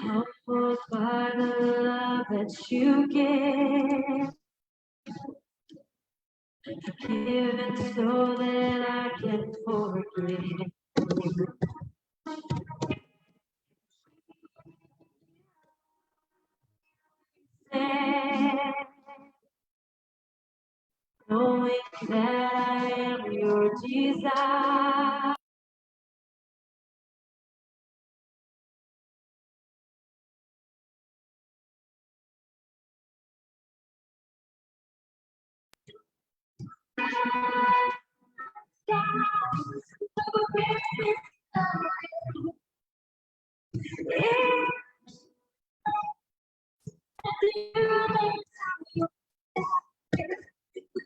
Helpful by the love that you give. Give it so that I can forgive. Knowing that I am your desire.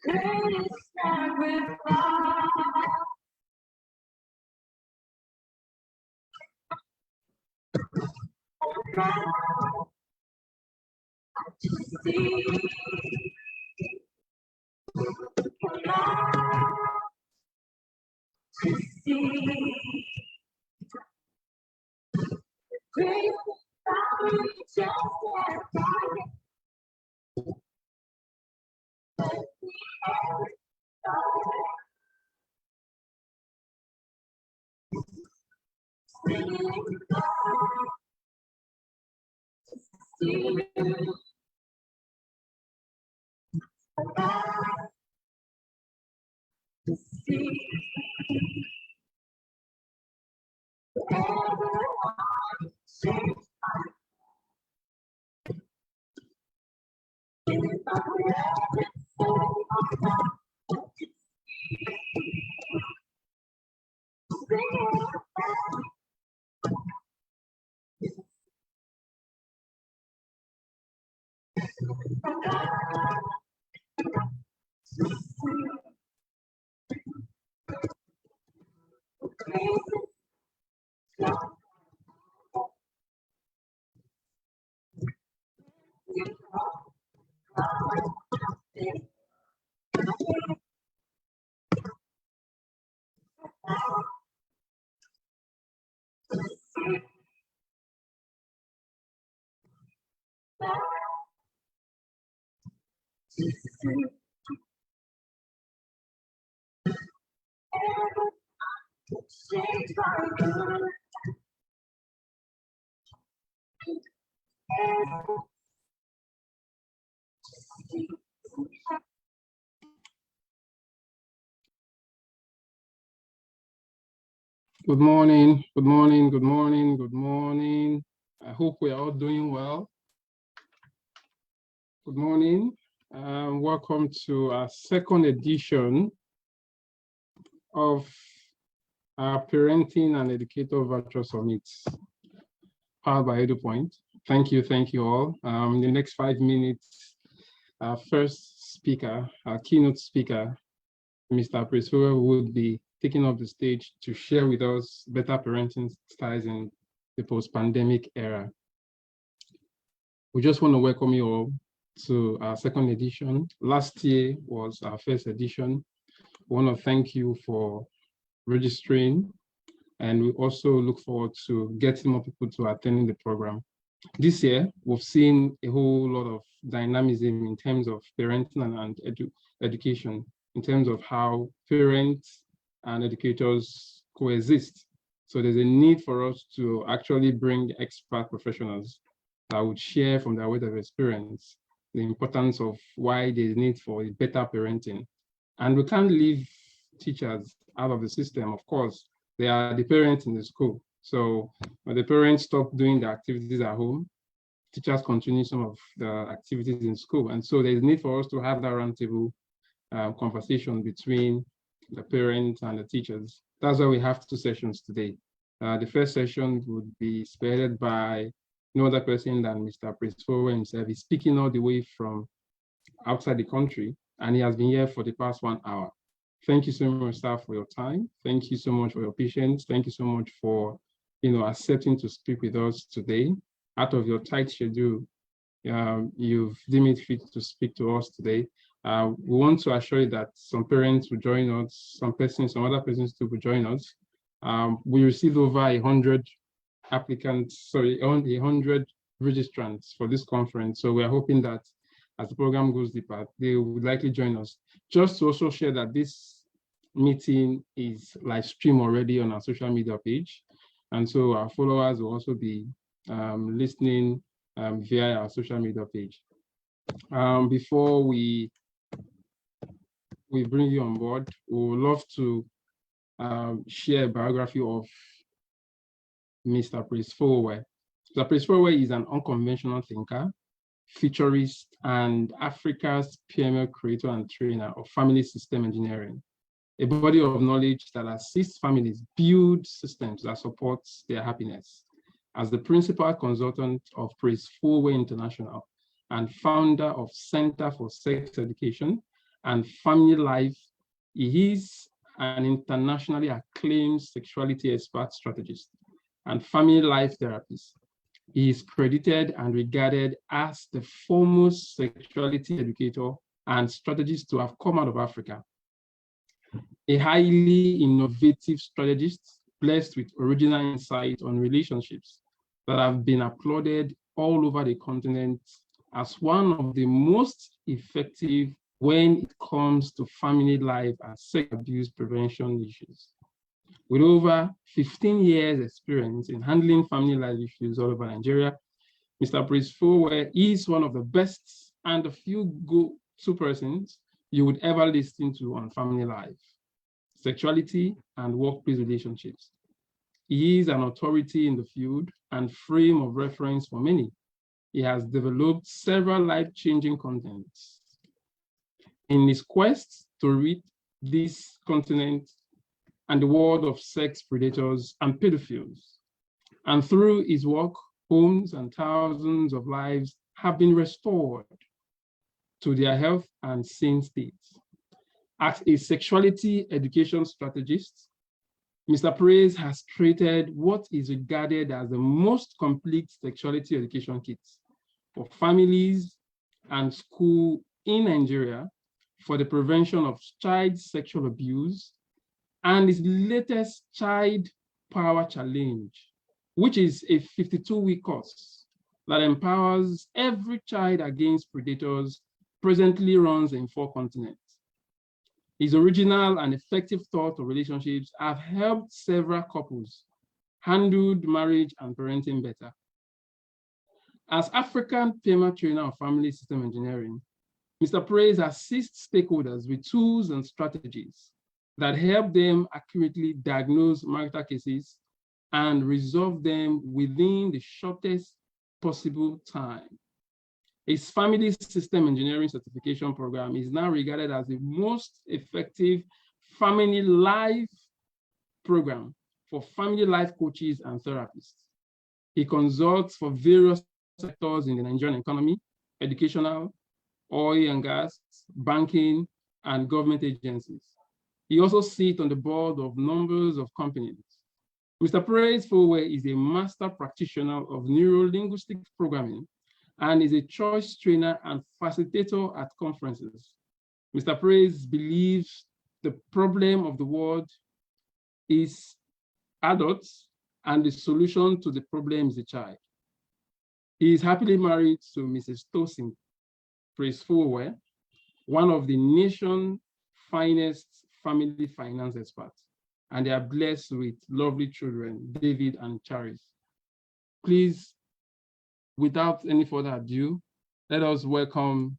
Greatest sacrifice. To see, to see, great power just as Good morning, good morning, good morning, good morning. I hope we are all doing well. Good morning. Welcome to our second edition of our Parenting and Educator Virtual Summits, powered by EduPoint. Thank you all. In the next 5 minutes, our first speaker, our keynote speaker, Mr. Presura, would be taking up the stage to share with us better parenting styles in the post-pandemic era. We just want to welcome you all to our second edition. Last year was our first edition. We want to thank you for registering, and we also look forward to getting more people to attending the program. This year, we've seen a whole lot of dynamism in terms of parenting and education, in terms of how parents and educators coexist. So there's a need for us to actually bring expert professionals that would share from their weight of experience the importance of why there's need for a better parenting. And we can't leave teachers out of the system. Of course, they are the parents in the school. So when the parents stop doing the activities at home, teachers continue some of the activities in school. And so there's need for us to have that roundtable conversation between the parents and the teachers. That's why we have two sessions today. The first session would be spearheaded by no other person than Mr. Prisfowe himself. He's speaking all the way from outside the country, and he has been here for the past 1 hour. Thank you so much, sir, for your time. Thank you so much for your patience. Thank you so much for accepting to speak with us today. Out of your tight schedule, you've deemed it fit to speak to us today. We want to assure you that some parents will join us, some other persons too will join us. We received over 100 applicants, 100 registrants for this conference. So we're hoping that as the program goes deeper, they would likely join us. Just to also share that this meeting is live streamed already on our social media page. And so our followers will also be listening via our social media page. Before we bring you on board, we would love to share a biography of Mr. Prisfowe. Mr. Prisfowe is an unconventional thinker, futurist, and Africa's premier creator and trainer of family system engineering, a body of knowledge that assists families build systems that support their happiness. As the principal consultant of Prisfowe International and founder of Center for Sex Education and Family Life, he is an internationally acclaimed sexuality expert strategist and family life therapist. He is credited and regarded as the foremost sexuality educator and strategist to have come out of Africa. A highly innovative strategist blessed with original insight on relationships that have been applauded all over the continent as one of the most effective when it comes to family life and sex abuse prevention issues. With over 15 years experience in handling family life issues all over Nigeria, Mr. Prisfowe is one of the best and a few go-to persons you would ever listen to on family life, sexuality, and workplace relationships. He is an authority in the field and frame of reference for many. He has developed several life-changing contents. In his quest to rid this continent and the world of sex predators and pedophiles, and through his work, homes and thousands of lives have been restored to their health and sane states. As a sexuality education strategist, Mr. Praise has created what is regarded as the most complete sexuality education kit for families and schools in Nigeria for the prevention of child sexual abuse, and his latest Child Power Challenge, which is a 52-week course that empowers every child against predators, presently runs in 4 continents. His original and effective thought of relationships have helped several couples handle marriage and parenting better. As African premier trainer of family system engineering, Mr. Praise assists stakeholders with tools and strategies that help them accurately diagnose marital cases and resolve them within the shortest possible time. His family system engineering certification program is now regarded as the most effective family life program for family life coaches and therapists. He consults for various sectors in the Nigerian economy, educational, oil and gas, banking, and government agencies. He also sits on the board of numbers of companies. Mr. Prisfowe is a master practitioner of neuro-linguistic programming and is a choice trainer and facilitator at conferences. Mr. Praise believes the problem of the world is adults and the solution to the problem is the child. He is happily married to Mrs. Tosin Prisfowe, one of the nation's finest family finance experts, and they are blessed with lovely children, David and Charis. Please, without any further ado, let us welcome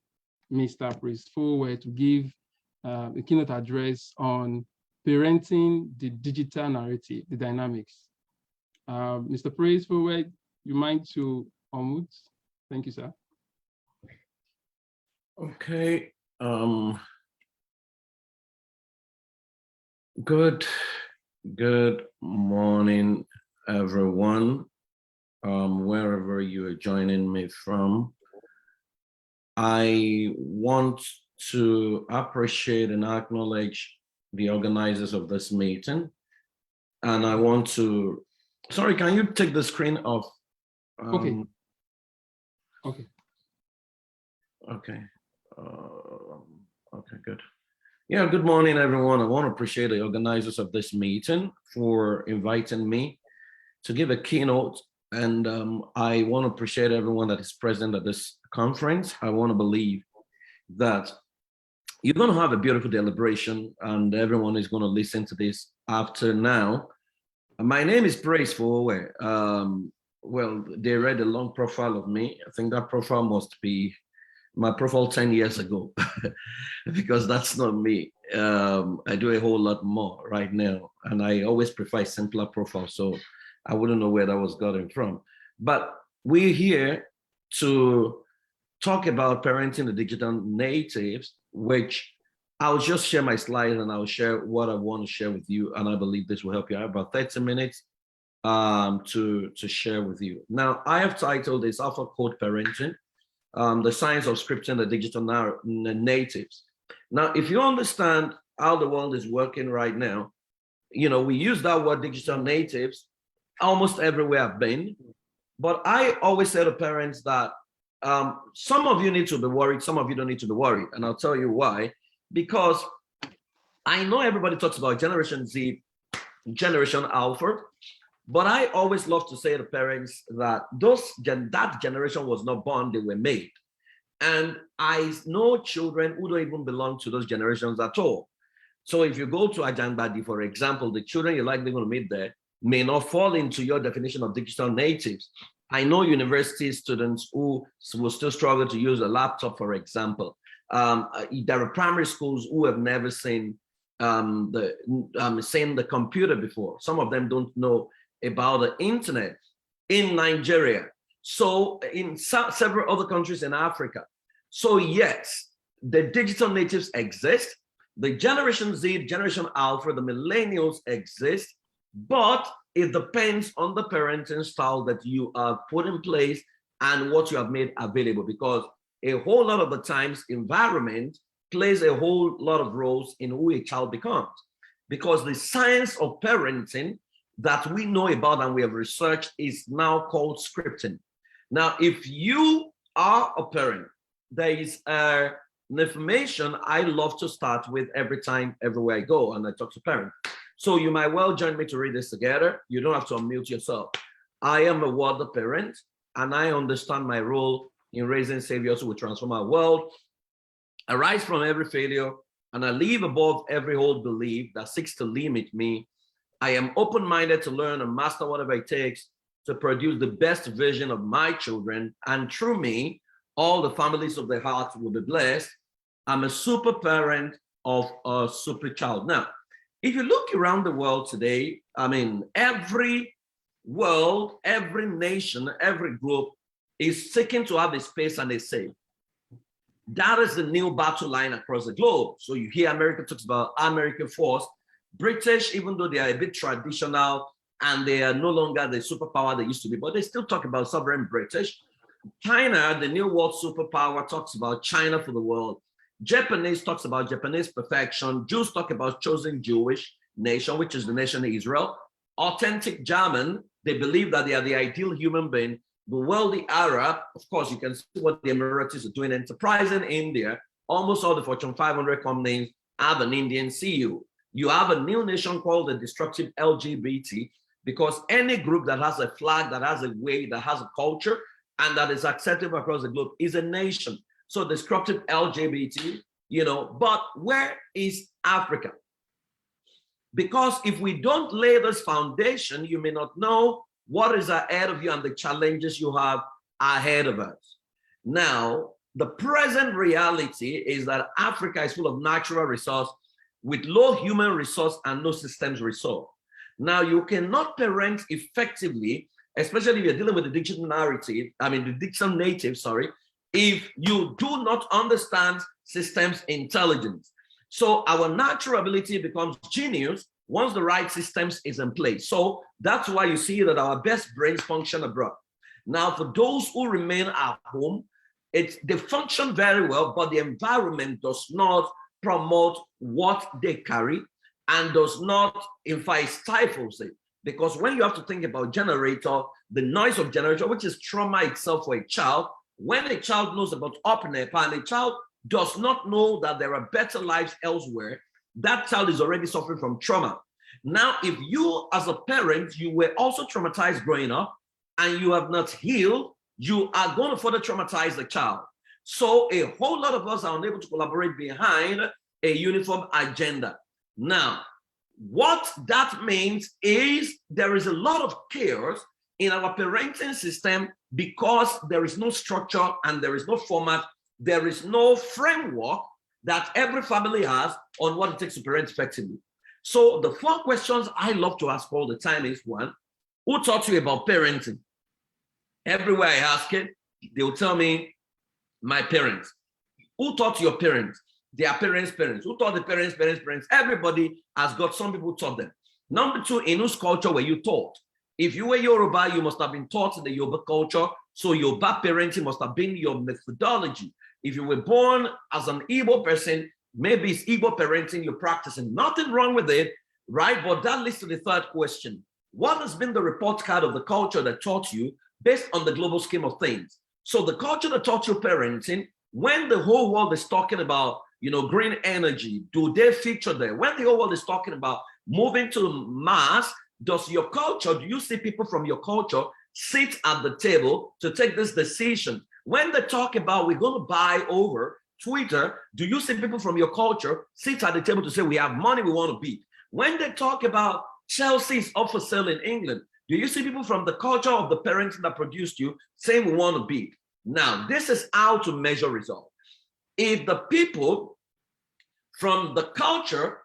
Mr. Prisfowe to give a keynote address on parenting the digital narrative, the dynamics. Mr. Prisfowe, you mind to unmute? Thank you, sir. Okay. Good morning, everyone, wherever you are joining me from. I want to appreciate and acknowledge the organizers of this meeting. And I want to, sorry, can you take the screen off? Okay. Okay. Okay. Okay, good. Yeah, good morning, everyone. I want to appreciate the organizers of this meeting for inviting me to give a keynote. And I want to appreciate everyone that is present at this conference. I want to believe that you're going to have a beautiful deliberation and everyone is going to listen to this after now. My name is Praise Fowe. Well, they read a long profile of me. I think that profile must be my profile 10 years ago, because that's not me. I do a whole lot more right now, and I always prefer a simpler profile, so I wouldn't know where that was gotten from. But we're here to talk about parenting the digital natives, which I'll just share my slides and I'll share what I want to share with you, and I believe this will help you. I have about 30 minutes to share with you. Now, I have titled this Alpha Code Parenting, the science of scripting the digital natives. Now, if you understand how the world is working right now, you know, we use that word digital natives almost everywhere I've been. But I always say to parents that some of you need to be worried, some of you don't need to be worried. And I'll tell you why. Because I know everybody talks about Generation Z, Generation Alpha, but I always love to say to parents that that generation was not born, they were made. And I know children who don't even belong to those generations at all. So if you go to Ajangbadi, for example, the children you're likely going to meet there may not fall into your definition of digital natives. I know university students who will still struggle to use a laptop, for example. There are primary schools who have never seen the computer before. Some of them don't know about the internet in Nigeria. So in several other countries in Africa. So yes, the digital natives exist. The Generation Z, Generation Alpha, the millennials exist, but it depends on the parenting style that you have put in place and what you have made available, because a whole lot of the times environment plays a whole lot of roles in who a child becomes, because the science of parenting that we know about and we have researched is now called scripting. Now, if you are a parent, there is an information I love to start with every time, everywhere I go, and I talk to parents. So you might well join me to read this together. You don't have to unmute yourself. I am a world parent, and I understand my role in raising saviors who will transform our world. I rise from every failure, and I live above every old belief that seeks to limit me. I am open-minded to learn and master whatever it takes to produce the best version of my children. And through me, all the families of the heart will be blessed. I'm a super parent of a super child. Now, if you look around the world today, I mean, every world, every nation, every group is seeking to have a space and a say. That is the new battle line across the globe. So you hear America talks about American force. British, even though they are a bit traditional and they are no longer the superpower they used to be, but they still talk about sovereign British. China, the new world superpower, talks about China for the world. Japanese talks about Japanese perfection. Jews talk about chosen Jewish nation, which is the nation of Israel. Authentic German, they believe that they are the ideal human being. The wealthy Arab, of course, you can see what the Emiratis are doing. Enterprise in India, almost all the Fortune 500 companies have an Indian CEO. You have a new nation called the Disruptive LGBT, because any group that has a flag, that has a way, that has a culture, and that is acceptable across the globe is a nation. So Disruptive LGBT, you know, but where is Africa? Because if we don't lay this foundation, you may not know what is ahead of you and the challenges you have ahead of us. Now, the present reality is that Africa is full of natural resource with low human resource and no systems resource. Now, you cannot parent effectively, especially if you're dealing with the digital narrative, the digital native, sorry, if you do not understand systems intelligence. So our natural ability becomes genius once the right systems is in place. So that's why you see that our best brains function abroad. Now, for those who remain at home, they function very well, but the environment does not promote what they carry and does not, in fact, stifles it. Because when you have to think about generator, the noise of generator, which is trauma itself for a child, when a child knows about UpNep and a child does not know that there are better lives elsewhere, that child is already suffering from trauma. Now, if you as a parent, you were also traumatized growing up and you have not healed, you are going to further traumatize the child. So a whole lot of us are unable to collaborate behind a uniform agenda. Now, what that means is there is a lot of chaos in our parenting system because there is no structure and there is no format, there is no framework that every family has on what it takes to parent effectively. So the 4 questions I love to ask all the time is, 1, who taught you about parenting? Everywhere I ask it, they'll tell me, my parents. Who taught your parents? Their parents' parents. Who taught the parents' parents? Everybody has got, some people taught them. Number 2, in whose culture were you taught? If you were Yoruba, you must have been taught in the Yoruba culture. So Yoruba parenting must have been your methodology. If you were born as an Igbo person, maybe it's Igbo parenting you're practicing. Nothing wrong with it, right? But that leads to the 3rd question. What has been the report card of the culture that taught you based on the global scheme of things? So the culture that taught you parenting, when the whole world is talking about, green energy, do they feature there? When the whole world is talking about moving to Mars, do you see people from your culture sit at the table to take this decision? When they talk about we're going to buy over Twitter, do you see people from your culture sit at the table to say we have money we want to beat? When they talk about Chelsea is up for sale in England, do you see people from the culture of the parents that produced you saying we want to beat? Now, this is how to measure results. If the people from the culture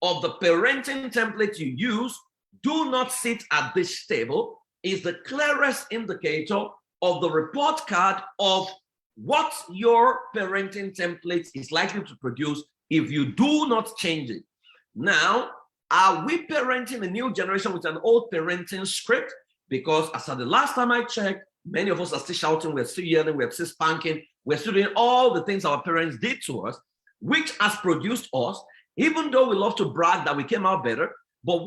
of the parenting template you use do not sit at this table, is the clearest indicator of the report card of what your parenting template is likely to produce if you do not change it. Now, are we parenting a new generation with an old parenting script? Because as at the last time I checked, many of us are still shouting, we're still yelling, we're still spanking, we're still doing all the things our parents did to us, which has produced us, even though we love to brag that we came out better. But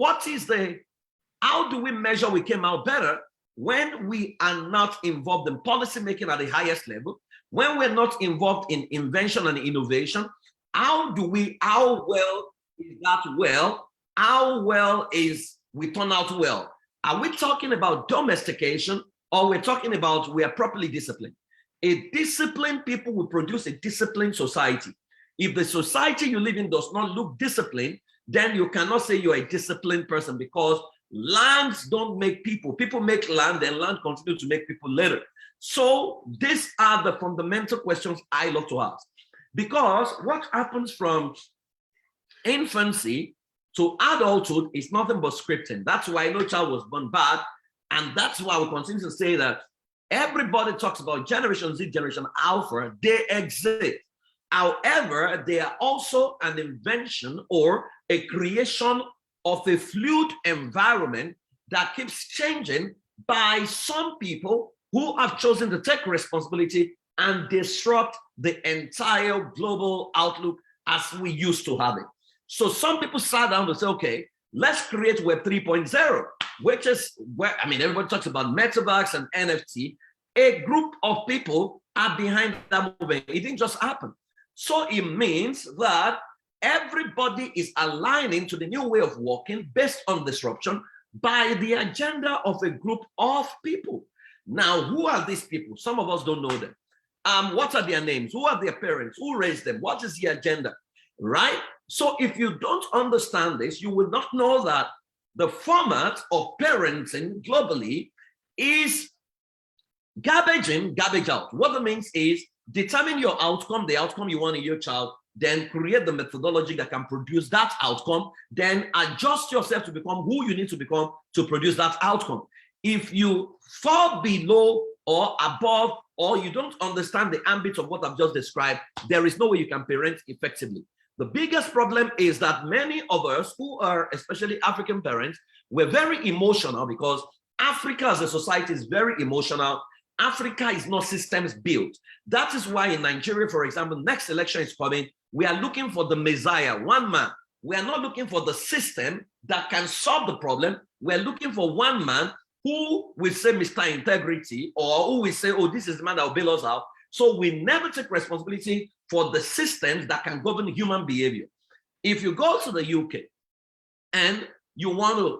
how do we measure we came out better when we are not involved in policy making at the highest level, when we're not involved in invention and innovation? How well is that well? How well is we turn out well? Are we talking about domestication, or we're talking about we are properly disciplined? A disciplined people will produce a disciplined society. If the society you live in does not look disciplined, then you cannot say you're a disciplined person, because lands don't make people. People make land, and land continue to make people later. So these are the fundamental questions I love to ask. Because what happens from infancy to adulthood is nothing but scripting. That's why no child was born bad. And that's why we continue to say that everybody talks about Generation Z, Generation Alpha. They exist. However, they are also an invention or a creation of a fluid environment that keeps changing by some people who have chosen to take responsibility and disrupt the entire global outlook as we used to have it. So some people sat down to say, okay, let's create Web 3.0, which is where, everybody talks about metaverse and NFT. A group of people are behind that movement. It didn't just happen. So it means that everybody is aligning to the new way of working based on disruption by the agenda of a group of people. Now, who are these people? Some of us don't know them. What are their names? Who are their parents? Who raised them? What is the agenda? Right? So if you don't understand this, you will not know that the format of parenting globally is garbage in, garbage out. What that means is determine your outcome, the outcome you want in your child, then create the methodology that can produce that outcome, then adjust yourself to become who you need to become to produce that outcome. If you fall below or above, or you don't understand the ambit of what I've just described, there is no way you can parent effectively. The biggest problem is that many of us who are especially African parents were very emotional because Africa as a society is very emotional. Africa is not systems built. That is why in Nigeria, for example, next election is coming. We are looking for the Messiah, one man. We are not looking for the system that can solve the problem. We're looking for one man who will say Mr. Integrity, or who will say, oh, this is the man that will bail us out. So we never take responsibility for the systems that can govern human behavior. If you go to the UK and you want to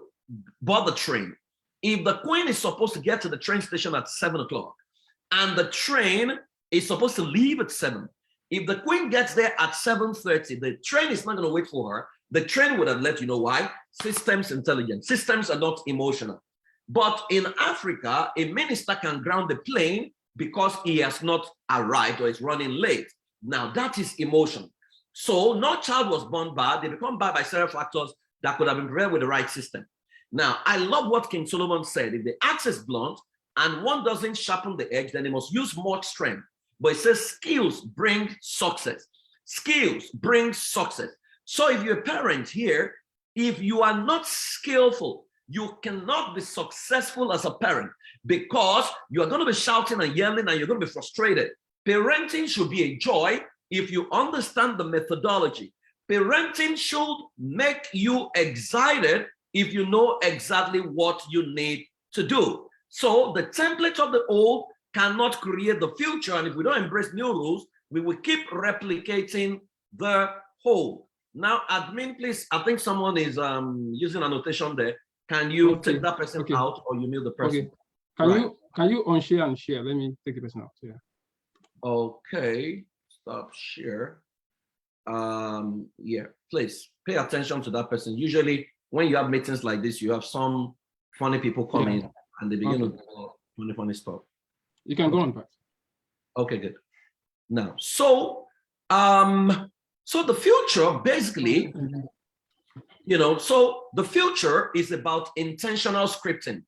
board the train, if the Queen is supposed to get to the train station at 7 o'clock and the train is supposed to leave at 7, if the Queen gets there at 7:30, the train is not going to wait for her. The train would have let you know why. Systems intelligence. Systems are not emotional. But in Africa, a minister can ground the plane because he has not arrived or is running late. Now that is emotion. So no child was born bad. They become bad by several factors that could have been prevented with the right system. Now, I love what King Solomon said. If the axe is blunt and one doesn't sharpen the edge, then they must use more strength. But it says skills bring success. Skills bring success. So if you're a parent here, if you are not skillful, you cannot be successful as a parent because you are going to be shouting and yelling and you're going to be frustrated. Parenting should be a joy if you understand the methodology. Parenting should make you excited if you know exactly what you need to do. So the template of the old cannot create the future. And if we don't embrace new rules, we will keep replicating the old. Now, admin, please, I think someone is using a notation there. Can you take that person out or you mute the person? Okay. Can you unshare and share? Let me take the person out. Yeah. Okay. Stop share. Yeah, please pay attention to that person. Usually when you have meetings like this, you have some funny people coming and they begin to do funny stuff. You can go on, Pat. Okay, good. Now, so the future basically, so the future is about intentional scripting.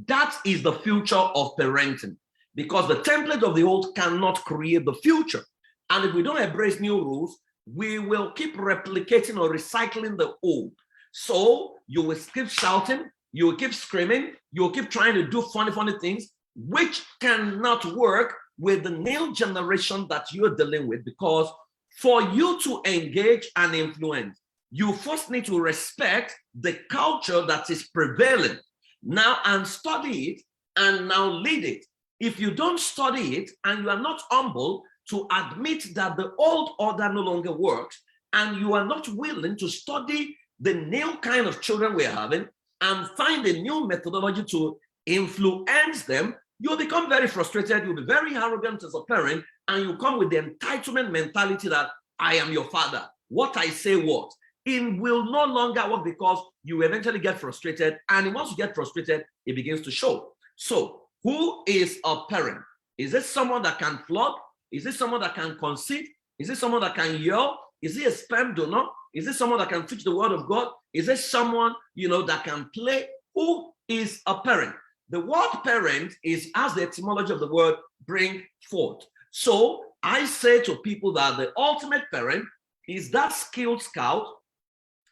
That is the future of parenting because the template of the old cannot create the future. And if we don't embrace new rules, we will keep replicating or recycling the old. So you will keep shouting, you will keep screaming, you will keep trying to do funny things, which cannot work with the new generation that you're dealing with, because for you to engage and influence, you first need to respect the culture that is prevalent now and study it and now lead it. If you don't study it and you are not humble to admit that the old order no longer works, and you are not willing to study the new kind of children we're having and find a new methodology to influence them, you'll become very frustrated. You'll be very arrogant as a parent, and you come with the entitlement mentality that I am your father. What I say what? It will no longer work because you eventually get frustrated, and once you get frustrated, it begins to show. So who is a parent? Is it someone that can flog? Is it someone that can concede? Is it someone that can yell? Is it a sperm donor? Is it someone that can teach the word of God? Is it someone, that can play? Who is a parent? The word parent as the etymology of the word, bring forth. So I say to people that the ultimate parent is that skilled scout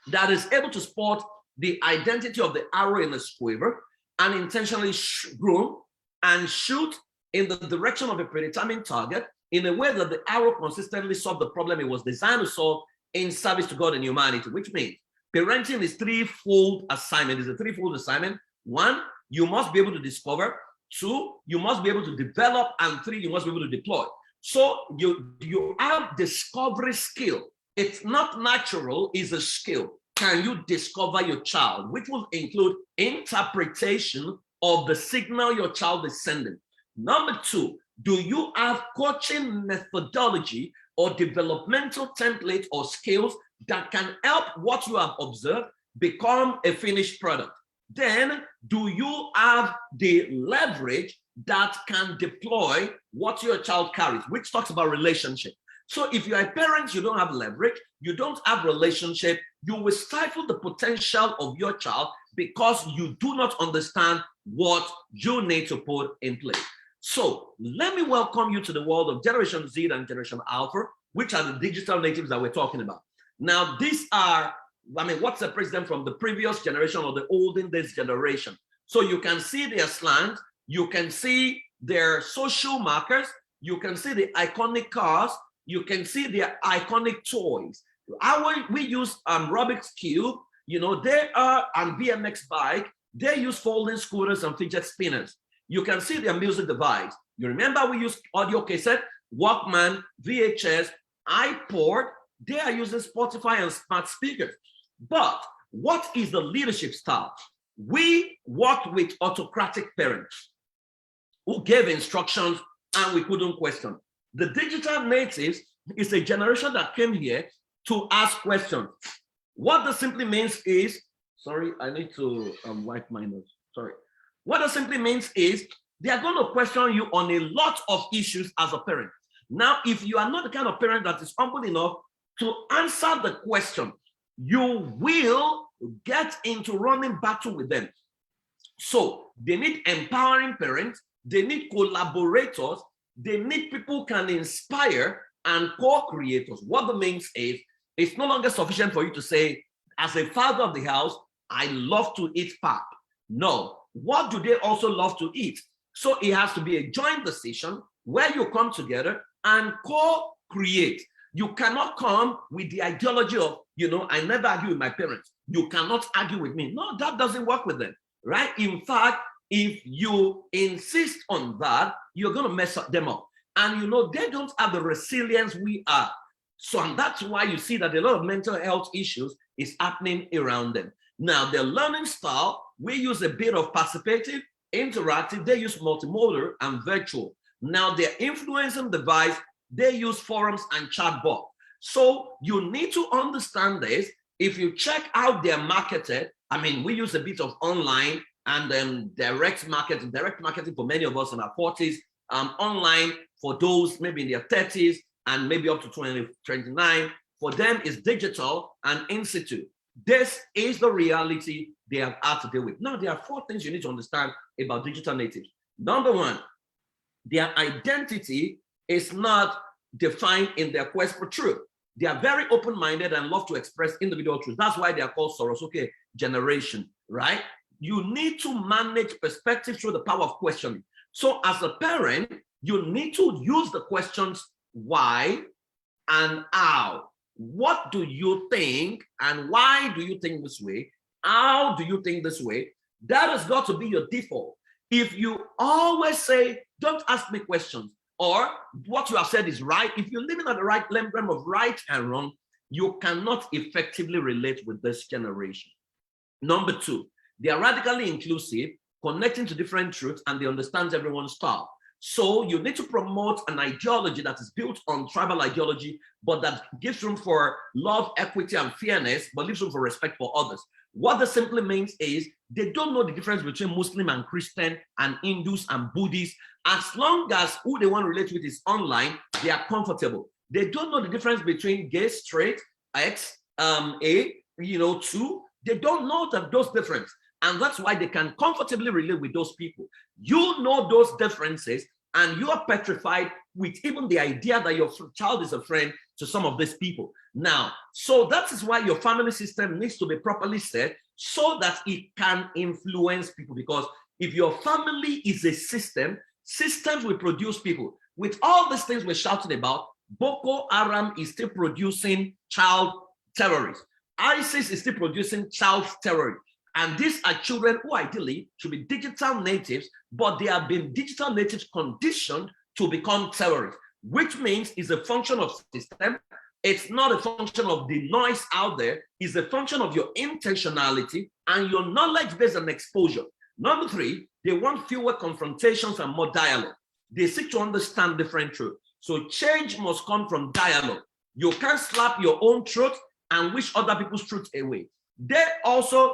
that is able to spot the identity of the arrow in a quiver and intentionally groom and shoot in the direction of a predetermined target in a way that the arrow consistently solves the problem it was designed to solve in service to God and humanity, which means parenting is threefold assignment. It's a threefold assignment. One, you must be able to discover. Two, you must be able to develop. And three, you must be able to deploy. So you have discovery skill. It's not natural, it's a skill. Can you discover your child, which will include interpretation of the signal your child is sending? Number two, do you have coaching methodology or developmental template or skills that can help what you have observed become a finished product? Then, do you have the leverage that can deploy what your child carries, which talks about relationship? So if you're a parent, you don't have leverage, you don't have relationship, you will stifle the potential of your child because you do not understand what you need to put in place. So let me welcome you to the world of Generation Z and Generation Alpha, which are the digital natives that we're talking about. Now, these are, I mean, what separates them from the previous generation or the olden days generation? So you can see their slant, you can see their social markers, you can see the iconic cars, you can see their iconic toys. We use Rubik's Cube, you know, they are on BMX bike, they use folding scooters and fidget spinners. You can see their music device. You remember we use audio cassette, Walkman, VHS, iPod. They are using Spotify and smart speakers. But what is the leadership style? We worked with autocratic parents who gave instructions and we couldn't question. The digital natives is a generation that came here to ask questions. What this simply means is, sorry, I need to wipe my nose, sorry. What this simply means is they are going to question you on a lot of issues as a parent. Now, if you are not the kind of parent that is humble enough to answer the question, you will get into running battle with them. So they need empowering parents, they need collaborators, they need people who can inspire and co-creators. What that means is, it's no longer sufficient for you to say, as a father of the house, I love to eat pap. No, what do they also love to eat? So it has to be a joint decision where you come together and co-create. You cannot come with the ideology of, you know, I never argue with my parents. You cannot argue with me. No, that doesn't work with them, right? In fact, if you insist on that, you're going to mess them up. And, you know, they don't have the resilience we are. So, and that's why you see that a lot of mental health issues is happening around them. Now, their learning style, we use a bit of participative, interactive, they use multimodal and virtual. Now, their influencing device, they use forums and chatbot. So you need to understand this. If you check out their marketed, I mean, we use a bit of online and then direct marketing for many of us in our 40s, online for those maybe in their 30s and maybe up to 29. For them, is digital and institute. This is the reality they have had to deal with. Now, there are 4 things you need to understand about digital natives. Number 1, their identity is not defined in their quest for truth. They are very open-minded and love to express individual truth. That's why they are called Sorosuke generation, right? You need to manage perspective through the power of questioning. So as a parent, you need to use the questions why and how. What do you think and why do you think this way? How do you think this way? That has got to be your default. If you always say, don't ask me questions, or what you have said is right, if you're living at the right level of right and wrong, you cannot effectively relate with this generation. Number 2, they are radically inclusive, connecting to different truths, and they understand everyone's style. So you need to promote an ideology that is built on tribal ideology, but that gives room for love, equity, and fairness, but leaves room for respect for others. What this simply means is they don't know the difference between Muslim and Christian and Hindus and Buddhists. As long as who they want to relate with is online, they are comfortable. They don't know the difference between gay, straight, X, A, you know, 2. They don't know those differences. And that's why they can comfortably relate with those people. You know those differences, and you are petrified with even the idea that your child is a friend to some of these people. Now, so that is why your family system needs to be properly set so that it can influence people. Because if your family is a system, systems will produce people. With all these things we're shouting about, Boko Haram is still producing child terrorists. ISIS is still producing child terrorists. And these are children who ideally should be digital natives, but they have been digital natives conditioned to become terrorists, which means it's a function of system. It's not a function of the noise out there. It's a function of your intentionality and your knowledge based on exposure. Number 3, they want fewer confrontations and more dialogue. They seek to understand different truths. So change must come from dialogue. You can't slap your own truth and wish other people's truth away. They also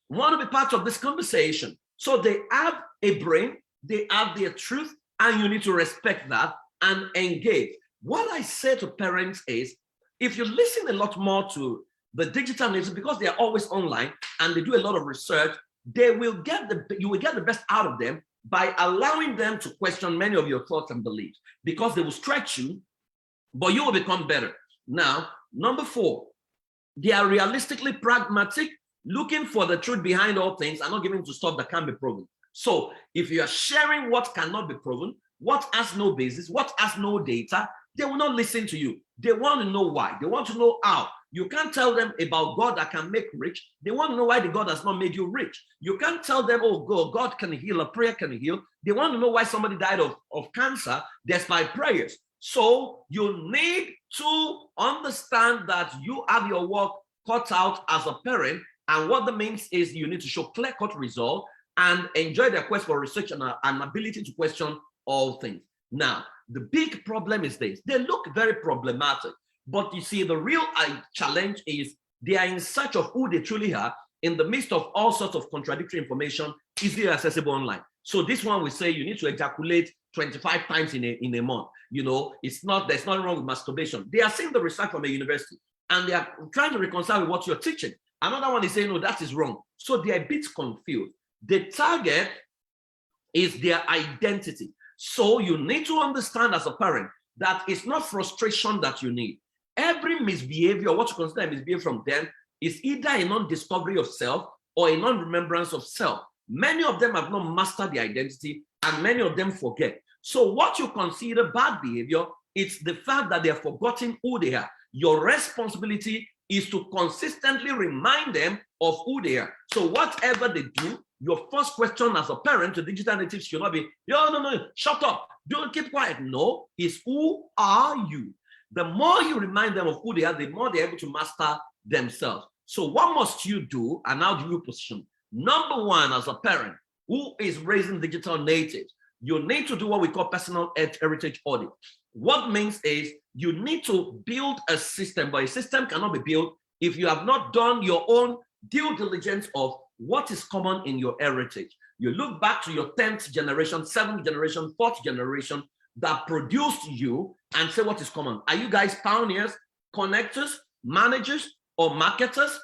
want to be part of this conversation. So they have a brain, they have their truth, and you need to respect that and engage. What I say to parents is, if you listen a lot more to the digital natives, because they are always online and they do a lot of research, you will get the best out of them by allowing them to question many of your thoughts and beliefs, because they will stretch you, but you will become better. Now, Number 4, they are realistically pragmatic, looking for the truth behind all things and not giving to stuff that can be proven. So if you are sharing what cannot be proven, what has no basis, what has no data, they will not listen to you. They want to know why. They want to know how. You can't tell them about God that can make rich. They want to know why the God has not made you rich. You can't tell them, oh, God can heal, a prayer can heal. They want to know why somebody died of cancer despite prayers. So you need to understand that you have your work cut out as a parent. And what that means is you need to show clear-cut result and enjoy their quest for research and an ability to question all things. Now, the big problem is this. They look very problematic. But you see, the real challenge is they are in search of who they truly are in the midst of all sorts of contradictory information easily accessible online. So this one will say you need to ejaculate 25 times in a month. You know, there's nothing wrong with masturbation. They are seeing the research from a university and they are trying to reconcile with what you're teaching. Another one is saying, no, that is wrong. So they are a bit confused. The target is their identity. So you need to understand as a parent that it's not frustration that you need. Every misbehavior, what you consider a misbehavior from them, is either a non-discovery of self or a non-remembrance of self. Many of them have not mastered the identity and many of them forget. So what you consider bad behavior, it's the fact that they're forgotten who they are. Your responsibility is to consistently remind them of who they are. So whatever they do, your first question as a parent to digital natives should not be, no, shut up, don't keep quiet. No, it's who are you? The more you remind them of who they are, the more they're able to master themselves. So what must you do and how do you position? Number 1, as a parent who is raising digital natives, you need to do what we call personal heritage audit. What means is you need to build a system, but a system cannot be built if you have not done your own due diligence of what is common in your heritage. You look back to your 10th generation, 7th generation, 4th generation that produced you and say what is common. Are you guys pioneers, connectors, managers, or marketers?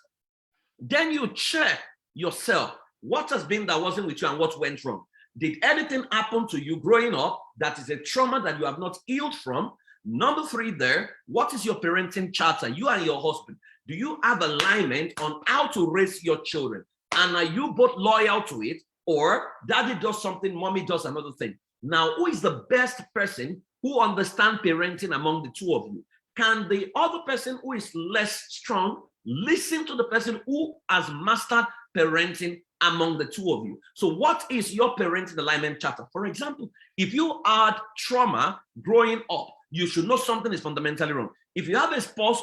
Then you check yourself. What has been that wasn't with you and what went wrong? Did anything happen to you growing up that is a trauma that you have not healed from? Number 3 there, what is your parenting charter? You and your husband, do you have alignment on how to raise your children? And are you both loyal to it? Or daddy does something, mommy does another thing? Now, who is the best person who understands parenting among the two of you? Can the other person who is less strong listen to the person who has mastered parenting among the two of you? So what is your parenting alignment charter? For example, if you had trauma growing up, you should know something is fundamentally wrong. If you have a spouse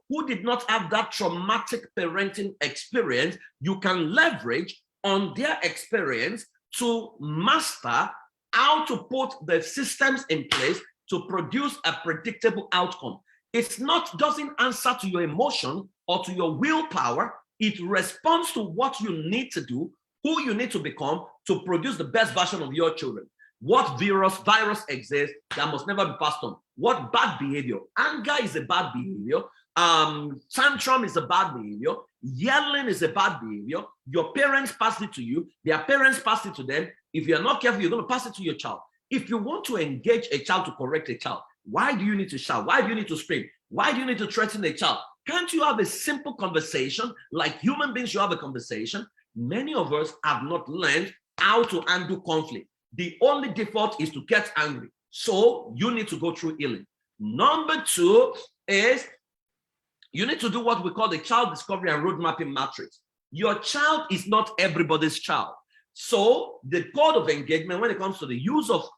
who did not have that traumatic parenting experience, you can leverage on their experience to master how to put the systems in place to produce a predictable outcome. Doesn't answer to your emotion or to your willpower. It responds to what you need to do, who you need to become to produce the best version of your children. What virus exists that must never be passed on? What bad behavior? Anger is a bad behavior. Tantrum is a bad behavior. Yelling is a bad behavior. Your parents passed it to you. Their parents passed it to them. If you're not careful, you're going to pass it to your child. If you want to engage a child to correct a child, why do you need to shout? Why do you need to scream? Why do you need to threaten a child? Can't you have a simple conversation like human beings should have a conversation? Many of us have not learned how to handle conflict. The only default is to get angry. So you need to go through healing. Number 2 is you need to do what we call the child discovery and road mapping matrix. Your child is not everybody's child. So the code of engagement when it comes to the use of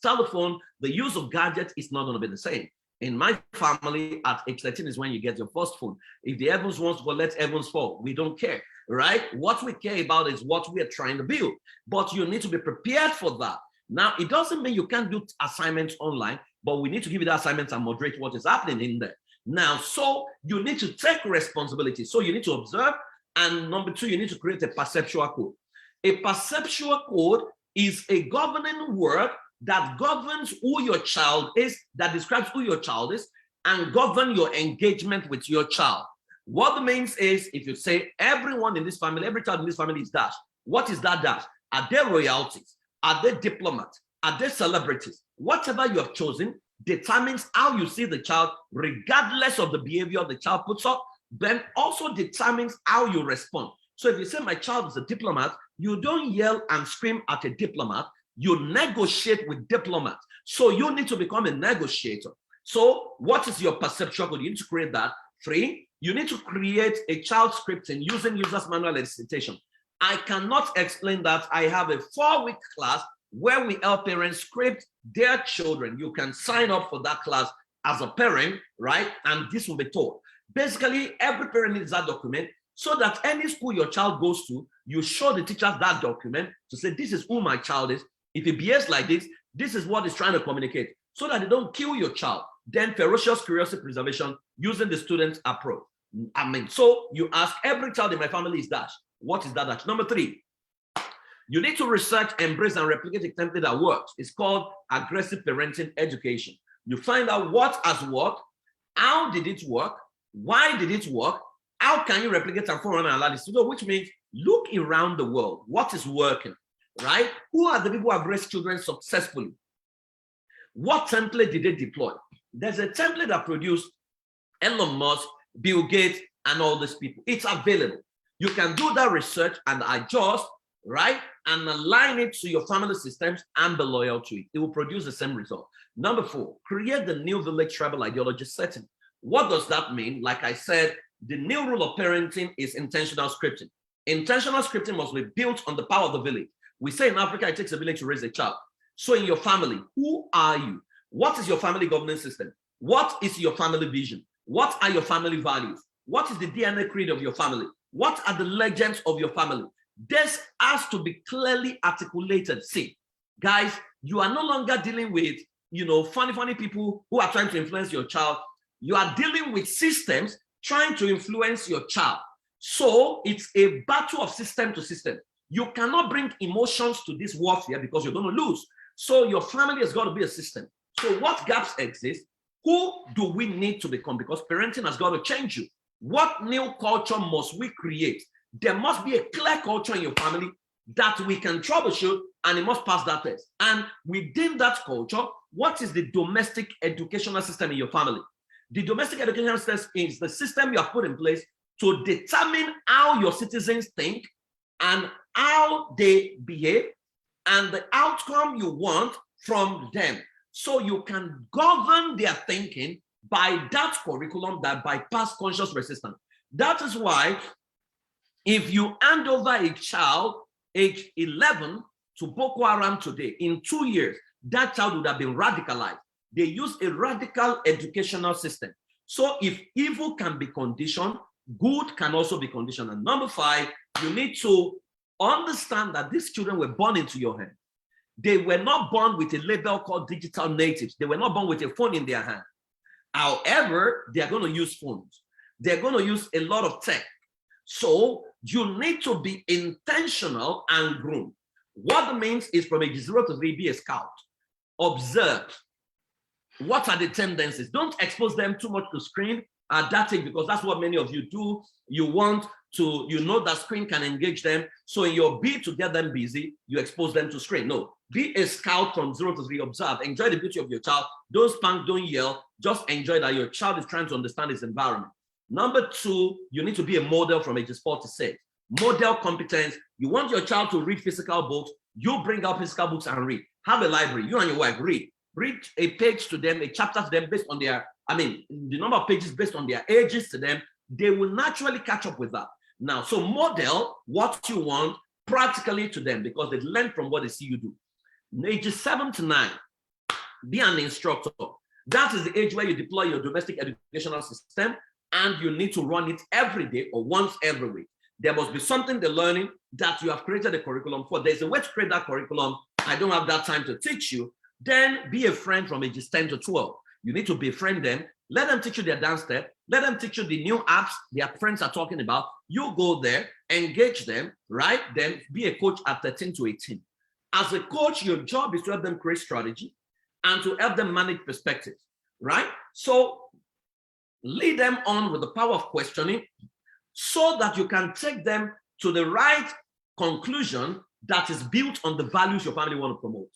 telephone, the use of gadgets is not going to be the same. In my family, at age 13 is when you get your first phone. If the heavens wants to fall, let heavens fall. We don't care, right? What we care about is what we are trying to build. But you need to be prepared for that. Now, it doesn't mean you can't do assignments online, but we need to give you the assignments and moderate what is happening in there. Now, so you need to take responsibility. So you need to observe. And number 2, you need to create a perceptual code. A perceptual code is a governing word that governs who your child is, that describes who your child is, and govern your engagement with your child. What it means is, if you say everyone in this family, every child in this family is dash, what is that dash? Are they royalties? Are they diplomats? Are they celebrities? Whatever you have chosen, determines how you see the child, regardless of the behavior the child puts up, then also determines how you respond. So if you say my child is a diplomat, you don't yell and scream at a diplomat, you negotiate with diplomats. So you need to become a negotiator. So what is your perceptual code? You need to create that. 3, you need to create a child scripting using user's manual elicitation. I cannot explain that. I have a 4-week class where we help parents script their children. You can sign up for that class as a parent, right? And this will be taught. Basically, every parent needs that document so that any school your child goes to, you show the teachers that document to say, this is who my child is. If he behaves like this, this is what he's trying to communicate, so that they don't kill your child. Then ferocious curiosity preservation using the student's approach. So you ask, every child in my family is dash. What is that dash? Number 3, you need to research, embrace, and replicate a template that works. It's called aggressive parenting education. You find out what has worked, how did it work, why did it work, how can you replicate and form an analysis? Which means look around the world, what is working, right? Who are the people who have raised children successfully? What template did they deploy? There's a template that produced Elon Musk, Bill Gates, and all these people. It's available. You can do that research and adjust, right? And align it to your family systems and be loyal to it. It will produce the same result. Number 4, create the new village tribal ideology setting. What does that mean? Like I said, the new rule of parenting is intentional scripting. Intentional scripting must be built on the power of the village. We say in Africa, it takes a village to raise a child. So in your family, who are you? What is your family governance system? What is your family vision? What are your family values? What is the DNA creed of your family? What are the legends of your family? This has to be clearly articulated. See, guys, you are no longer dealing with, funny people who are trying to influence your child. You are dealing with systems trying to influence your child. So it's a battle of system to system. You cannot bring emotions to this warfare because you're going to lose. So your family has got to be a system. So what gaps exist? Who do we need to become? Because parenting has got to change you. What new culture must we create? There must be a clear culture in your family that we can troubleshoot, and it must pass that test. And within that culture, what is the domestic educational system in your family? The domestic educational system is the system you have put in place to determine how your citizens think and how they behave and the outcome you want from them. So you can govern their thinking by that curriculum that bypass conscious resistance. That is why if you hand over a child age 11 to Boko Haram today, in 2 years, that child would have been radicalized. They use a radical educational system. So if evil can be conditioned, good can also be conditioned. And number 5, you need to understand that these children were born into your hand. They were not born with a label called digital natives. They were not born with a phone in their hand. However, they are going to use phones. They're going to use a lot of tech. So you need to be intentional and groom. What that means is from age 0 to 3, be a scout. Observe. What are the tendencies? Don't expose them too much to screen at that age, because that's what many of you do. You want to, that screen can engage them. So in your bid to get them busy, you expose them to screen. No, be a scout from 0 to 3. Observe, enjoy the beauty of your child. Don't spank, don't yell. Just enjoy that your child is trying to understand his environment. Number 2, you need to be a model from ages 4 to 6. Model competence. You want your child to read physical books. You bring out physical books and read. Have a library. You and your wife read. Read a page to them, a chapter to them based on their, the number of pages based on their ages to them. They will naturally catch up with that. Now, so model what you want practically to them, because they learn from what they see you do. Ages 7 to 9, be an instructor. That is the age where you deploy your domestic educational system, and you need to run it every day or once every week. There must be something they're learning that you have created a curriculum for. There's a way to create that curriculum. I don't have that time to teach you. Then be a friend from ages 10 to 12. You need to befriend them. Let them teach you their dance step. Let them teach you the new apps their friends are talking about. You go there, engage them, right? Then be a coach at 13 to 18. As a coach, your job is to help them create strategy and to help them manage perspectives, right? So lead them on with the power of questioning so that you can take them to the right conclusion that is built on the values your family want to promote.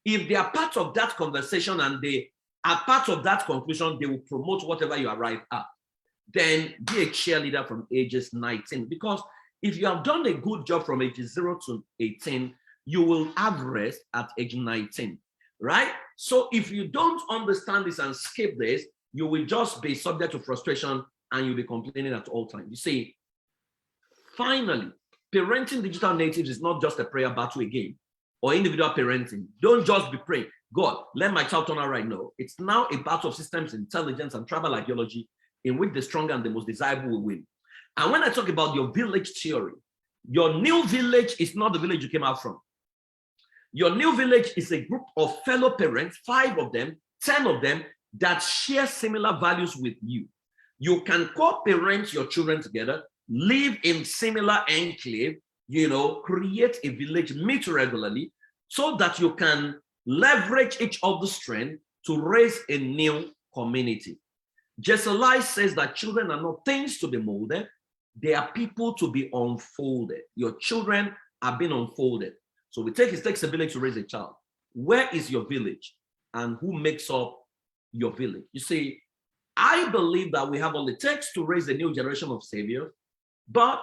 If they are part of that conversation and they As part of that conclusion, they will promote whatever you arrive at. Then be a cheerleader from ages 19. Because if you have done a good job from ages 0 to 18, you will have rest at age 19, right? So if you don't understand this and skip this, you will just be subject to frustration and you'll be complaining at all times. You see, finally, parenting digital natives is not just a prayer battle again or individual parenting. Don't just be praying, God, let my child turn out right now. It's now a battle of systems intelligence and tribal ideology in which the stronger and the most desirable will win. And when I talk about your village theory, your new village is not the village you came out from. Your new village is a group of fellow parents, 5 of them, 10 of them, that share similar values with you. You can co-parent your children together, live in similar enclave, create a village, meet regularly, so that you can leverage each other's strength to raise a new community. Jesselai says that children are not things to be molded, they are people to be unfolded. Your children are being unfolded. So it takes a village to raise a child. Where is your village? And who makes up your village? You see, I believe that we have all it takes to raise a new generation of saviors, but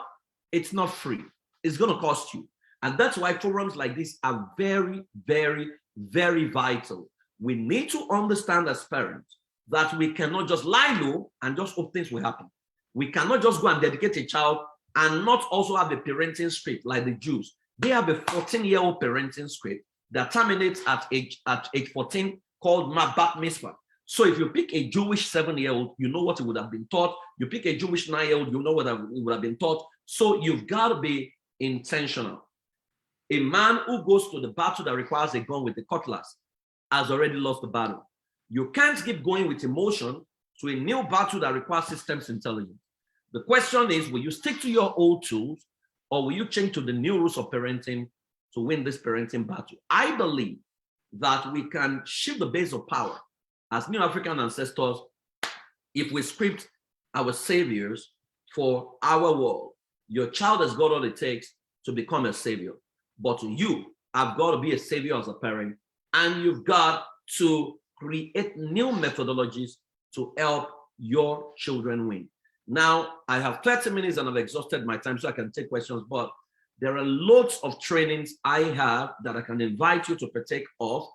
it's not free. It's going to cost you. And that's why forums like this are very, very, very vital. We need to understand as parents that we cannot just lie low and just hope things will happen. We cannot just go and dedicate a child and not also have a parenting script like the Jews. They have a 14-year-old parenting script that terminates at age 14 called Bat Mitzvah. So if you pick a Jewish 7-year-old, you know what it would have been taught. You pick a Jewish 9-year-old, you know what it would have been taught. So you've got to be intentional. A man who goes to the battle that requires a gun with a cutlass has already lost the battle. You can't keep going with emotion to a new battle that requires systems intelligence. The question is, will you stick to your old tools or will you change to the new rules of parenting to win this parenting battle? I believe that we can shift the base of power as new African ancestors if we script our saviors for our world. Your child has got all it takes to become a savior, but you have got to be a savior as a parent, and you've got to create new methodologies to help your children win. Now, I have 30 minutes and I've exhausted my time so I can take questions, but there are loads of trainings I have that I can invite you to partake of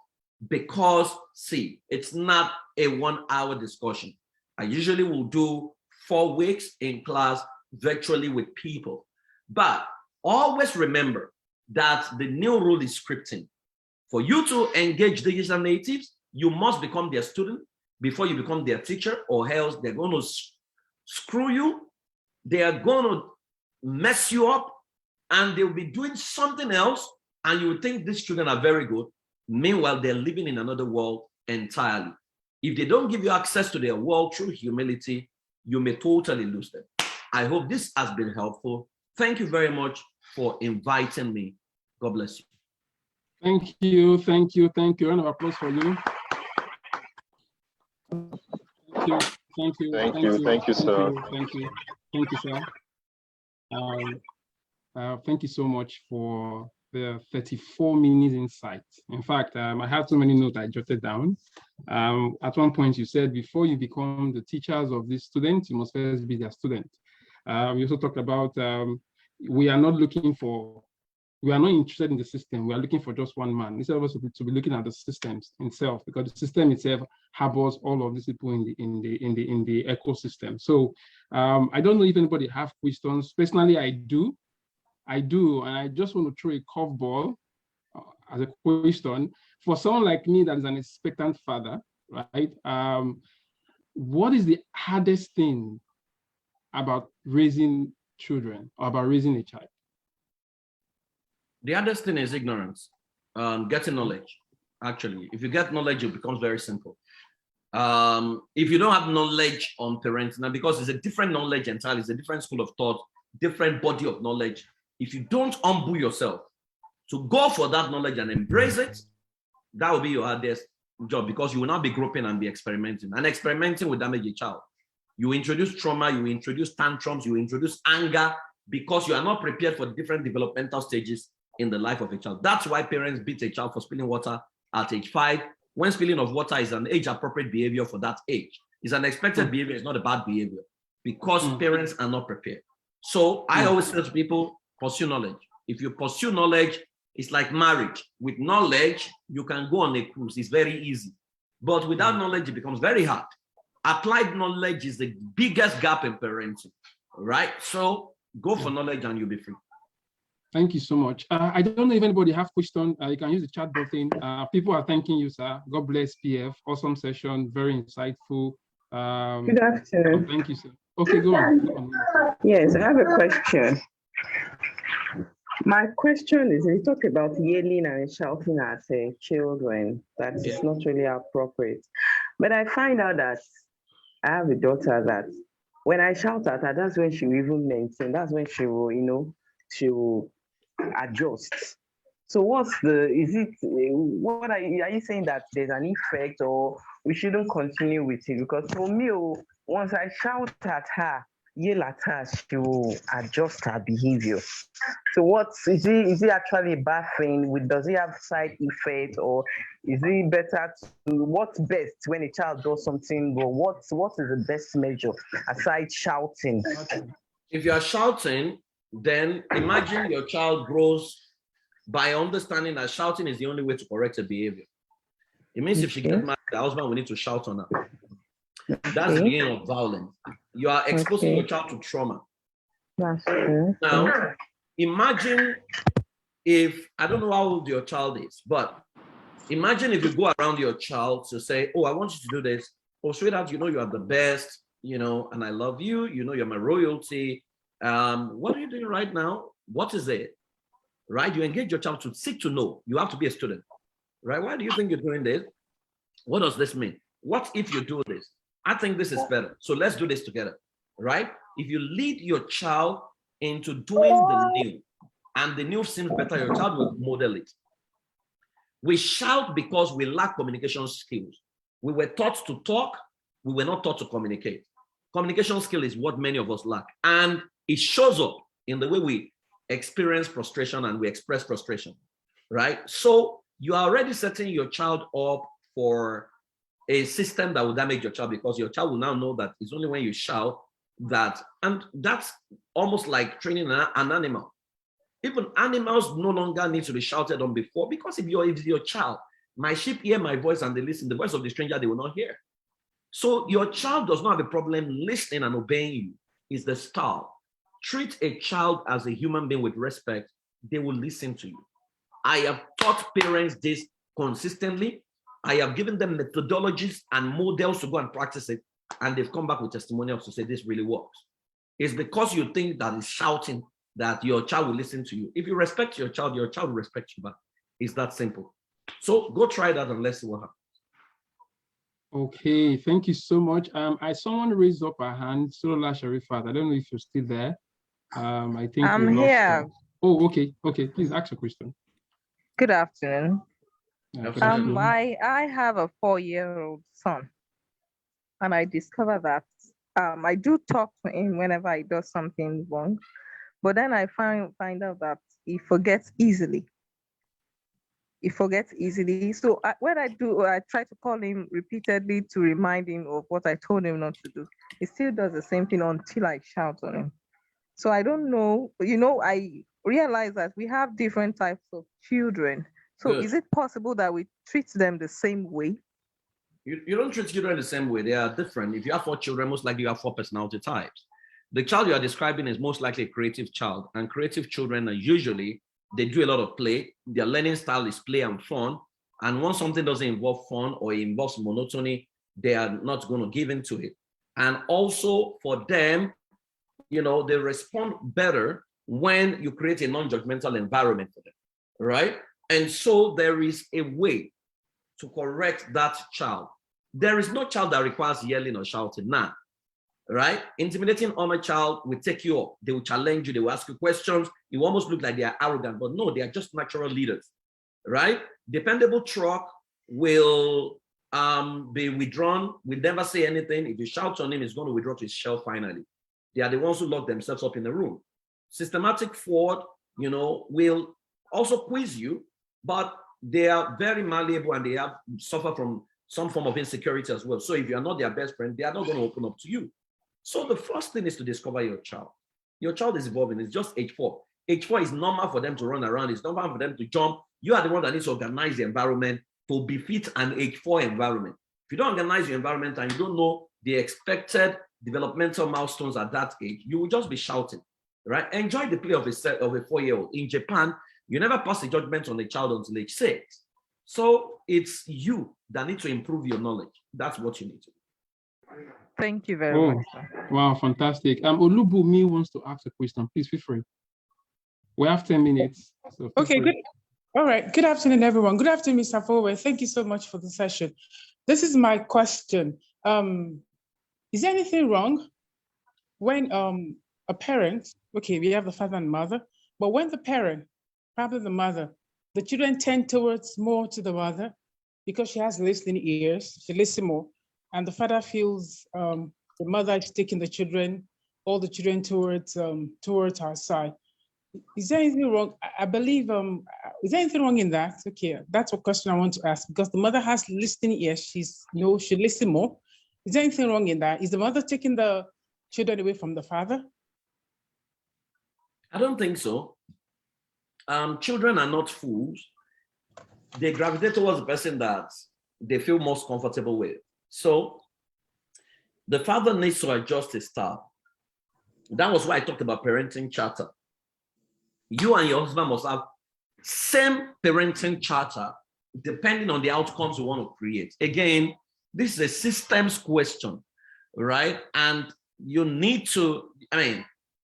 because, see, it's not a 1-hour discussion. I usually will do 4 weeks in class virtually with people. But always remember that the new rule is scripting. For you to engage digital natives, you must become their student before you become their teacher, or else they're going to screw you, they are going to mess you up, and they'll be doing something else, and you would think these children are very good. Meanwhile, they're living in another world entirely. If they don't give you access to their world through humility, you may totally lose them. I hope this has been helpful. Thank you very much for inviting me. God bless you. Thank you, thank you, thank you. Round of applause for you. Thank you, thank you, thank you, sir. Thank you, sir. Thank you so much for the 34 minutes insight. In fact, I have so many notes I jotted down. At one point, you said before you become the teachers of these students, you must first be their student. We also talked about we are not interested in the system. We are looking for just one man. Instead of us to be looking at the systems itself, because the system itself harbors all of these people in the ecosystem. So I don't know if anybody have questions. Personally, I do, and I just want to throw a curveball as a question for someone like me that is an expectant father, right? What is the hardest thing about raising children or about raising a child? The hardest thing is ignorance, getting knowledge. Actually, if you get knowledge, it becomes very simple. If you don't have knowledge on parenting, now because it's a different knowledge entirely, it's a different school of thought, different body of knowledge. If you don't humble yourself to go for that knowledge and embrace it, that will be your hardest job, because you will not be groping and be experimenting. And experimenting will damage a child. You introduce trauma, you introduce tantrums, you introduce anger, because you are not prepared for different developmental stages in the life of a child. That's why parents beat a child for spilling water at age 5, when spilling of water is an age-appropriate behavior for that age. It's an expected behavior, it's not a bad behavior, because parents are not prepared. So I always tell people, pursue knowledge. If you pursue knowledge, it's like marriage. With knowledge, you can go on a cruise. It's very easy. But without knowledge, it becomes very hard. Applied knowledge is the biggest gap in parenting, right? So go for knowledge and you'll be free. Thank you so much. I don't know if anybody have question. You can use the chat button. People are thanking you, sir. God bless PF. Awesome session. Very insightful. Good afternoon. Thank you, sir. Okay, go on. Yes, I have a question. My question is, we talk about yelling and shouting at children. That is not really appropriate. But I find out that I have a daughter that when I shout at her, that's when she will even maintain. That's when she will, she will adjust. So what are you saying, that there's an effect, or we shouldn't continue with it? Because for me, once I shout at her, yell at her, she will adjust her behavior. So what is it actually a bad thing? Does it have side effects, or is it better what's best when a child does something wrong? What is the best measure aside shouting? If you are shouting, then imagine your child grows by understanding that shouting is the only way to correct a behavior. It means if she gets mad, the husband will need to shout on her. That's the beginning of violence. You are exposing your child to trauma. That's true. Now, imagine if, I don't know how old your child is, but imagine if you go around your child to say, oh, I want you to do this. Oh, sweetheart, you are the best, and I love you. You're my royalty. What are you doing right now? What is it? Right? You engage your child to seek to know. You have to be a student, right? Why do you think you're doing this? What does this mean? What if you do this? I think this is better. So let's do this together, right? If you lead your child into doing the new, and the new seems better, your child will model it. We shout because we lack communication skills. We were taught to talk. We were not taught to communicate. Communication skill is what many of us lack. And it shows up in the way we experience frustration and we express frustration, right? So you are already setting your child up for a system that will damage your child, because your child will now know that it's only when you shout that, and that's almost like training an animal. Even animals no longer need to be shouted on before, because if your child, my sheep hear my voice and they listen, the voice of the stranger they will not hear. So your child does not have a problem listening and obeying you. It's the style. Treat a child as a human being with respect, they will listen to you. I have taught parents this consistently. I have given them methodologies and models to go and practice it, and they've come back with testimonials to say this really works. It's because you think that it's shouting that your child will listen to you. If you respect your child will respect you back. It's that simple. So go try that and let's see what happens. Okay, thank you so much. Someone raised up a hand, Solola Sharifat. I don't know if you're still there. I think I'm here. Oh, okay. Please ask a question. Good afternoon. I have a 4-year-old son, and I discover that I do talk to him whenever he does something wrong, but then I find out that he forgets easily. So when I try to call him repeatedly to remind him of what I told him not to do. He still does the same thing until I shout on him. So I don't know, I realize that we have different types of children. So is it possible that we treat them the same way? You don't treat children the same way. They are different. If you have 4 children, most likely you have 4 personality types. The child you are describing is most likely a creative child, and creative children are usually, they do a lot of play. Their learning style is play and fun. And once something doesn't involve fun or it involves monotony, they are not going to give into it. And also for them, they respond better when you create a non-judgmental environment for them, right? And so there is a way to correct that child. There is no child that requires yelling or shouting now, right? Intimidating on a child will take you up. They will challenge you. They will ask you questions. You almost look like they are arrogant, but no, they are just natural leaders, right? Dependable truck will be withdrawn, will never say anything. If you shout on him, he's going to withdraw to his shell finally. They are the ones who lock themselves up in the room. Systematic Ford, will also quiz you, but they are very malleable and they have suffer from some form of insecurity as well. So if you are not their best friend, they are not going to open up to you. So the first thing is to discover your child. Your child is evolving. It's just age 4. Age 4 is normal for them to run around. It's normal for them to jump. You are the one that needs to organize the environment to befit an age 4 environment. If you don't organize your environment and you don't know the expected developmental milestones at that age, you will just be shouting, right? Enjoy the play of a 4-year-old. In Japan, you never pass a judgment on a child until age 6. So it's you that need to improve your knowledge. That's what you need to do. Thank you very much. Sir. Wow, fantastic. Olubumi wants to ask a question. Please feel free. We have 10 minutes. So okay, good. All right. Good afternoon, everyone. Good afternoon, Mr. Fowe. Thank you so much for the session. This is my question. Is there anything wrong when a parent, okay, we have the father and mother, but when the parent, probably the mother, the children tend towards more to the mother because she has listening ears, she listens more, and the father feels the mother is taking the children, all the children towards her side. Is there anything wrong? I believe, is there anything wrong in that? Okay, that's a question I want to ask because the mother has listening ears, she listens more. Is there anything wrong in that? Is the mother taking the children away from the father? I don't think so. Children are not fools. They gravitate towards the person that they feel most comfortable with. So the father needs to adjust his style. That was why I talked about parenting charter. You and your husband must have same parenting charter depending on the outcomes you want to create. Again, this is a systems question, right? And you need to,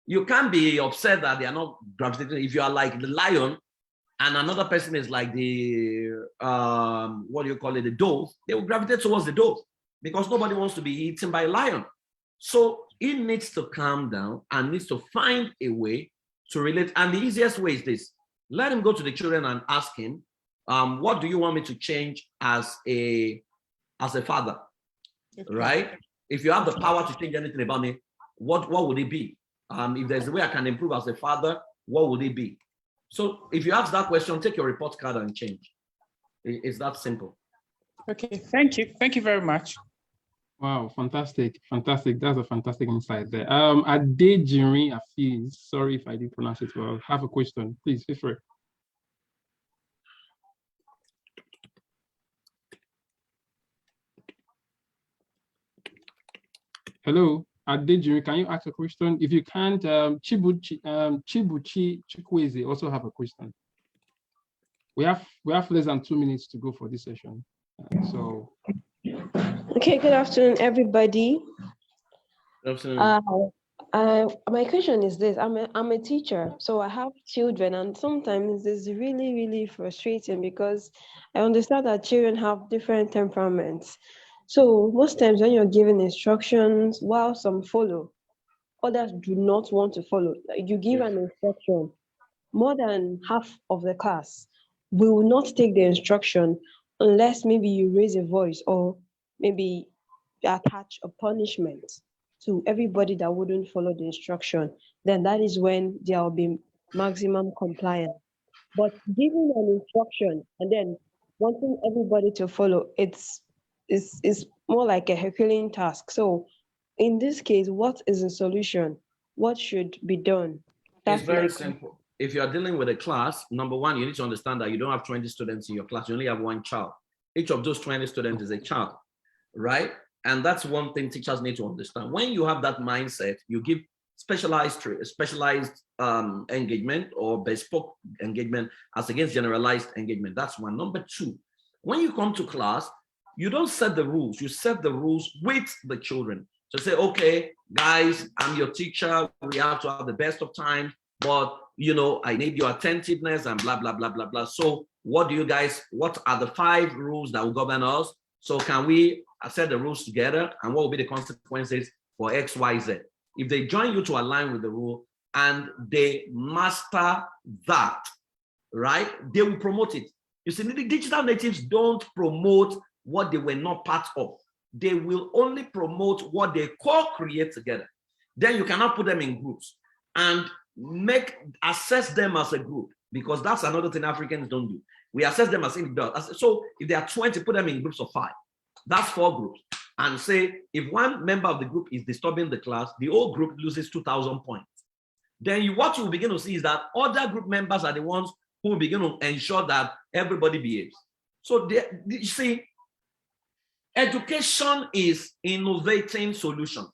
you can't be upset that they are not gravitating. If you are like the lion and another person is like the, the dove, they will gravitate towards the dove because nobody wants to be eaten by a lion. So he needs to calm down and needs to find a way to relate. And the easiest way is this. Let him go to the children and ask him, what do you want me to change as a father, right? If you have the power to change anything about me, what would it be? If there's a way I can improve as a father, what would it be? So if you ask that question, take your report card and change. It's that simple. Okay, thank you. Thank you very much. Wow, fantastic, fantastic. That's a fantastic insight there. Adejiri Afiz, sorry if I didn't pronounce it well. Have a question, please, feel free. Hello, Adejiri, can you ask a question? If you can't, Chibuchi Chikweze also have a question. We have less than 2 minutes to go for this session. Okay, good afternoon, everybody. Good afternoon. My question is this: I'm a teacher, so I have children, and sometimes it's really, really frustrating because I understand that children have different temperaments. So most times when you're giving instructions, while some follow, others do not want to follow. You give an instruction, more than half of the class will not take the instruction unless maybe you raise a voice or maybe attach a punishment to everybody that wouldn't follow the instruction. Then that is when there will be maximum compliance. But giving an instruction and then wanting everybody to follow, it's more like a Herculean task. So in this case, what is the solution? What should be done? It's very simple. If you are dealing with a class, number one, you need to understand that you don't have 20 students in your class. You only have one child. Each of those 20 students is a child, right? And that's one thing teachers need to understand. When you have that mindset, you give specialized engagement or bespoke engagement as against generalized engagement. That's one. Number two, when you come to class, you don't set the rules. You set the rules with the children. So say, okay, guys, I'm your teacher. We have to have the best of times, but I need your attentiveness and blah, blah, blah, blah, blah. So what are the 5 rules that will govern us? So can we set the rules together? And what will be the consequences for X, Y, Z? If they join you to align with the rule and they master that, right, they will promote it. You see, the digital natives don't promote what they were not part of. They will only promote what they co-create together. Then you cannot put them in groups and assess them as a group, because that's another thing Africans don't do. We assess them as individuals. So if there are 20, put them in groups of 5. That's 4 groups. And say, if one member of the group is disturbing the class, the whole group loses 2,000 points. Then what you will begin to see is that other group members are the ones who will begin to ensure that everybody behaves. So you see, education is innovating solution.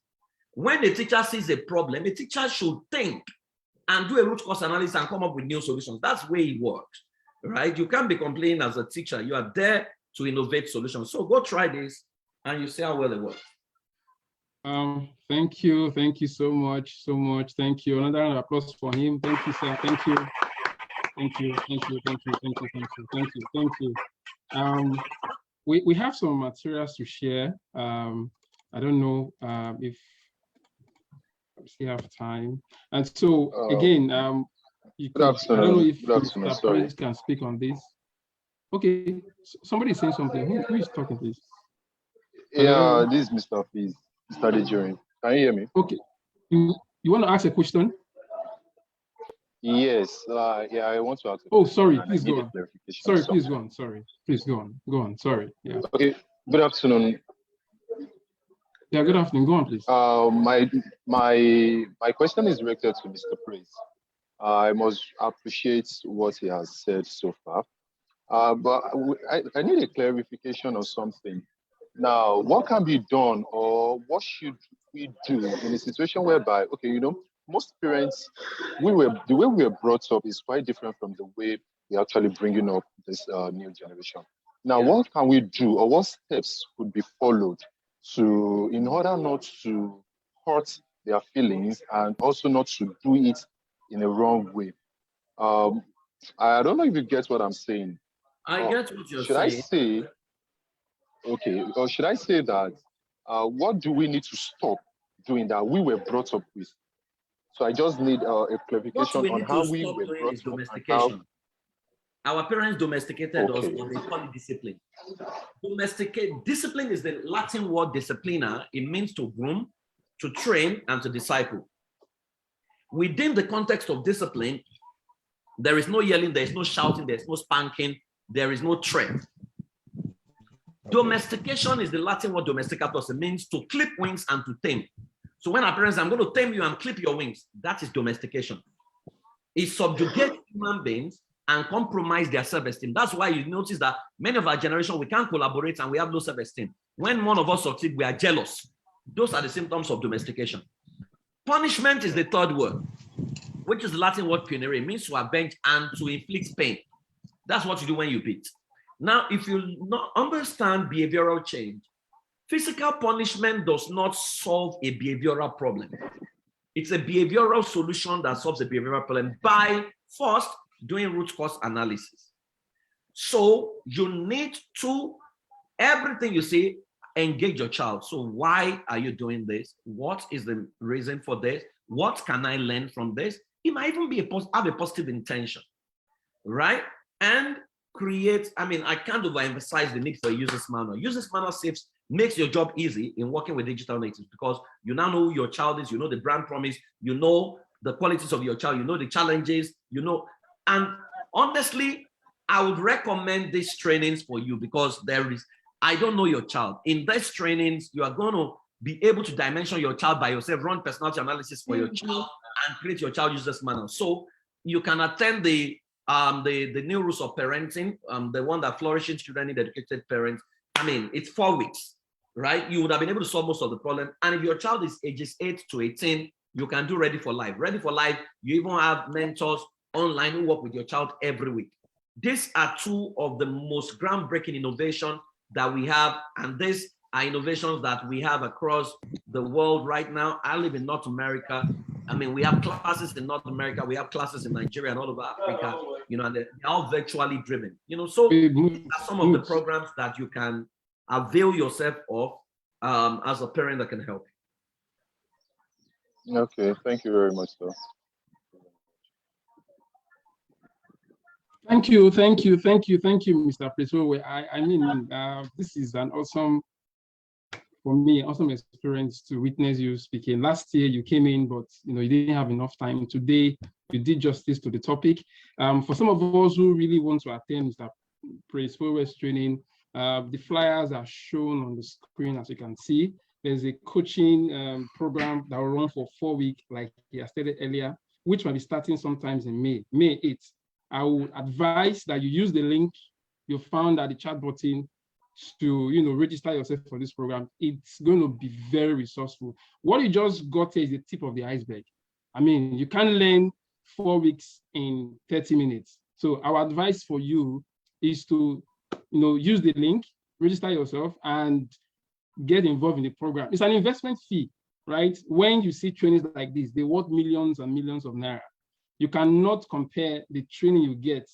When a teacher sees a problem, a teacher should think and do a root cause analysis and come up with new solutions. That's the way it works, right? You can't be complaining as a teacher. You are there to innovate solutions. So go try this and you see how well it works. Thank you so much, thank you. Another round of applause for him. Thank you, sir. Thank you. We have some materials to share. I don't know if we still have time. And so again, you could, I don't know if Mr. Prince can speak on this. Okay, somebody saying something. Who is talking, please? Yeah, this is Mr. Please. Mr. Dejorin. Can you hear me? Okay. You want to ask a question? Yes. Yeah, I want to ask. Oh, sorry. Please go on. Sorry, please go on. Sorry. Please go on. Go on. Sorry. Yeah. Okay. Good afternoon. Yeah. Good afternoon. Go on, please. My question is directed to Mr. Praise. I must appreciate what he has said so far. But I need a clarification of something. Now, what can be done, or what should we do in a situation whereby, okay, you know, most parents, the way we were brought up is quite different from the way we're actually bringing up this new generation. Now, what can we do, or what steps could be followed in order not to hurt their feelings and also not to do it in a wrong way? I don't know if you get what I'm saying. I get what you're saying. Should I say, okay, or should I say that what do we need to stop doing that we were brought up with? So I just need a clarification on how we were brought up. Domestication. Our parents domesticated us, but they call it discipline. Discipline is the Latin word disciplina. It means to groom, to train, and to disciple. Within the context of discipline, there is no yelling, there is no shouting, there is no spanking, there is no threat. Domestication is the Latin word domesticatus. It means to clip wings and to tame. So when our parents, I'm going to tame you and clip your wings, that is domestication. It subjugates human beings and compromise their self-esteem. That's why you notice that many of our generation, we can't collaborate and we have low self-esteem. When one of us succeeds, we are jealous. Those are the symptoms of domestication. Punishment is the third word, which is the Latin word punire. It means to avenge and to inflict pain. That's what you do when you beat. Now, if you not understand behavioral change, physical punishment does not solve a behavioral problem. It's a behavioral solution that solves a behavioral problem by first doing root cause analysis. So you need to, everything you say, engage your child. So why are you doing this? What is the reason for this? What can I learn from this? It might even be have a positive intention, right? And create, I mean, I can't overemphasize the need for a user's manual. User's manual makes your job easy in working with digital natives, because you now know who your child is, you know the brand promise, you know the qualities of your child, you know the challenges, you know. And honestly, I would recommend these trainings for you, because I don't know your child. In these trainings, you are going to be able to dimension your child by yourself, run personality analysis for your child, and create your child user's manual. So you can attend the new rules of parenting, the one that Flourishing Children Need Educated Parents. I mean, it's 4 weeks, right? You would have been able to solve most of the problem. And if your child is ages 8 to 18, you can do Ready for Life. Ready for Life, you even have mentors online who work with your child every week. These are 2 of the most groundbreaking innovations that we have. And these are innovations that we have across the world right now. I live in North America. I mean, we have classes in North America, we have classes in Nigeria and all over Africa, you know, and they're all virtually driven, you know. So these are some of the programs that you can avail yourself of as a parent that can help you. Okay, thank you very much, sir. Thank you, Mr. Preso. I mean, this is an awesome, for me, awesome experience to witness you speaking. Last year you came in, but you didn't have enough time. Today you did justice to the topic. For some of us who really want to attend Mr. Praise Forward's training. The flyers are shown on the screen, as you can see. There's a coaching program that will run for 4 weeks, like I stated earlier, which might be starting sometimes in May 8th. I would advise that you use the link you found at the chat button to register yourself for this program. It's going to be very resourceful. What you just got here is the tip of the iceberg. I mean, you can learn 4 weeks in 30 minutes. So our advice for you is to use the link, register yourself, and get involved in the program. It's an investment fee, right? When you see trainings like this, they worth millions and millions of naira. You cannot compare the training you get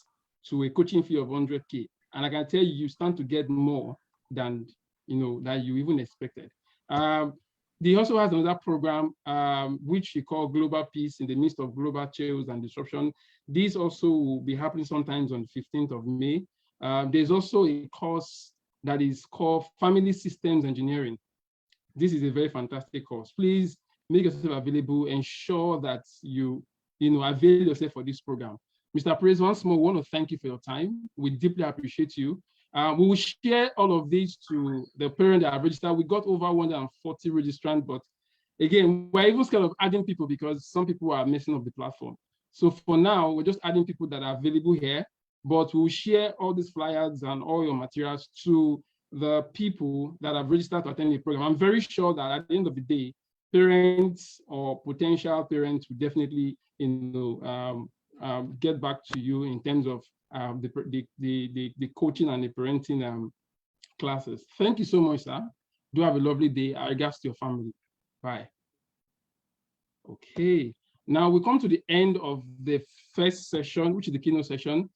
to a coaching fee of 100K. And I can tell you, you stand to get more than you even expected. They also has another program which we call Global Peace in the midst of global chaos and disruption. This also will be happening sometimes on the 15th of May. There's also a course that is called Family Systems Engineering. This is a very fantastic course. Please make yourself available. Ensure that you avail yourself for this program. Mr. Praise, once more, we want to thank you for your time. We deeply appreciate you. We will share all of these to the parents that have registered. We got over 140 registrants, but again, we're even scared of adding people because some people are messing up the platform. So for now, we're just adding people that are available here, but we'll share all these flyers and all your materials to the people that have registered to attend the program. I'm very sure that at the end of the day, parents or potential parents will definitely, get back to you in terms of the coaching and the parenting classes. Thank you so much, sir. Do have a lovely day. Our regards to your family. Bye. Okay. Now we come to the end of the first session, which is the keynote session.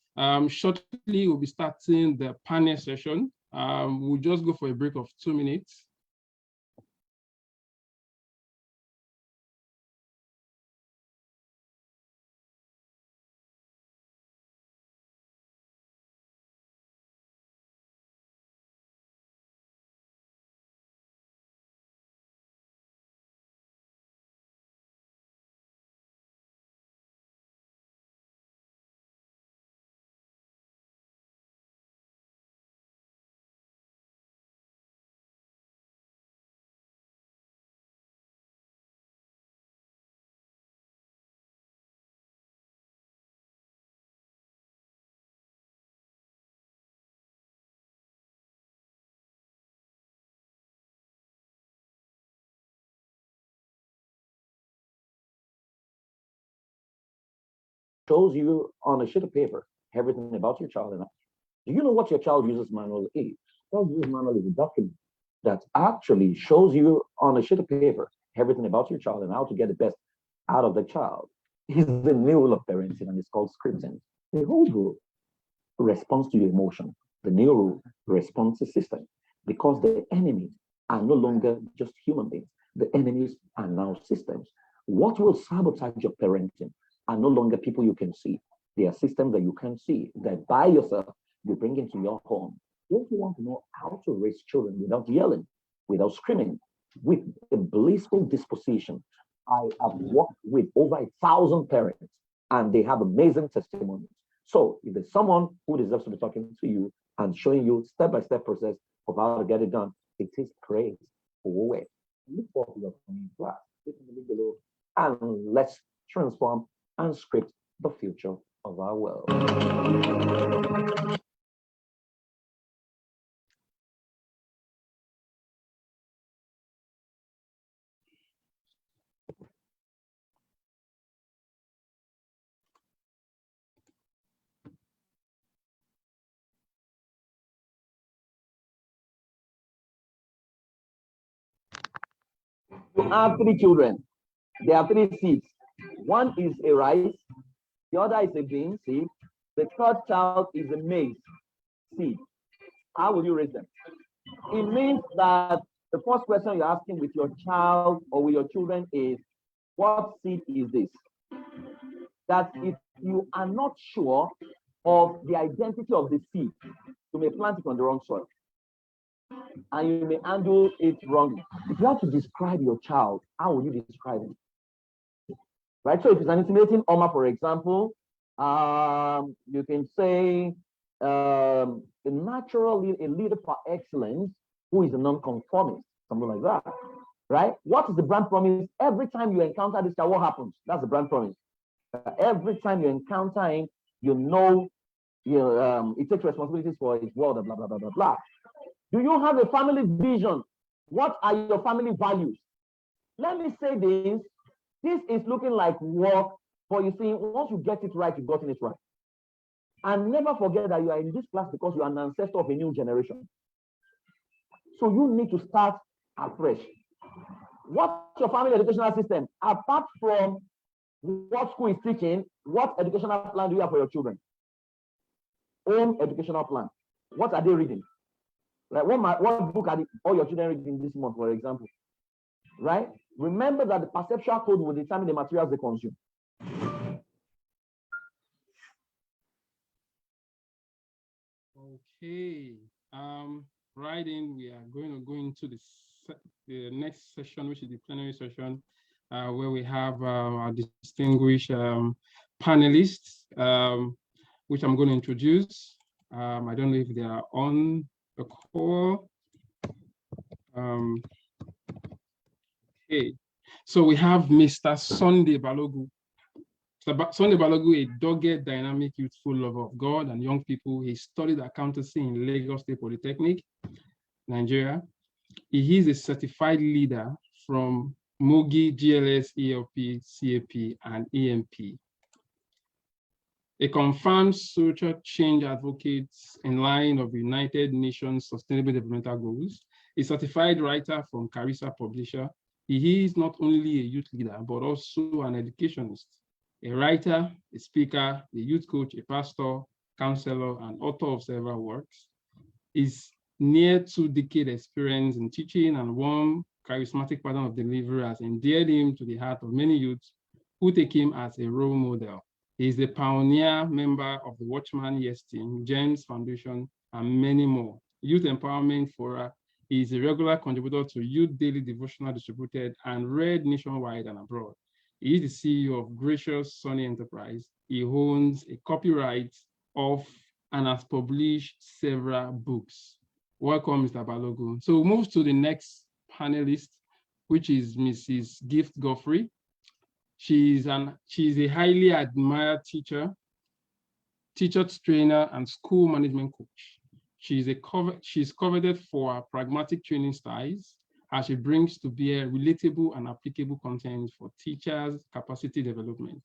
Shortly, we'll be starting the panel session. We'll just go for a break of 2 minutes. Shows you on a sheet of paper everything about your child. And do you know what your child uses manual is? Child uses manual is a document that actually shows you on a sheet of paper everything about your child and how to get the best out of the child. It's the new rule of parenting, and it's called scripting. The old rule responds to your emotion. The new rule responds to system, because the enemies are no longer just human beings. The enemies are now systems. What will sabotage your parenting are no longer people you can see. They are systems that you can see, that by yourself you bring into your home. If you want to know how to raise children without yelling, without screaming, with a blissful disposition, I have worked with over 1,000 parents, and they have amazing testimonies. So if there's someone who deserves to be talking to you and showing you step-by-step process of how to get it done, it is Praise Forward. Look forward to your coming class. Click in the link below, and let's transform and script the future of our world. You have 3 children. There are 3 seeds. One is a rice, the other is a bean seed, the third child is a maize seed. How will you raise them? It means that the first question you're asking with your child or with your children is, what seed is this? That if you are not sure of the identity of the seed, you may plant it on the wrong soil, and you may handle it wrongly. If you have to describe your child, how will you describe it? Right? So if it's an intimidating Oma, for example, you can say a leader par excellence who is a non-conformist, something like that, right? What is the brand promise? Every time you encounter this guy, what happens? That's the brand promise. Every time you encounter him, you know, he takes responsibilities for his world, blah, blah, blah, blah, blah. Do you have a family vision? What are your family values? Let me say this. This is looking like work, but you see, once you get it right, you've gotten it right. And never forget that you are in this class because you are an ancestor of a new generation. So you need to start afresh. What's your family educational system? Apart from what school is teaching, what educational plan do you have for your children? Own educational plan. What are they reading? Like what book are all your children reading this month, for example? Right? Remember that the perceptual code will determine the materials they consume. Okay. Right in, we are going to go into the next session, which is the plenary session, where we have our distinguished panelists, which I'm going to introduce. I don't know if they are on the call. Okay, so we have Mr. Sunday Balogu. Sunday Balogu, a dogged, dynamic, youthful lover of God and young people. He studied accountancy in Lagos State Polytechnic, Nigeria. He is a certified leader from MOGI, GLS, ELP, CAP, and EMP. A confirmed social change advocate in line of United Nations Sustainable Developmental Goals. A certified writer from Carissa Publisher. He is not only a youth leader, but also an educationist, a writer, a speaker, a youth coach, a pastor, counselor, and author of several works. His near 2-decade experience in teaching and warm, charismatic pattern of delivery has endeared him to the heart of many youths who take him as a role model. He is a pioneer member of the Watchman Yes Team, James Foundation, and many more. Youth Empowerment Fora. He is a regular contributor to Youth Daily Devotional Distributed and read nationwide and abroad. He is the CEO of Gracious Sunny Enterprise. He owns a copyright of and has published several books. Welcome, Mr. Balogu. So we'll move to the next panelist, which is Mrs. Gift Godfrey. She's a highly admired teacher, trainer, and school management coach. She's coveted for her pragmatic training styles as she brings to bear relatable and applicable content for teachers' capacity development,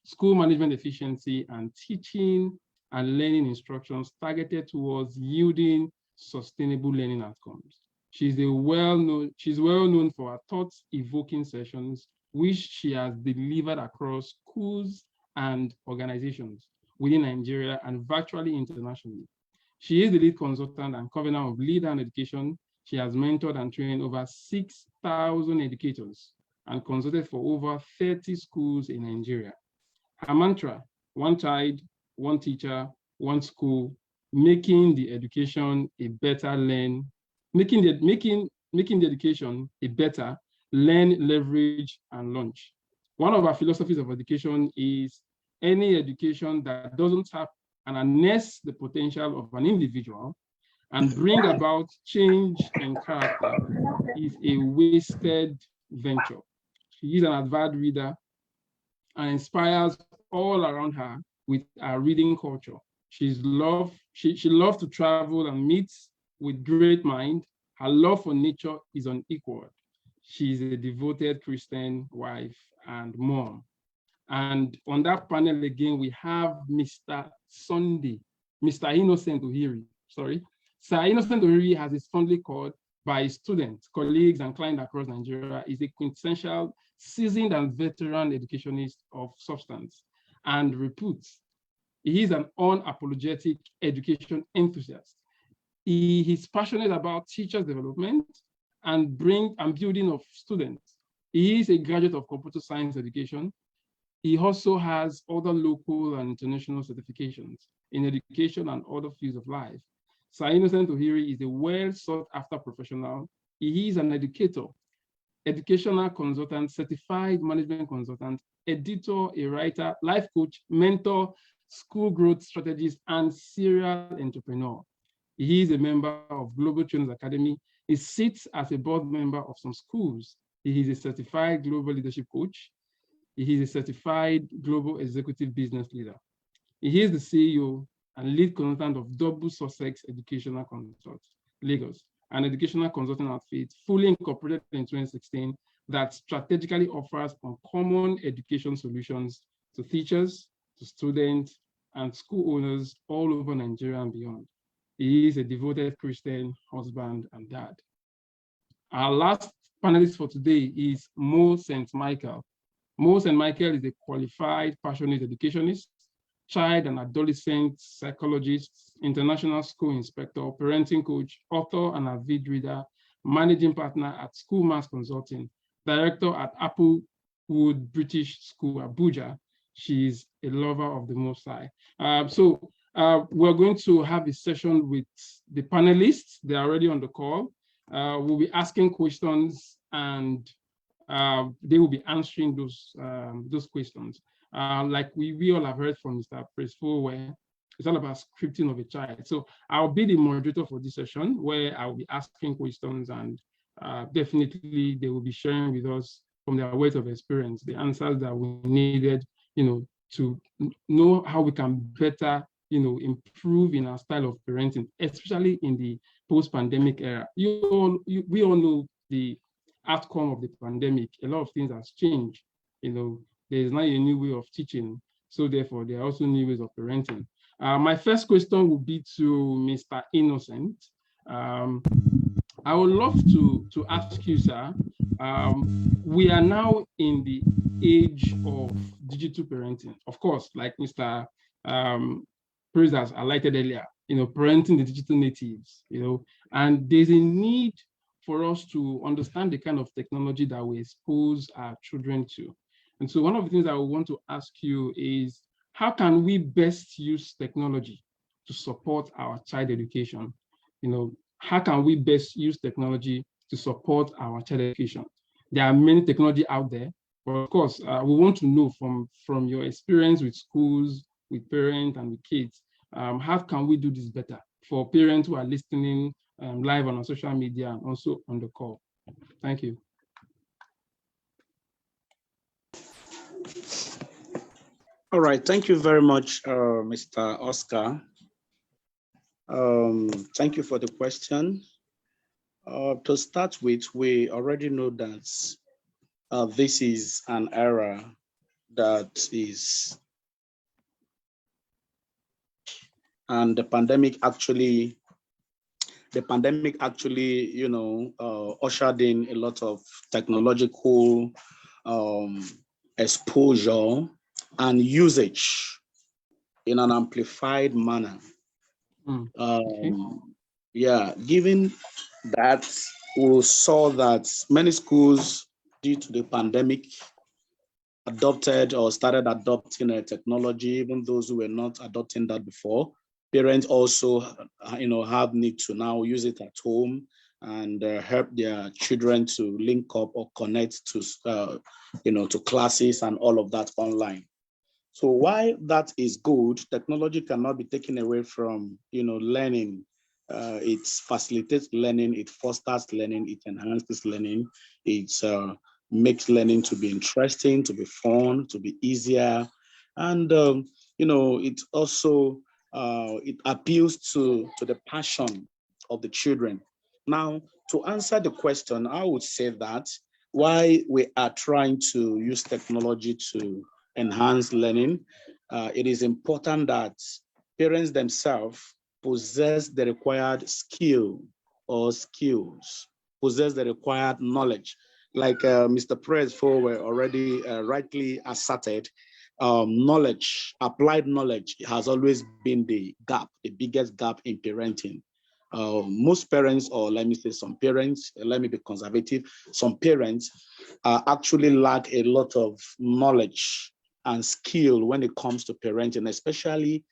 school management efficiency, and teaching and learning instructions targeted towards yielding sustainable learning outcomes. She's well known for her thought-evoking sessions, which she has delivered across schools and organizations within Nigeria and virtually internationally. She is the lead consultant and convener of Leader and Education. She has mentored and trained over 6,000 educators and consulted for over 30 schools in Nigeria. Her mantra: one child, one teacher, one school, making the education a better making the education a better learn, leverage, and launch. One of our philosophies of education is any education that doesn't tap and harness the potential of an individual and bring about change in character is a wasted venture. She is an avid reader and inspires all around her with her reading culture. She loves to travel and meet with great mind. Her love for nature is unequaled. She's a devoted Christian wife and mom. And on that panel again, we have Mr. Sunday, Mr. Innocent Ohiri, sorry. Sir Innocent Ohiri, as is fondly called by students, colleagues, and clients across Nigeria, is a quintessential, seasoned and veteran educationist of substance and repute. He is an unapologetic education enthusiast. He is passionate about teachers' development and building of students. He is a graduate of computer science education. He also has other local and international certifications in education and other fields of life. Sir Innocent Ohiri is a well-sought-after professional. He is an educator, educational consultant, certified management consultant, editor, a writer, life coach, mentor, school growth strategist, and serial entrepreneur. He is a member of Global Trainers Academy. He sits as a board member of some schools. He is a certified global leadership coach. He is a certified global executive business leader. He is the CEO and lead consultant of Double Sussex Educational Consult, Lagos, an educational consulting outfit fully incorporated in 2016 that strategically offers uncommon education solutions to teachers, to students, and school owners all over Nigeria and beyond. He is a devoted Christian husband and dad. Our last panelist for today is Mo St. Michael. Mo St. Michael is a qualified, passionate educationist, child and adolescent psychologist, international school inspector, parenting coach, author and avid reader, managing partner at School Mass Consulting, director at Applewood British School, Abuja. She's a lover of the Most High. We're going to have a session with the panelists. They're already on the call. We'll be asking questions and they will be answering those questions. Like we all have heard from Mr. Presfo, where it's all about scripting of a child. So I'll be the moderator for this session where I'll be asking questions, and definitely they will be sharing with us from their weight of experience the answers that we needed, to know how we can better, improve in our style of parenting, especially in the post-pandemic era. We all know the outcome of the pandemic. A lot of things has changed. There is now a new way of teaching. So therefore, there are also new ways of parenting. My first question would be to Mr. Innocent. I would love to ask you, sir, we are now in the age of digital parenting. Of course, like Mr. Praise has highlighted earlier, parenting the digital natives, and there's a need for us to understand the kind of technology that we expose our children to. And so one of the things I would want to ask you is, how can we best use technology to support our child education? How can we best use technology to support our child education? There are many technology out there, but of course, we want to know from your experience with schools, with parents and with kids, how can we do this better for parents who are listening live on our social media and also on the call? Thank you. All right, thank you very much, Mr. Oscar. Thank you for the question. To start with, we already know that this is an era that is, and the pandemic actually, ushered in a lot of technological exposure and usage in an amplified manner. Given that, we saw that many schools, due to the pandemic, adopted or started adopting a technology, even those who were not adopting that before. Parents also, have need to now use it at home and help their children to link up or connect to, to classes and all of that online. So while that is good, technology cannot be taken away from, learning. It facilitates learning, it fosters learning, it enhances learning, it makes learning to be interesting, to be fun, to be easier. And, it also, it appeals to the passion of the children. Now, to answer the question, I would say that while we are trying to use technology to enhance learning, it is important that parents themselves possess the required skill or skills, possess the required knowledge. Like Mr. Presfo were already rightly asserted, knowledge, applied knowledge has always been the gap, the biggest gap in parenting. Most parents, or let me say some parents, let me be conservative, some parents actually lack a lot of knowledge and skill when it comes to parenting, especially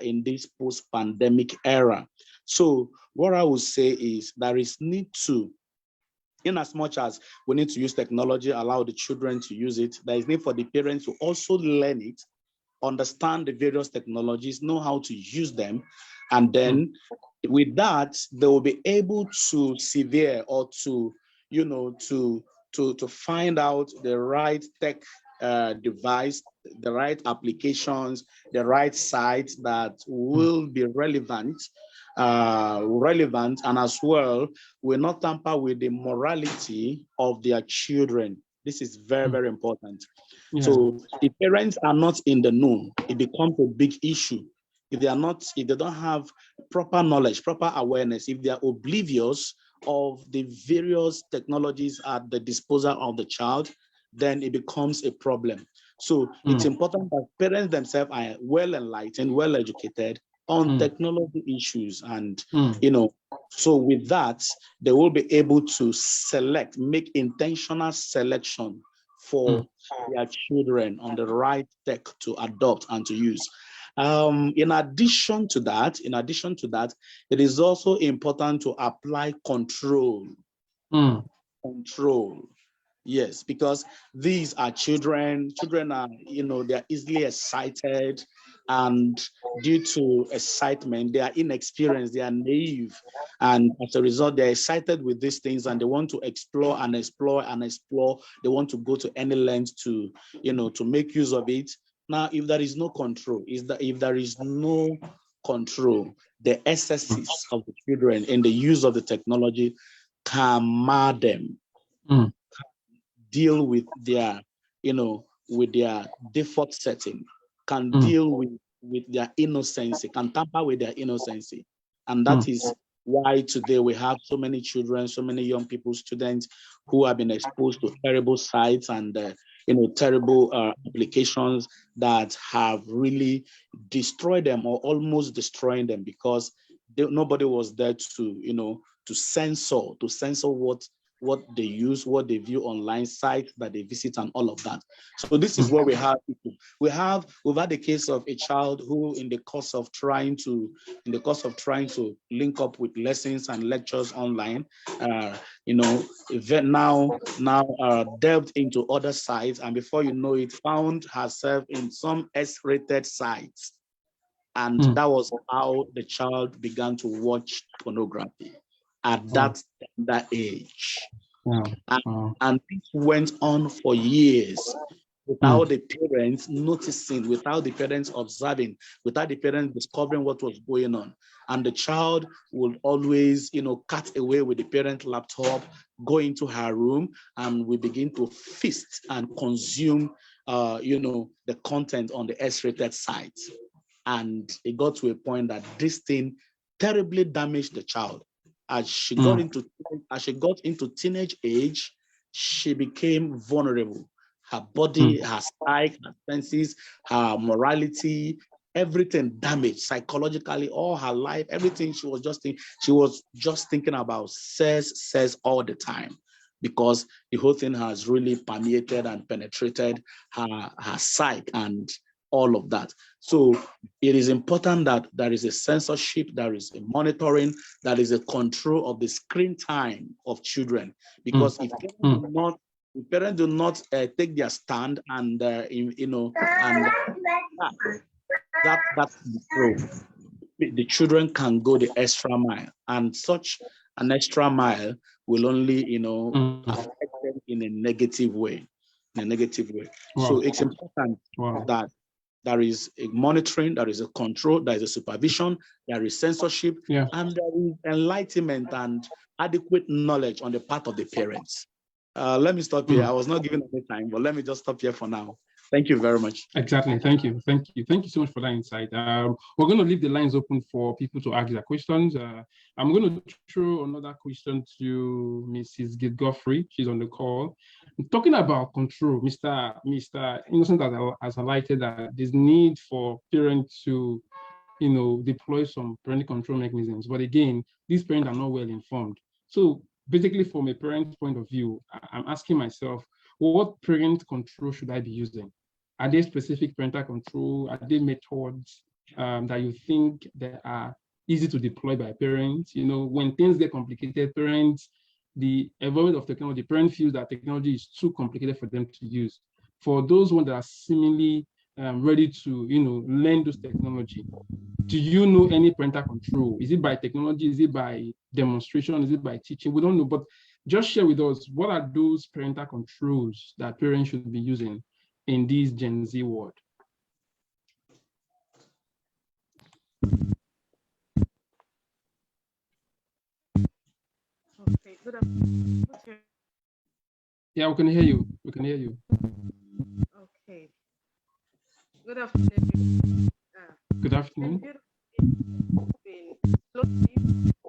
in this post-pandemic era. So what I would say is there is need to, in as much as we need to use technology, allow the children to use it, there is need for the parents to also learn it understand the various technologies, know how to use them, and then with that, they will be able to severe or to, to find out the right tech device, the right applications, the right sites that will be relevant, and as well will not tamper with the morality of their children. This is very, very important. Yeah. So if parents are not in the know, it becomes a big issue. If they don't have proper knowledge, proper awareness, if they are oblivious of the various technologies at the disposal of the child, then it becomes a problem. So it's important that parents themselves are well enlightened, well educated on technology issues. And, so with that, they will be able to make intentional selection for their children on the right tech to adopt and to use. In addition to that, it is also important to apply control. Control. Yes, because these are children. Children are, they're easily excited, and due to excitement, they are inexperienced, they are naive, and as a result, they're excited with these things, and they want to explore and explore and explore. They want to go to any length to, to make use of it. Now, if there is no control, the excesses of the children in the use of the technology can mar them. Deal with their, with their default setting, can deal with their innocence, can tamper with their innocence. And that is why today we have so many children, so many young people, students who have been exposed to terrible sites and, terrible applications that have really destroyed them or almost destroying them, because nobody was there to, to censor what they use, what they view online sites that they visit, and all of that. So this is what we have. We've had the case of a child who, in the course of trying to link up with lessons and lectures online, delved into other sites, and before you know it, found herself in some S-rated sites, and that was how the child began to watch pornography at that age. And this went on for years without the parents noticing, without the parents observing, without the parents discovering what was going on. And the child would always, cut away with the parent laptop, go into her room, and we begin to feast and consume, the content on the S-rated site. And it got to a point that this thing terribly damaged the child. As she got into teenage age, she became vulnerable. Her body, her psyche, her senses, her morality, everything damaged psychologically. All her life, everything she was just thinking about sex all the time, because the whole thing has really permeated and penetrated her psyche and all of that. So it is important that there is a censorship, there is a monitoring, there is a control of the screen time of children. Because if parents do not take their stand and that control, the children can go the extra mile, and such an extra mile will only affect them in a negative way. So it's important that there is a monitoring, there is a control, there is a supervision, there is censorship, and there is enlightenment and adequate knowledge on the part of the parents. Let me stop here. I was not given any time, but let me just stop here for now. Thank you very much. Exactly. Thank you so much for that insight. We're going to leave the lines open for people to ask their questions. I'm going to throw another question to Mrs. Gidgoffrey. She's on the call. Talking about control, Mr. Innocent has highlighted that there's need for parents to, deploy some parental control mechanisms. But again, these parents are not well informed. So basically, from a parent's point of view, I'm asking myself, what parent control should I be using? Are there specific parental control? Are there methods that you think that are easy to deploy by parents? When things get complicated, the evolution of technology, parents feel that technology is too complicated for them to use. For those ones that are seemingly ready to, learn those technology? Do you know any parental control? Is it by technology? Is it by demonstration? Is it by teaching? We don't know, but just share with us, what are those parental controls that parents should be using in this Gen Z world? Okay, good afternoon. Yeah, we can hear you. We can hear you. Okay. Good afternoon. Good afternoon.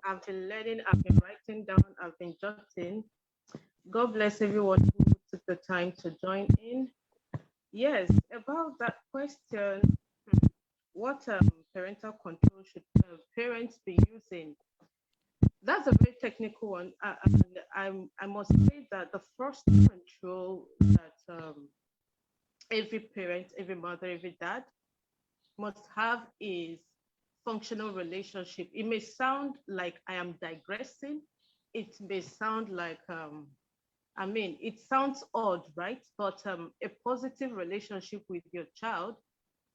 I've been learning, I've been writing down, I've been jotting. God bless everyone who took the time to join in. Yes, about that question, what parental control should parents be using? That's a very technical one. I must say that the first control that every parent, every mother, every dad must have is functional relationship. It may sound like I am digressing. It may sound like, it sounds odd, right? But a positive relationship with your child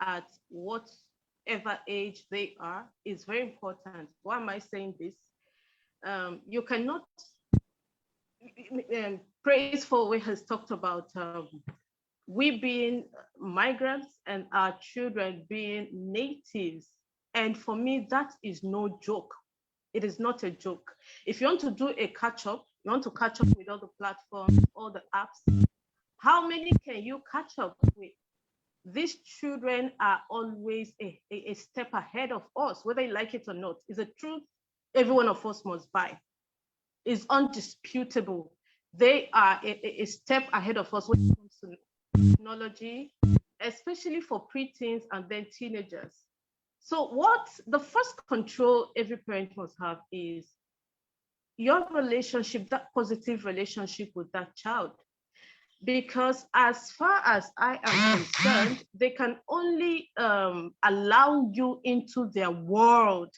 at whatever age they are is very important. Why am I saying this? You cannot, Praise Forward has talked about we being migrants and our children being natives. And for me, that is no joke. It is not a joke. If you want to do a catch up, you want to catch up with all the platforms, all the apps, how many can you catch up with? These children are always a step ahead of us, whether you like it or not. It's a truth every one of us must buy. It's undisputable. They are a step ahead of us when it comes to technology, especially for preteens and then teenagers. So what the first control every parent must have is your relationship, that positive relationship with that child. Because as far as I am concerned, they can only allow you into their world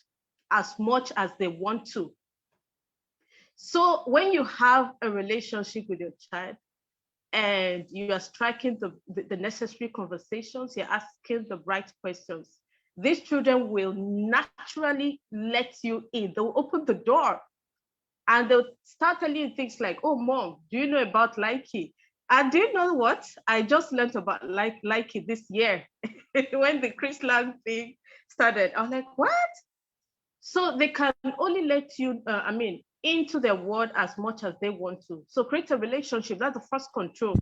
as much as they want to. So when you have a relationship with your child and you are striking the necessary conversations, you're asking the right questions, these children will naturally let you in. They'll open the door and they'll start telling you things like, oh, mom, do you know about Likey? And do you know what? I just learned about Likey this year when the Chrisland thing started. I was like, what? So they can only let you, into their world as much as they want to. So create a relationship. That's the first control.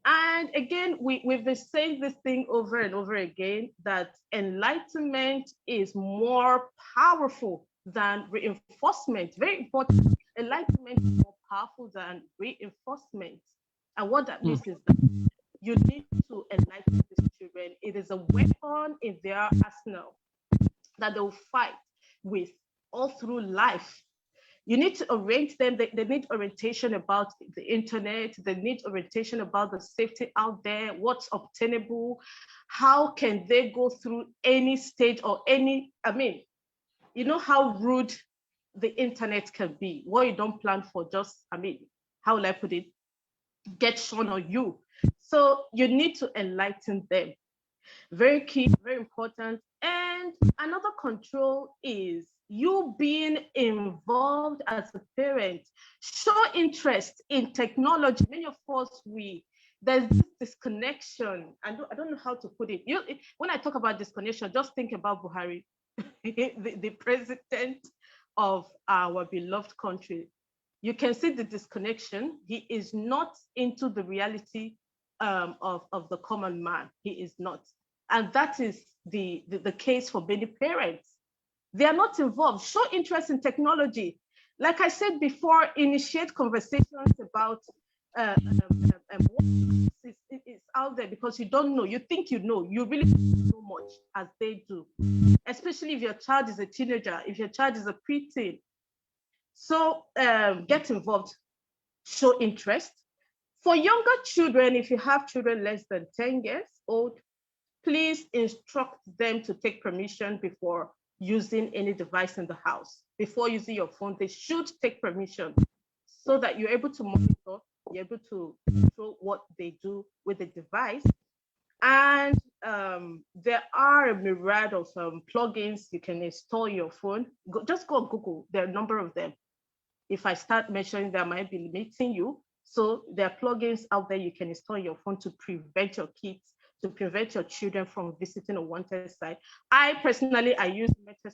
And again, we've been saying this thing over and over again, that enlightenment is more powerful than reinforcement. Very important. Enlightenment is more powerful than reinforcement. And what that means is that you need to enlighten these children. It is a weapon in their arsenal that they'll fight with all through life. You need to orient them. They need orientation about the internet. They need orientation about the safety out there, what's obtainable, how can they go through any stage or any, you know how rude the internet can be. What you don't plan for just, how will I put it, get shown on you. So you need to enlighten them. Very key, very important. And another control is you being involved as a parent. Show interest in technology. Many of us, there's this disconnection. I don't know how to put it. When I talk about disconnection, just think about Buhari, the president of our beloved country. You can see the disconnection. He is not into the reality of the common man. He is not. And that is the case for many parents. They are not involved. Show interest in technology. Like I said before, initiate conversations about what is out there, because you don't know. You think you know. You really don't know much as they do, especially if your child is a teenager, if your child is a preteen. So get involved. Show interest. For younger children, if you have children less than 10 years old, please instruct them to take permission before using any device in the house. Before using your phone, they should take permission so that you're able to monitor, you're able to control what they do with the device. And there are a myriad of plugins you can install your phone. Just go on Google. There are a number of them. If I start mentioning them, I might be limiting you. So there are plugins out there you can install your phone to prevent your kids, to prevent your children from visiting a wanted site. I personally, I use Meta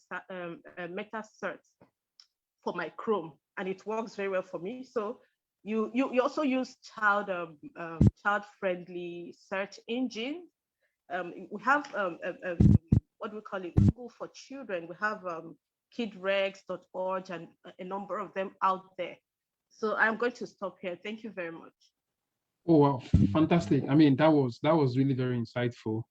Search for my Chrome, and it works very well for me. So you also use child-friendly search engine. We have what do we call it? Google for Children. We have kidrex.org and a number of them out there. So I'm going to stop here. Thank you very much. Oh, wow, fantastic. I mean, that was really very insightful.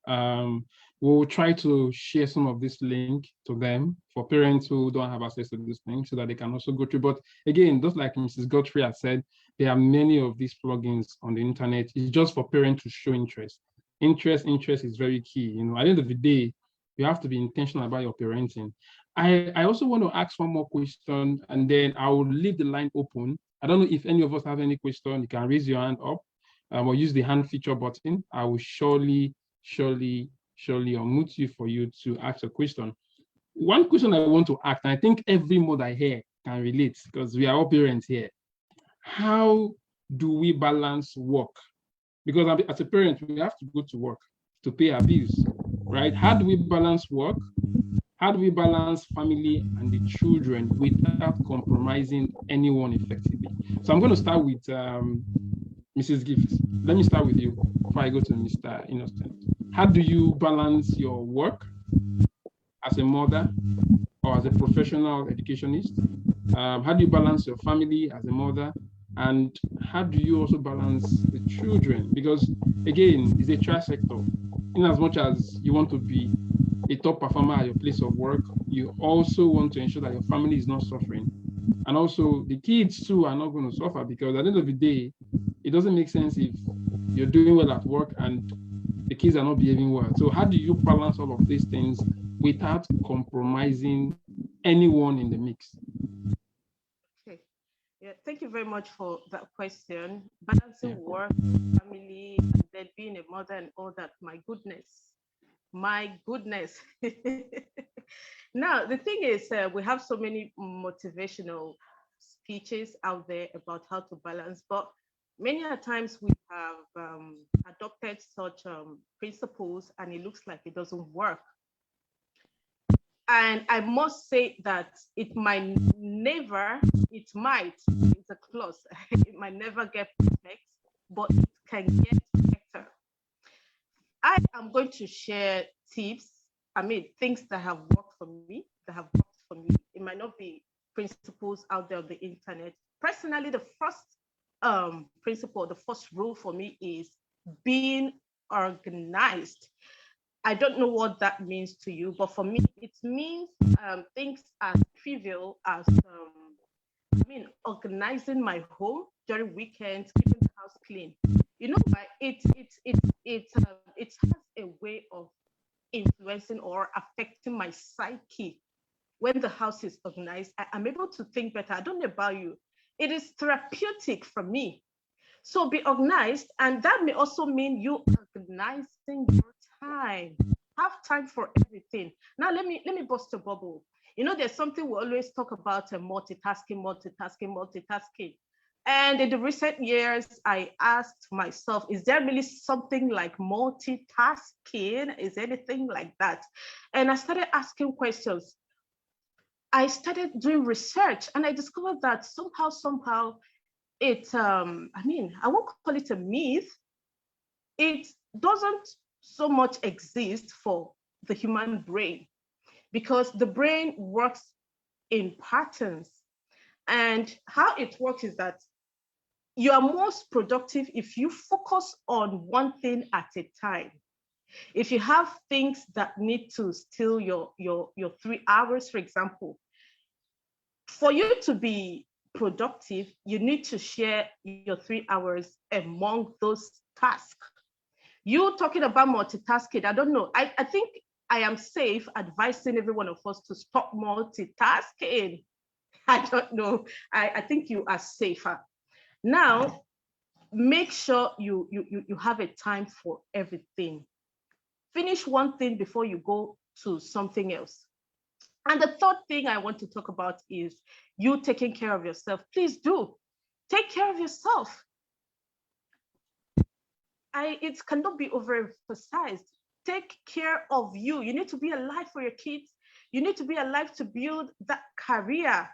We'll try to share some of this link to them for parents who don't have access to this link so that they can also go through. But again, just like Mrs. Godfrey has said, there are many of these plugins on the internet. It's just for parents to show interest. Interest is very key. You know, at the end of the day, you have to be intentional about your parenting. I also want to ask one more question, and then I will leave the line open. I don't know if any of us have any question. You can raise your hand up or use the hand feature button. I will surely unmute you for you to ask a question. One question I want to ask, and I think every mother here can relate because we are all parents here. How do we balance work? Because as a parent, we have to go to work to pay our bills, right? How do we balance work? How do we balance family and the children without compromising anyone effectively? So I'm going to start with Mrs. Gift. Let me start with you before I go to Mr. Innocent. How do you balance your work as a mother or as a professional educationist? How do you balance your family as a mother? And how do you also balance the children? Because again, it's a child sector. In as much as you want to be a top performer at your place of work, you also want to ensure that your family is not suffering. And also the kids too are not going to suffer, because at the end of the day, it doesn't make sense if you're doing well at work and the kids are not behaving well. So how do you balance all of these things without compromising anyone in the mix? Okay. Yeah, thank you very much for that question. Balancing work, family, and then being a mother and all that. My goodness. Now, the thing is, we have so many motivational speeches out there about how to balance, but many a times we have adopted such principles and it looks like it doesn't work. And I must say that it might, it's a clause, it might never get perfect, but it can get better. I am going to share tips, things that have worked for me, It might not be principles out there on the internet. Personally, the first principle, the first rule for me is being organized. I don't know what that means to you, but for me, it means things as trivial as organizing my home during weekends, keeping the house clean. You know, it has a way of influencing or affecting my psyche. When the house is organized, I'm able to think better. I don't know about you. It is therapeutic for me. So be organized, and that may also mean you organizing your time. Have time for everything. Now let me bust a bubble. You know, there's something we always talk about, multitasking. And in the recent years, I asked myself, is there really something like multitasking? Is anything like that? And I started asking questions. I started doing research, and I discovered that somehow, it, I won't call it a myth. It doesn't so much exist for the human brain, because the brain works in patterns. And how it works is that you are most productive if you focus on one thing at a time. If you have things that need to steal your 3 hours, for example, for you to be productive, you need to share your 3 hours among those tasks. You talking about multitasking, I don't know. I think I am safe advising every one of us to stop multitasking. I don't know. I think you are safer. Now, make sure you have a time for everything. Finish one thing before you go to something else. And the third thing I want to talk about is you taking care of yourself. Please do take care of yourself. It cannot be overemphasized. Take care of you. You need to be alive for your kids. You need to be alive to build that career.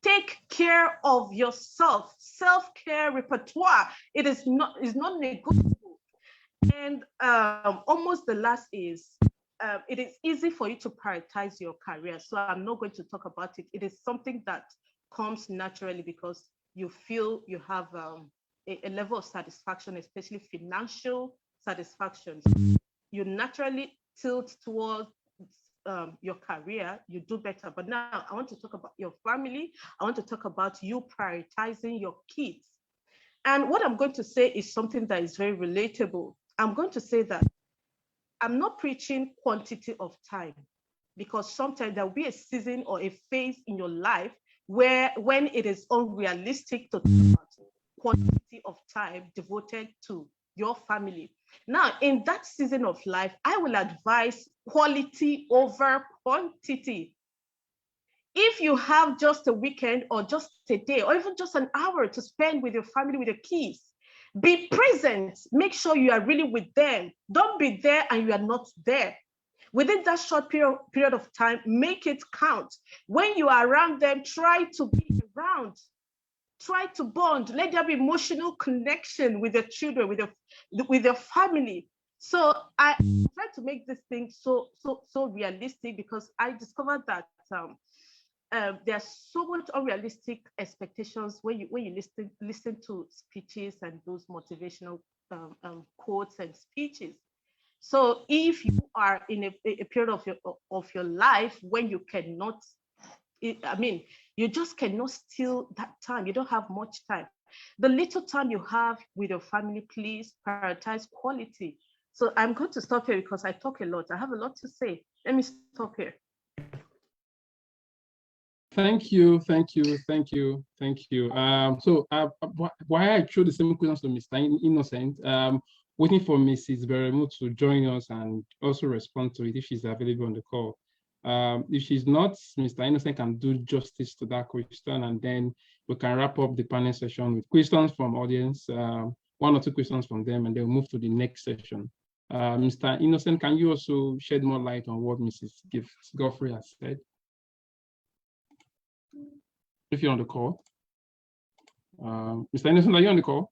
Take care of yourself. Self-care repertoire. It is not negotiable. And almost the last is, it is easy for you to prioritize your career. So I'm not going to talk about it. It is something that comes naturally because you feel you have a level of satisfaction, especially financial satisfaction. You naturally tilt towards your career, you do better. But now I want to talk about your family. I want to talk about you prioritizing your kids. And what I'm going to say is something that is very relatable. I'm going to say that I'm not preaching quantity of time, because sometimes there will be a season or a phase in your life when it is unrealistic to talk about quantity of time devoted to your family. Now, in that season of life, I will advise quality over quantity. If you have just a weekend or just a day or even just an hour to spend with your family, with your kids, be present. Make sure you are really with them. Don't be there and you are not there. Within that short period of time, make it count. When you are around them, try to be around. Try to bond. Let there be emotional connection with your children, with your family. So I try to make this thing so realistic, because I discovered that there's so much unrealistic expectations when you listen to speeches and those motivational quotes and speeches. So if you are in a period of your life when you cannot, you just cannot steal that time. You don't have much time. The little time you have with your family, please prioritize quality. So I'm going to stop here because I talk a lot. I have a lot to say. Let me stop here. Thank you. So why I threw the same questions to Mr. Innocent, waiting for Mrs. Beremu to join us and also respond to it if she's available on the call. If she's not, Mr. Innocent can do justice to that question, and then we can wrap up the panel session with questions from audience, one or two questions from them, and then we'll move to the next session. Mr. Innocent, can you also shed more light on what Mrs. Godfrey has said? If you're on the call. Mr. Innocent, are you on the call?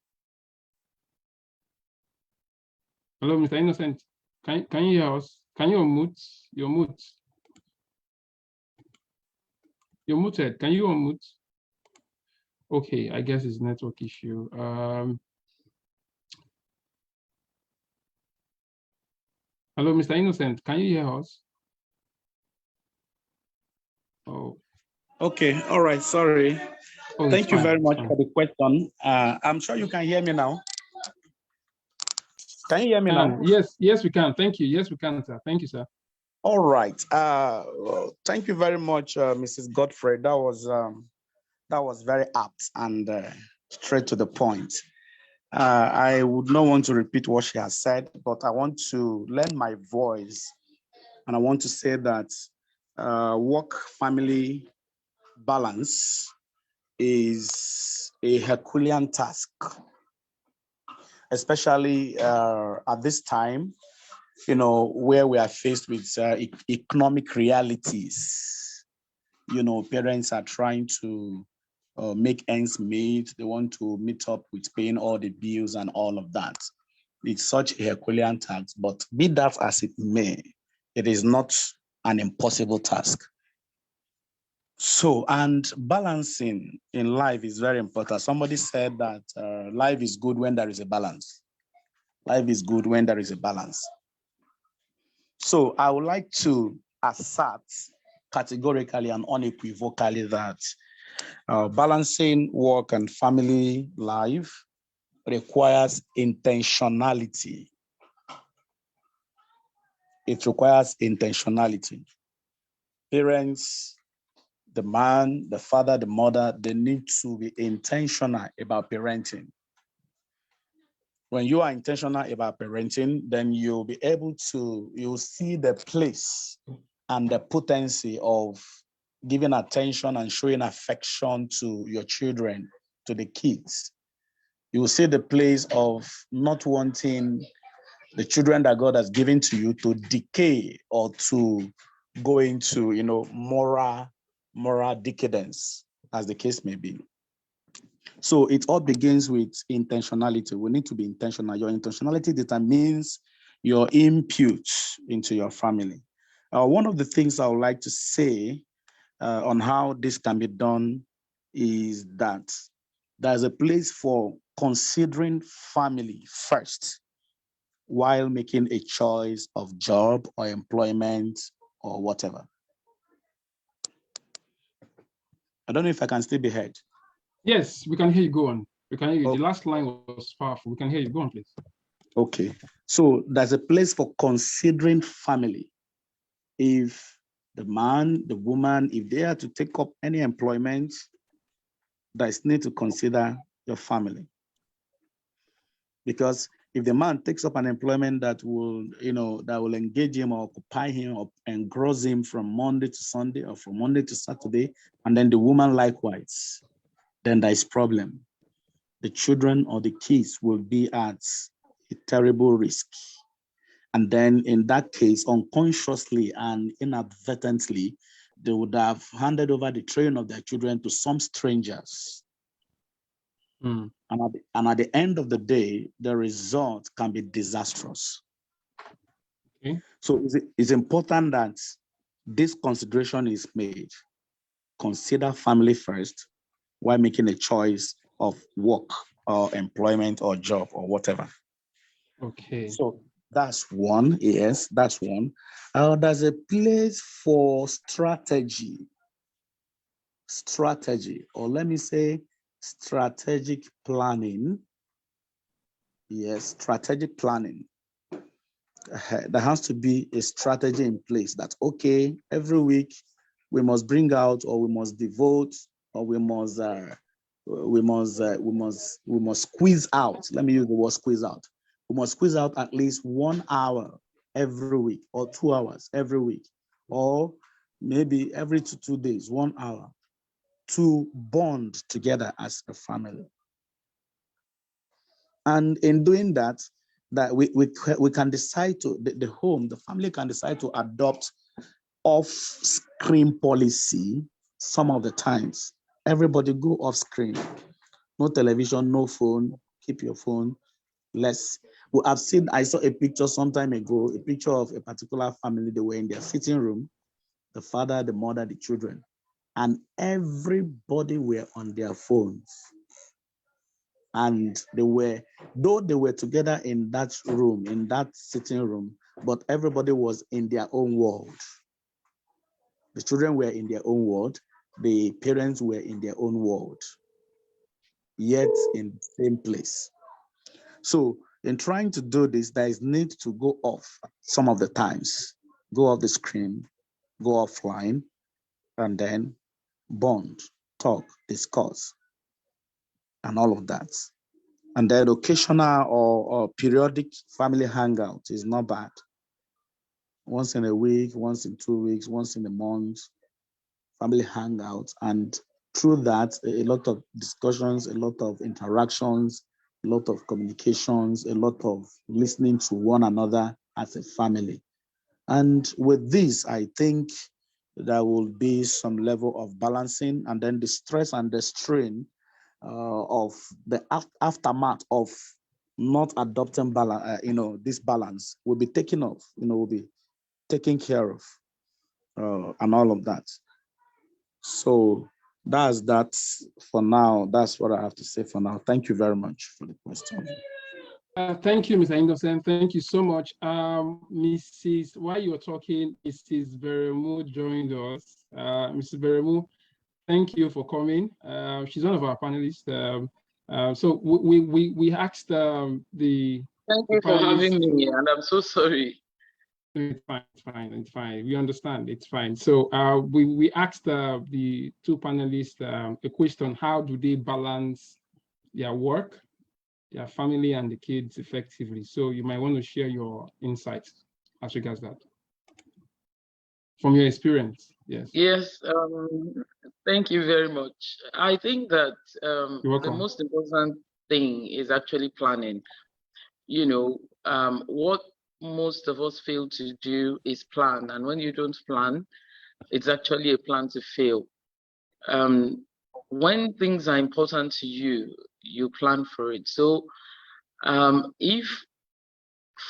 Hello, Mr. Innocent. Can you hear us? Can you unmute? You're mute. You're muted. Can you unmute? Okay, I guess it's network issue. Hello, Mr. Innocent. Can you hear us? Oh. Okay, all right, sorry. Oh, thank you fine, very much fine. for the question. I'm sure you can hear me now. Can you hear me now? Yes, we can. Thank you. Yes, we can, sir. Thank you, sir. All right. Thank you very much, Mrs. Godfrey. That was very apt and straight to the point. I would not want to repeat what she has said, but I want to lend my voice, and I want to say that work-family balance is a Herculean task, especially at this time, where we are faced with economic realities. Parents are trying to make ends meet. They want to meet up with paying all the bills and all of that. It's such a Herculean task, but be that as it may, it is not an impossible task. So, and balancing in life is very important. Somebody said that life is good when there is a balance. Life is good when there is a balance. So I would like to assert categorically and unequivocally that balancing work and family life requires intentionality. It requires intentionality. Parents, the man, the father, the mother, they need to be intentional about parenting. when you are intentional about parenting, then you'll be able to, you'll see the place and the potency of giving attention and showing affection to your children, to the kids. You will see the place of not wanting the children that God has given to you to decay or to go into, moral decadence, as the case may be. So it all begins with intentionality. We need to be intentional. Your intentionality determines your input into your family. One of the things I would like to say on how this can be done is that there's a place for considering family first while making a choice of job or employment or whatever. I don't know if I can still be heard. Yes, we can hear you. Go on. We can hear you. The last line was powerful. We can hear you. Go on, please. Okay. So there's a place for considering family. If the man, the woman, if they are to take up any employment, there's need to consider your family. Because if the man takes up an employment that will, that will engage him or occupy him or engross him from Monday to Sunday or from Monday to Saturday, and then the woman likewise, then there is problem. The children or the kids will be at a terrible risk. And then in that case, unconsciously and inadvertently, they would have handed over the training of their children to some strangers. And at the end of the day, the result can be disastrous. Okay. So it's important that this consideration is made. Consider family first while making a choice of work or employment or job or whatever. Okay. So that's one. Yes, that's one. There's a place for strategy, or let me say strategic planning. Yes, strategic planning. There has to be a strategy in place that, okay, every week we must bring out, or we must devote, or we must squeeze out. Let me use the word squeeze out. We must squeeze out at least 1 hour every week, or 2 hours every week, or maybe every 2 days, 1 hour, to bond together as a family. And in doing that, we can decide to, the family can decide to adopt off-screen policy some of the times. Everybody go off-screen. No television, no phone, keep your phone. I saw a picture some time ago, a picture of a particular family. They were in their sitting room, the father, the mother, the children, and everybody were on their phones. And though they were together in that room, in that sitting room, but everybody was in their own world. The children were in their own world. The parents were in their own world, yet in the same place. So in trying to do this, there is need to go off some of the times, go off the screen, go offline, and then bond, talk, discuss, and all of that. And then occasional or periodic family hangout is not bad. Once in a week, once in 2 weeks, once in a month, family hangout. And through that, a lot of discussions, a lot of interactions, a lot of communications, a lot of listening to one another as a family. And with this, I think there will be some level of balancing, and then the stress and the strain of the aftermath of not adopting balance, this balance will be taken off, will be taken care of, and all of that. So that's that for now. That's what I have to say for now. Thank you very much for the question. Thank you, Mr. Henderson. Thank you so much. While you were talking, Mrs. Beremu joined us. Mrs. Beremu, thank you for coming. She's one of our panelists. So we asked the. Thank you for having me, and I'm so sorry. It's fine. We understand. It's fine. So we asked the two panelists a question: how do they balance their work their family and the kids effectively. So you might want to share your insights as regards that. From your experience, yes. Yes, thank you very much. I think that You're the welcome. most important thing is actually planning. You know, what most of us fail to do is plan. And when you don't plan, it's actually a plan to fail. When things are important to you, you plan for it. So if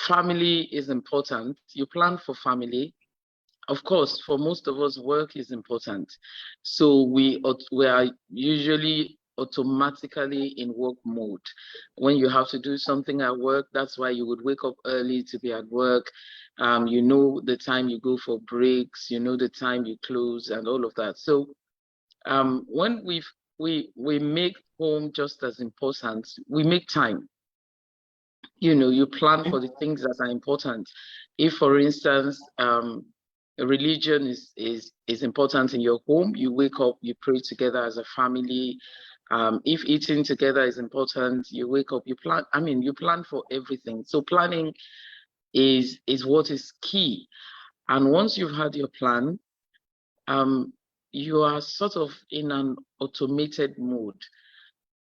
family is important, you plan for family. Of course, for most of us, work is important. So we are usually automatically in work mode. When you have to do something at work, that's why you would wake up early to be at work. You know the time you go for breaks, you know the time you close and all of that. So when we make home just as important, we make time. You know, you plan for the things that are important. If, for instance, religion is important in your home, you wake up, you pray together as a family. If eating together is important, you wake up, you plan. I mean, you plan for everything. So planning is what is key. And once you've had your plan, you are sort of in an automated mode,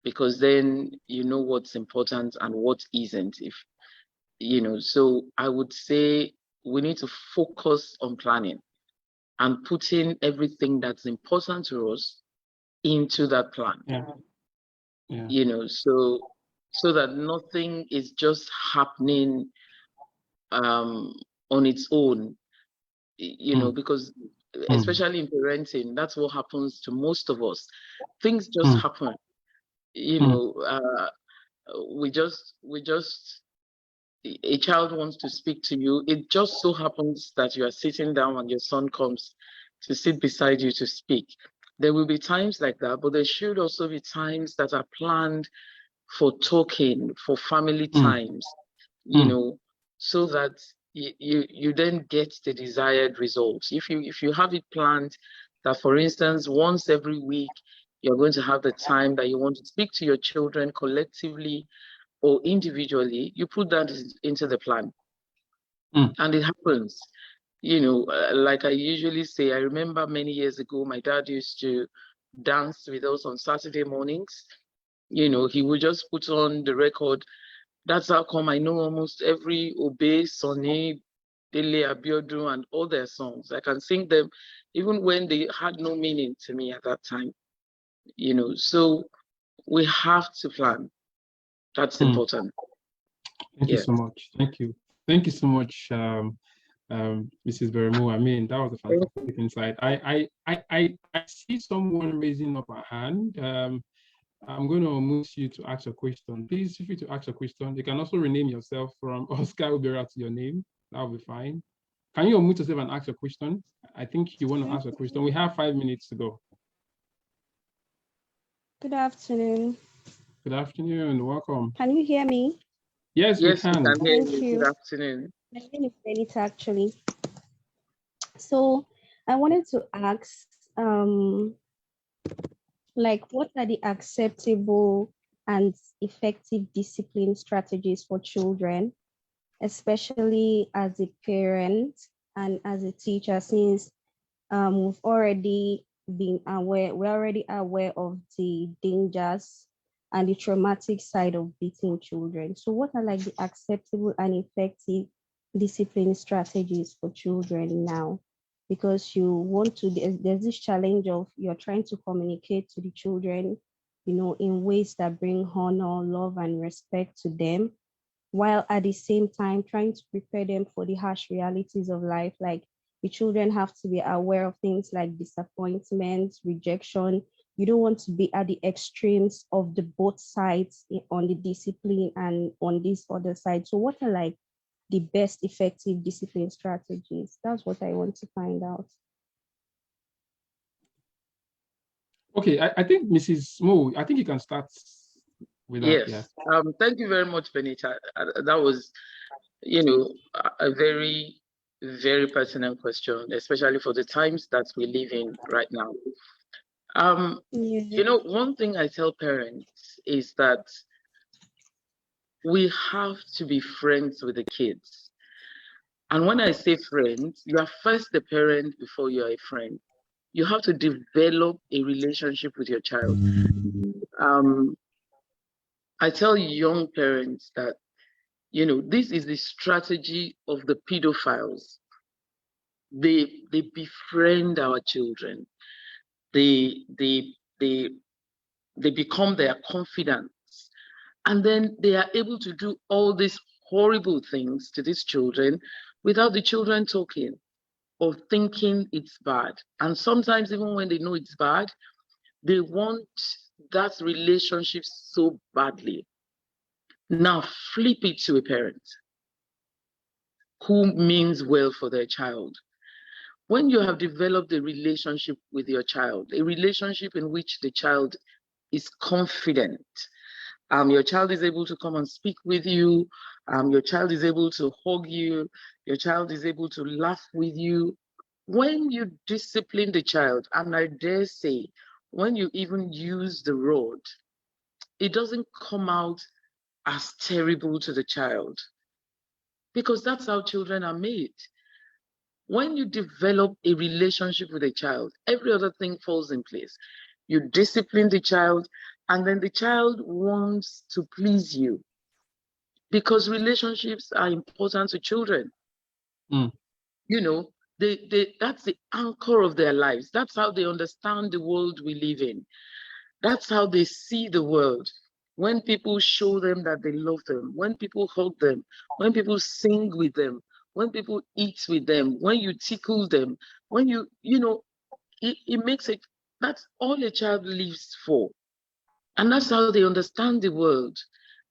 because then you know what's important and what isn't. If you know, so I would say we need to focus on planning and putting everything that's important to us into that plan. Yeah. Yeah. You know, so that nothing is just happening on its own. You know, because especially in parenting, that's what happens to most of us. Things just happen. You know, we just a child wants to speak to you. It just so happens that you are sitting down and your son comes to sit beside you to speak. There will be times like that, but there should also be times that are planned for talking, for family times, you know, so that you then get the desired results. If you have it planned that, for instance, once every week, you're going to have the time that you want to speak to your children collectively or individually, you put that into the plan. And it happens. You know, like I usually say, I remember many years ago, my dad used to dance with us on Saturday mornings. You know, he would just put on the record. That's how come I know almost every Obey, Sonny, Dele, Abiodun, and all their songs. I can sing them even when they had no meaning to me at that time. You know, so we have to plan. That's important. Thank you so much. Thank you. Thank you so much, Mrs. Beremu. I mean, that was a fantastic insight. I see someone raising up a hand. I'm going to unmute you to ask a question. Please feel free to ask a question. You can also rename yourself from Oscar Ubera to your name. That'll be fine. Can you unmute yourself and ask a question? I think you want to ask a question. We have 5 minutes to go. Good afternoon. Good afternoon. Welcome. Can you hear me? Yes, we can. Thank you. Good afternoon. My name is Benita, actually. So I wanted to ask, like, what are the acceptable and effective discipline strategies for children, especially as a parent and as a teacher, since we're already aware of the dangers and the traumatic side of beating children. So what are like the acceptable and effective discipline strategies for children now? Because you want to, there's this challenge of you're trying to communicate to the children, you know, in ways that bring honor, love, and respect to them, while at the same time trying to prepare them for the harsh realities of life. Like the children have to be aware of things like disappointment, rejection. You don't want to be at the extremes of the both sides on the discipline and on this other side. So what are like the best effective discipline strategies? That's what I want to find out. Okay, I think Mrs. Mo, I think you can start with that. Yes. Thank you very much, Benita. That was, you know, a very, very pertinent question, especially for the times that we live in right now. You know, one thing I tell parents is that we have to be friends with the kids. And when I say friends, you are first a parent before you are a friend. You have to develop a relationship with your child. I tell young parents that, you know, this is the strategy of the pedophiles. They befriend our children. They become their confidants. And then they are able to do all these horrible things to these children without the children talking or thinking it's bad. And sometimes even when they know it's bad, they want that relationship so badly. Now flip it to a parent who means well for their child. When you have developed a relationship with your child, a relationship in which the child is confident, your child is able to come and speak with you, your child is able to hug you, your child is able to laugh with you. When you discipline the child, and I dare say, when you even use the rod, it doesn't come out as terrible to the child, because that's how children are made. When you develop a relationship with a child, every other thing falls in place. You discipline the child, and then the child wants to please you, because relationships are important to children. You know, that's the anchor of their lives. That's how they understand the world we live in. That's how they see the world. When people show them that they love them, when people hug them, when people sing with them, when people eat with them, when you tickle them, when you know, it makes it, that's all a child lives for. And that's how they understand the world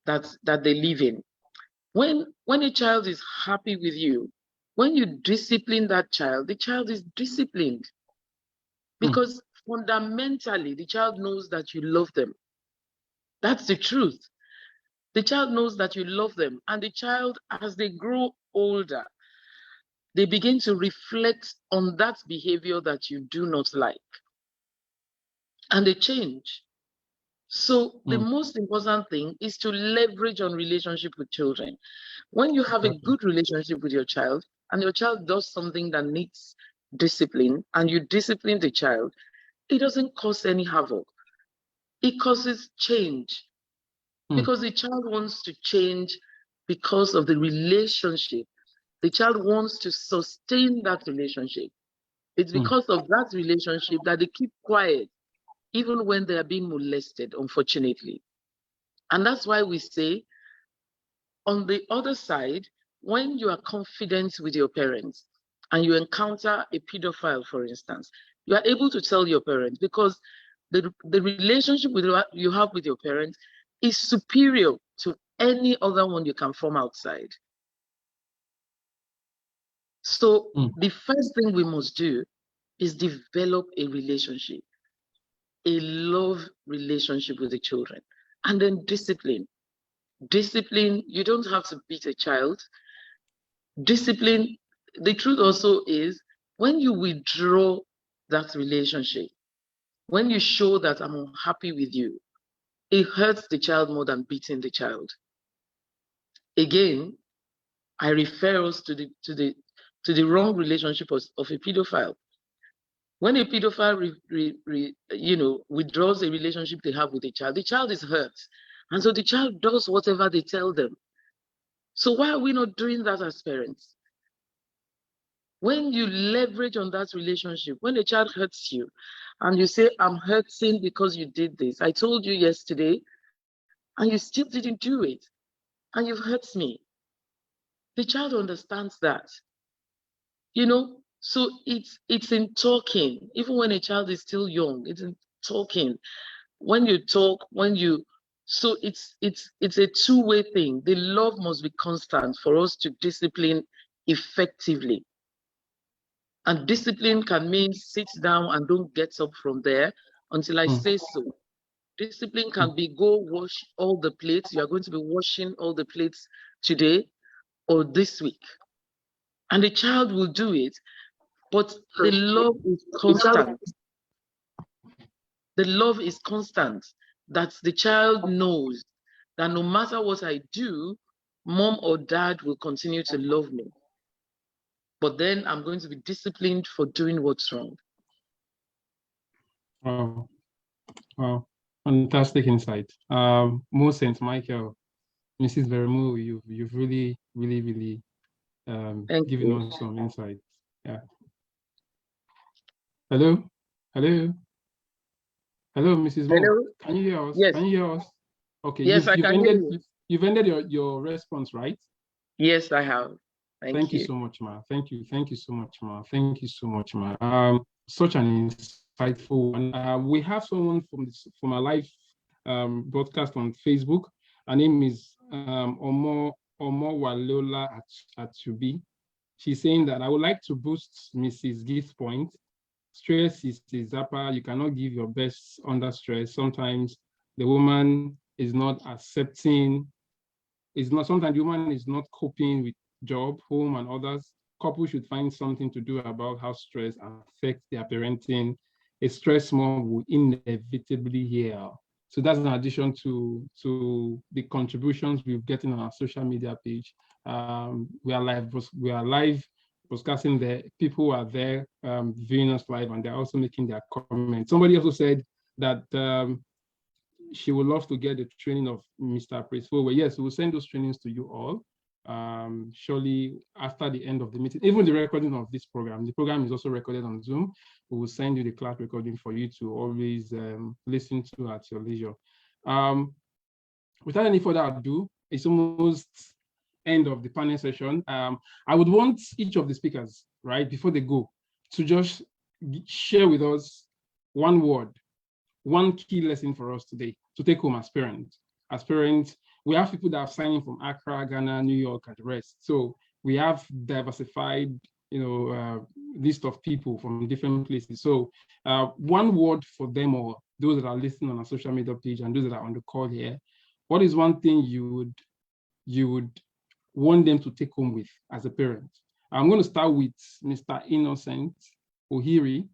that they live in. When a child is happy with you, when you discipline that child, the child is disciplined. Because fundamentally, the child knows that you love them. That's the truth. The child knows that you love them. And the child, as they grow older, they begin to reflect on that behavior that you do not like. And they change. So the most important thing is to leverage on relationship with children. When you have a good relationship with your child, and your child does something that needs discipline, and you discipline the child, it doesn't cause any havoc. It causes change. Because the child wants to change because of the relationship. The child wants to sustain that relationship. It's because of that relationship that they keep quiet, even when they are being molested, unfortunately. And that's why we say, on the other side, when you are confident with your parents and you encounter a pedophile, for instance, you are able to tell your parents, because the relationship you have with your parents is superior to any other one you can form outside. So the first thing we must do is develop a relationship, a love relationship with the children, and then discipline. Discipline, you don't have to beat a child. Discipline, the truth also is, when you withdraw that relationship, when you show that I'm unhappy with you, it hurts the child more than beating the child. Again, I refer us to the wrong relationship of a pedophile. When a pedophile withdraws a relationship they have with the child is hurt. And so the child does whatever they tell them. So why are we not doing that as parents? When you leverage on that relationship, when a child hurts you and you say, I'm hurting because you did this. I told you yesterday, and you still didn't do it, and you've hurt me. The child understands that. So it's in talking. Even when a child is still young, it's in talking. When you talk, so it's a two-way thing. The love must be constant for us to discipline effectively. And discipline can mean sit down and don't get up from there until I say so. Discipline can be go wash all the plates. You are going to be washing all the plates today or this week. And the child will do it, but the love is constant. The love is constant, that the child knows that no matter what I do, mom or dad will continue to love me. But then I'm going to be disciplined for doing what's wrong. Oh, wow. Fantastic insight. Mo St. Michael, Mrs. Veremu, you've really given us some insight. Yeah. Hello? Hello? Hello, Mrs. Mo. Hello? Can you hear us? Yes. Can you hear us? Okay, Yes, I can hear you. You've ended your response, right? Yes, I have. Thank you so much, ma. Thank you so much, ma. Thank you so much, ma. Such an insightful one. We have someone from a live broadcast on Facebook. Her name is Omo Walola Atubi. She's saying that I would like to boost Mrs. Gift's point. Stress is a zapper. You cannot give your best under stress. Sometimes the woman is not accepting. Sometimes the woman is not coping with job, home, and others. Couples should find something to do about how stress affects their parenting. A stress mom will inevitably heal. So that's in addition to the contributions we're getting on our social media page. We are live broadcasting there. People are there viewing us live, and they're also making their comments. Somebody also said that she would love to get the training of Mr. Praiseful. Yes, we'll send those trainings to you all. Surely after the end of the meeting, even the recording of this program, the program is also recorded on Zoom. We will send you the class recording for you to always listen to at your leisure. Without any further ado, it's almost end of the panel session. I would want each of the speakers, right, before they go, to just share with us one word, one key lesson for us today to take home as parents. As parents, we have people that are signing from Accra, Ghana, New York, and the rest. So we have diversified, list of people from different places. So one word for them all, those that are listening on our social media page and those that are on the call here. What is one thing you would want them to take home with as a parent? I'm going to start with Mr. Innocent Ohiri.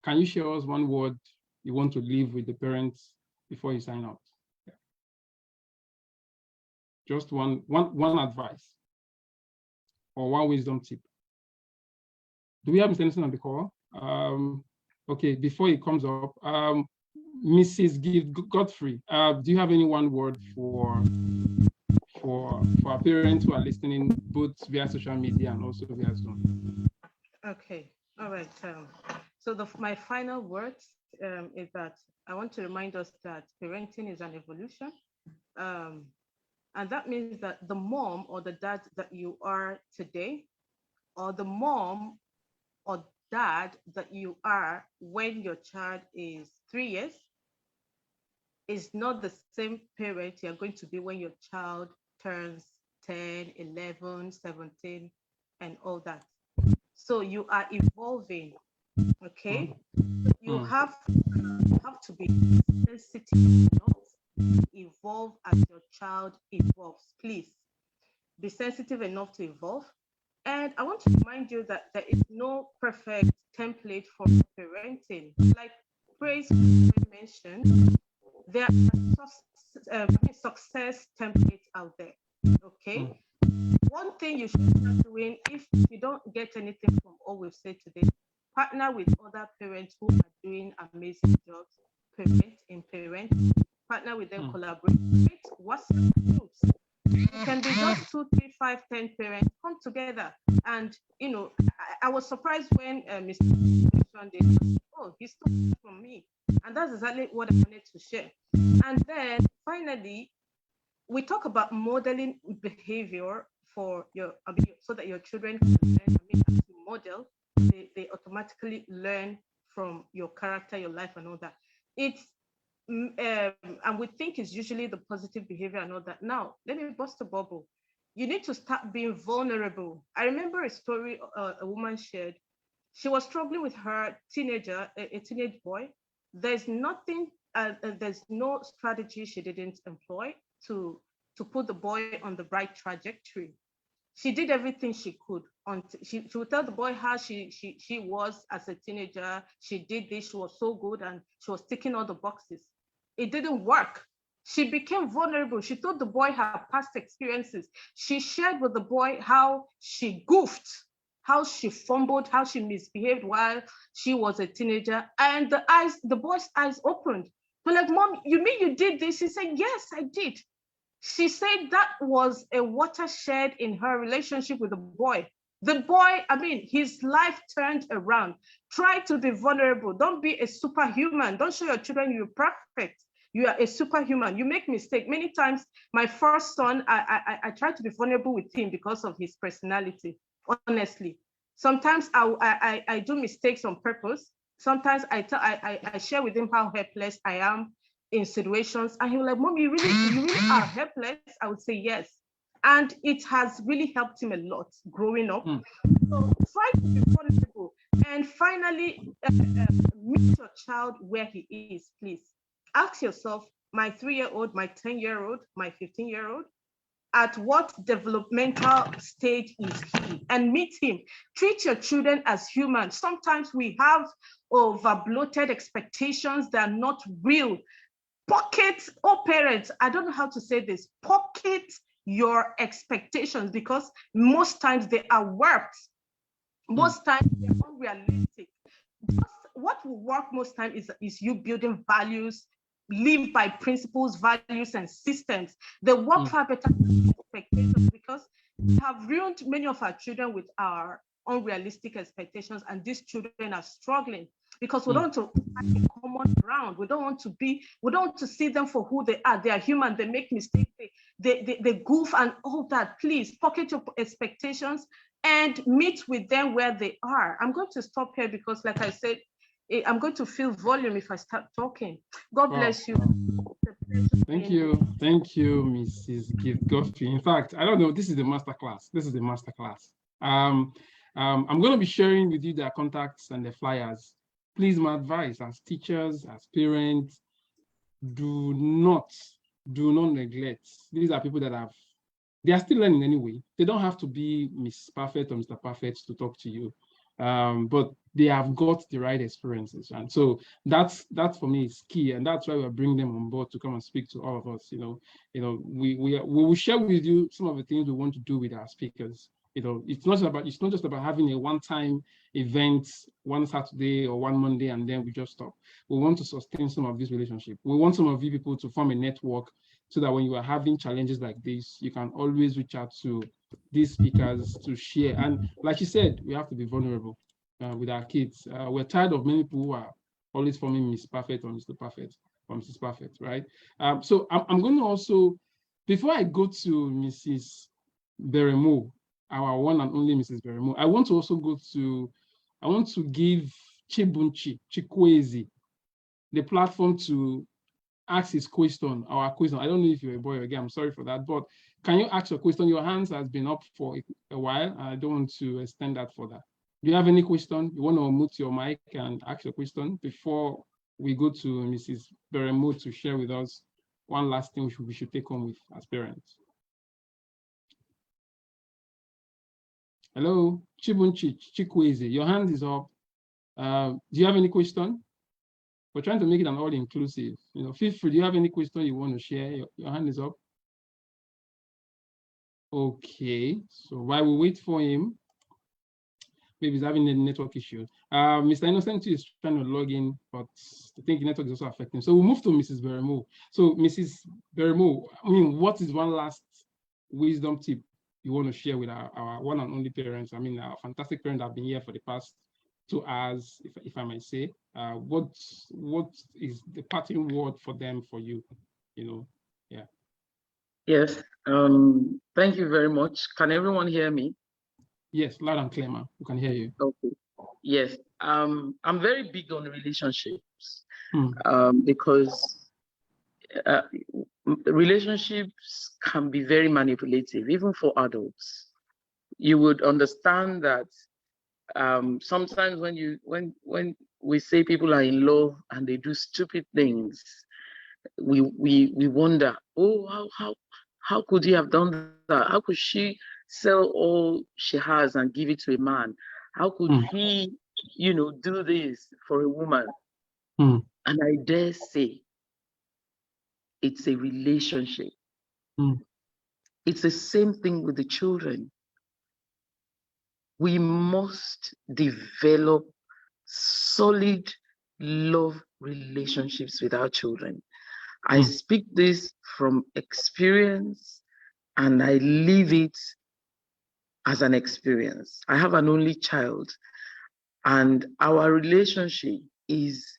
Can you share us one word you want to leave with the parents before you sign out? Yeah. Just one advice or one wisdom tip. Do we have Mr. Innocent on the call? Okay, before he comes up, Mrs. Godfrey, do you have any one word for our parents who are listening both via social media and also via Zoom? Okay, all right. So my final words is that I want to remind us that parenting is an evolution. And that means that the mom or the dad that you are today, or the mom or dad that you are when your child is 3 years, is not the same parent you're going to be when your child turns 10, 11, 17, and all that. So you are evolving, okay? You have to be sensitive enough to evolve as your child evolves. Please be sensitive enough to evolve. And I want to remind you that there is no perfect template for parenting. Like Praise mentioned, there are success templates out there, okay? One thing you should start doing, if you don't get anything from all we've said today, partner with other parents who are doing amazing jobs, partner with them, collaborate, create WhatsApp groups. It can be just 2, 3, 5, 10 parents come together. And, I was surprised when Mr. mentioned, oh, he stole it from me. And that's exactly what I wanted to share. And then finally, we talk about modeling behavior for so that your children can learn. As you model, they automatically learn from your character, your life, and all that. It's and we think it's usually the positive behavior and all that. Now, let me bust a bubble. You need to start being vulnerable. I remember a story a woman shared. She was struggling with her teenager, a teenage boy. There's no strategy she didn't employ to put the boy on the right trajectory. She did everything she could. She would tell the boy how she was as a teenager. She did this, she was so good, and she was ticking all the boxes. It didn't work. She became vulnerable. She told the boy her past experiences. She shared with the boy how she goofed, how she fumbled, how she misbehaved while she was a teenager. And the boy's eyes opened. But like, Mom, you mean you did this? She said, yes, I did. She said that was a watershed in her relationship with the boy. The boy, I mean, his life turned around. Try to be vulnerable. Don't be a superhuman. Don't show your children you're perfect. You are a superhuman. You make mistakes. Many times, my first son, I try to be vulnerable with him because of his personality, honestly. Sometimes I do mistakes on purpose. Sometimes I share with him how helpless I am in situations. And he was like, Mom, you really are helpless? I would say yes. And it has really helped him a lot growing up. So try to be vulnerable. And finally, meet your child where he is, please. Ask yourself, my 3-year-old, my 10-year-old, my 15-year-old, at what developmental stage is he? And meet him. Treat your children as humans. Sometimes we have over bloated expectations that are not real. Pocket, parents, I don't know how to say this, pocket your expectations, because most times they are warped. Most times they're unrealistic. Just what will work most times is you building values, live by principles, values, and systems. They work far better than expectations, because we have ruined many of our children with our unrealistic expectations, and these children are struggling because we don't want to find a common ground. We don't want to see them for who they are. They are human, they make mistakes, they goof and all that. Please pocket your expectations and meet with them where they are. I'm going to stop here because, like I said, I'm going to feel volume if I start talking. God bless you. Thank you, Mrs. Goffey. In fact, I don't know, this is the master class. This is the master class. I'm going to be sharing with you their contacts and the flyers. Please, my advice as teachers, as parents, do not neglect. These are people that they are still learning anyway. They don't have to be Miss Perfect or Mr. Perfect to talk to you, but they have got the right experiences, and so that for me is key, and that's why we're bringing them on board to come and speak to all of us. We will share with you some of the things we want to do with our speakers. It's not just about having a one-time event one Saturday or one Monday and then we just stop. We want to sustain some of this relationship. We want some of you people to form a network so that when you are having challenges like this, you can always reach out to these speakers to share. And like you said, we have to be vulnerable with our kids. We're tired of many people who are always forming Miss Perfect or Mr. Perfect or Mrs. Perfect, right? So I'm going to also, before I go to Mrs. Beremo, our one and only Mrs. Beremo, I want to give Chikwezi the platform to ask his question, our question. I don't know if you're a boy or a girl, I'm sorry for that, but can you ask your question? Your hands has been up for a while. I don't want to extend that further. Do you have any question? You want to mute your mic and ask your question before we go to Mrs. Beremo to share with us one last thing we should take home with as parents. Hello, Chikweze, your hand is up. Do you have any question? We're trying to make it an all-inclusive. Feel free. Do you have any question you want to share? Your hand is up. Okay, so while we wait for him, maybe he's having a network issue. Mr. Innocent is trying to log in, but I think the network is also affecting. So we'll move to Mrs. Beremo. So Mrs. Beremo, what is one last wisdom tip you want to share with our one and only parents? Our fantastic parents have been here for the past 2 hours, if I may say. What is the parting word for them, for you? Yeah. Yes. Thank you very much. Can everyone hear me? Yes, loud and clear, ma'am. We can hear you. Okay. Yes. I'm very big on relationships because relationships can be very manipulative, even for adults. You would understand that sometimes when we say people are in love and they do stupid things, we wonder, oh, how could he have done that? How could she sell all she has and give it to a man? How could he, do this for a woman? And I dare say, it's a relationship. Mm. It's the same thing with the children. We must develop solid love relationships with our children. I speak this from experience, and I live it as an experience. I have an only child, and our relationship is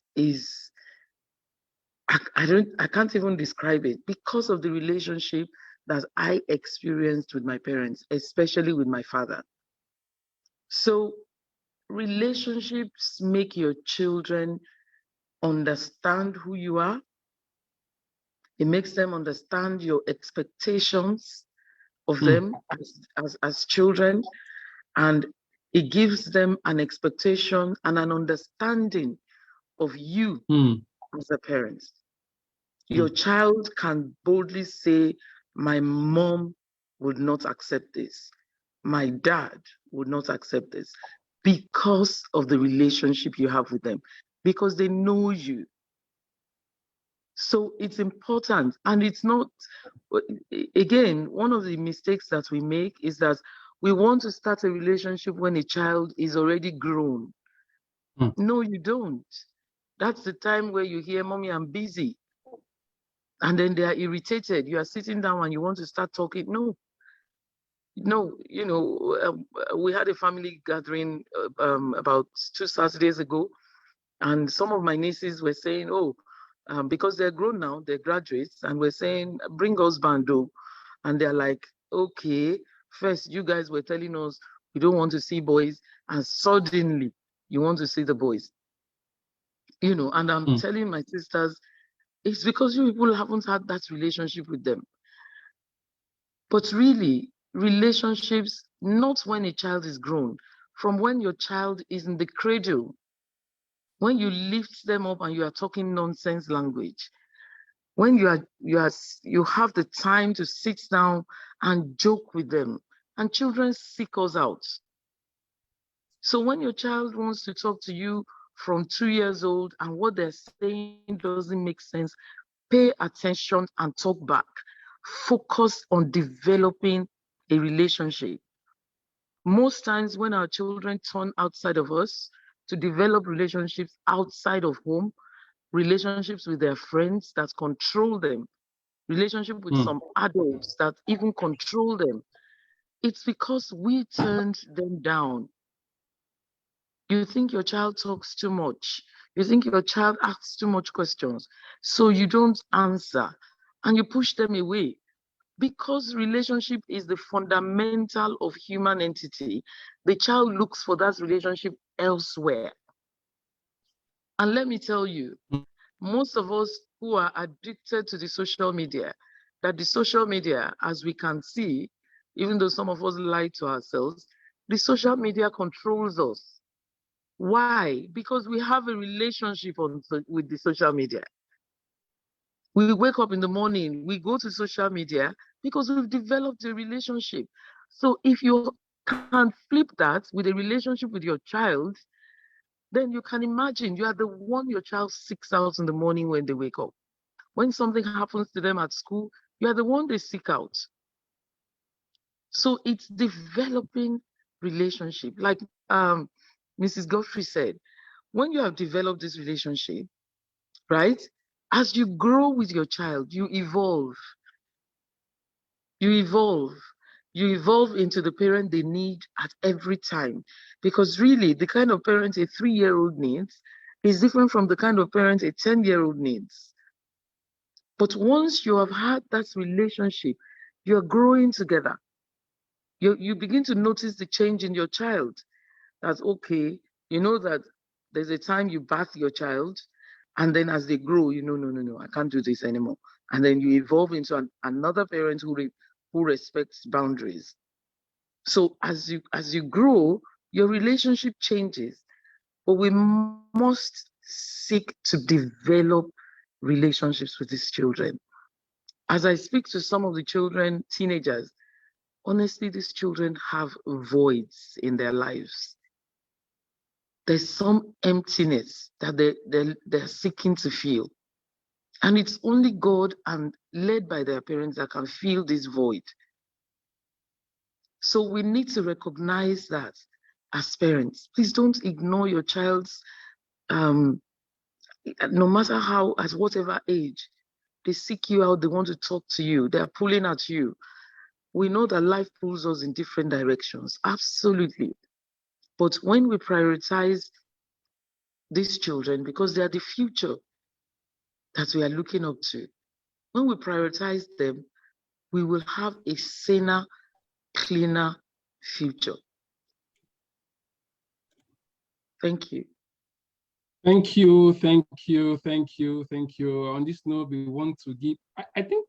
I can't even describe it because of the relationship that I experienced with my parents, especially with my father. So relationships make your children understand who you are. It makes them understand your expectations of them as children, and it gives them an expectation and an understanding of you as a parent. Your child can boldly say, my mom would not accept this. My dad would not accept this, because of the relationship you have with them, because they know you. So it's important. And it's not, again, one of the mistakes that we make is that we want to start a relationship when a child is already grown. No, you don't. That's the time where you hear, mommy, I'm busy. And then they are irritated. You are sitting down and you want to start talking. No, we had a family gathering about 2 Saturdays ago, and some of my nieces were saying, because they're grown now, they're graduates, and we're saying, bring us bando. And they're like, okay, first you guys were telling us we don't want to see boys, and suddenly you want to see the boys. And I'm telling my sisters, it's because you people haven't had that relationship with them. But really, relationships, not when a child is grown, from when your child is in the cradle, when you lift them up and you are talking nonsense language, when you have the time to sit down and joke with them, and children seek us out. So when your child wants to talk to you from 2 years old and what they're saying doesn't make sense, pay attention and talk back. Focus on developing a relationship. Most times when our children turn outside of us to develop relationships outside of home, relationships with their friends that control them, relationship with some adults that even control them, it's because we turned them down. You think your child talks too much. You think your child asks too much questions. So you don't answer and you push them away. Because relationship is the fundamental of human entity, the child looks for that relationship elsewhere. And let me tell you, most of us who are addicted to the social media, that the social media, as we can see, even though some of us lie to ourselves, the social media controls us. Why? Because we have a relationship with the social media. We wake up in the morning, we go to social media because we've developed a relationship. So if you can flip that with a relationship with your child, then you can imagine you are the one your child seeks out in the morning when they wake up. When something happens to them at school, you are the one they seek out. So it's developing relationship. Like Mrs. Godfrey said, when you have developed this relationship, right? As you grow with your child, you evolve. You evolve. You evolve into the parent they need at every time. Because really, the kind of parent a 3-year-old needs is different from the kind of parent a 10-year-old needs. But once you have had that relationship, you're growing together. You begin to notice the change in your child. That's okay. You know that there's a time you bath your child, and then as they grow, no, I can't do this anymore. And then you evolve into another parent who respects boundaries. So as you grow, your relationship changes. But we must seek to develop relationships with these children. As I speak to some of the children, teenagers, honestly, these children have voids in their lives. There's some emptiness that they're seeking to feel. And it's only God and led by their parents that can fill this void. So we need to recognize that as parents. Please don't ignore your child's, no matter how, at whatever age, they seek you out, they want to talk to you, they're pulling at you. We know that life pulls us in different directions, absolutely. But when we prioritize these children, because they are the future that we are looking up to, when we prioritize them, we will have a saner, cleaner future. Thank you. Thank you, thank you, thank you, thank you. On this note, we want to give, I think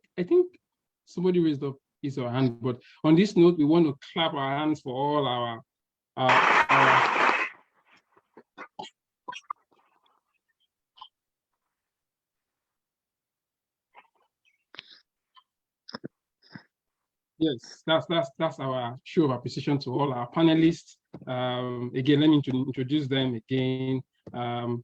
somebody raised up his or her hand, but on this note, we want to clap our hands for all our yes, that's our show of appreciation to all our panelists. Again, let me introduce them again.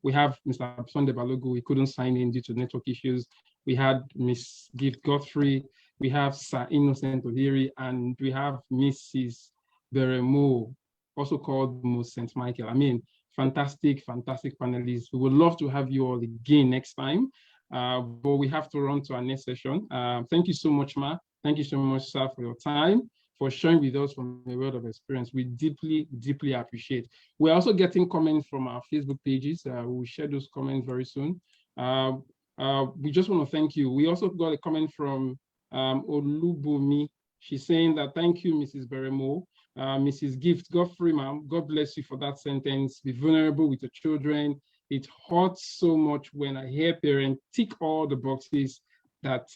We have Mr. Sunday Balogu, he couldn't sign in due to network issues. We had Miss Gift Godfrey, we have Sir Innocent Ohiri, and we have Mrs. Beremo, also called Ms. St. Michael. I mean, fantastic, fantastic panelists. We would love to have you all again next time, but we have to run to our next session. Thank you so much, Ma. Thank you so much, sir, for your time, for sharing with us from a world of experience. We deeply, deeply appreciate. We're also getting comments from our Facebook pages. We'll share those comments very soon. We just want to thank you. We also got a comment from Olubumi. She's saying that thank you, Mrs. Beremo. Mrs. Gift Godfrey, ma'am, God bless you for that sentence. Be vulnerable with your children. It hurts so much when I hear parents tick all the boxes that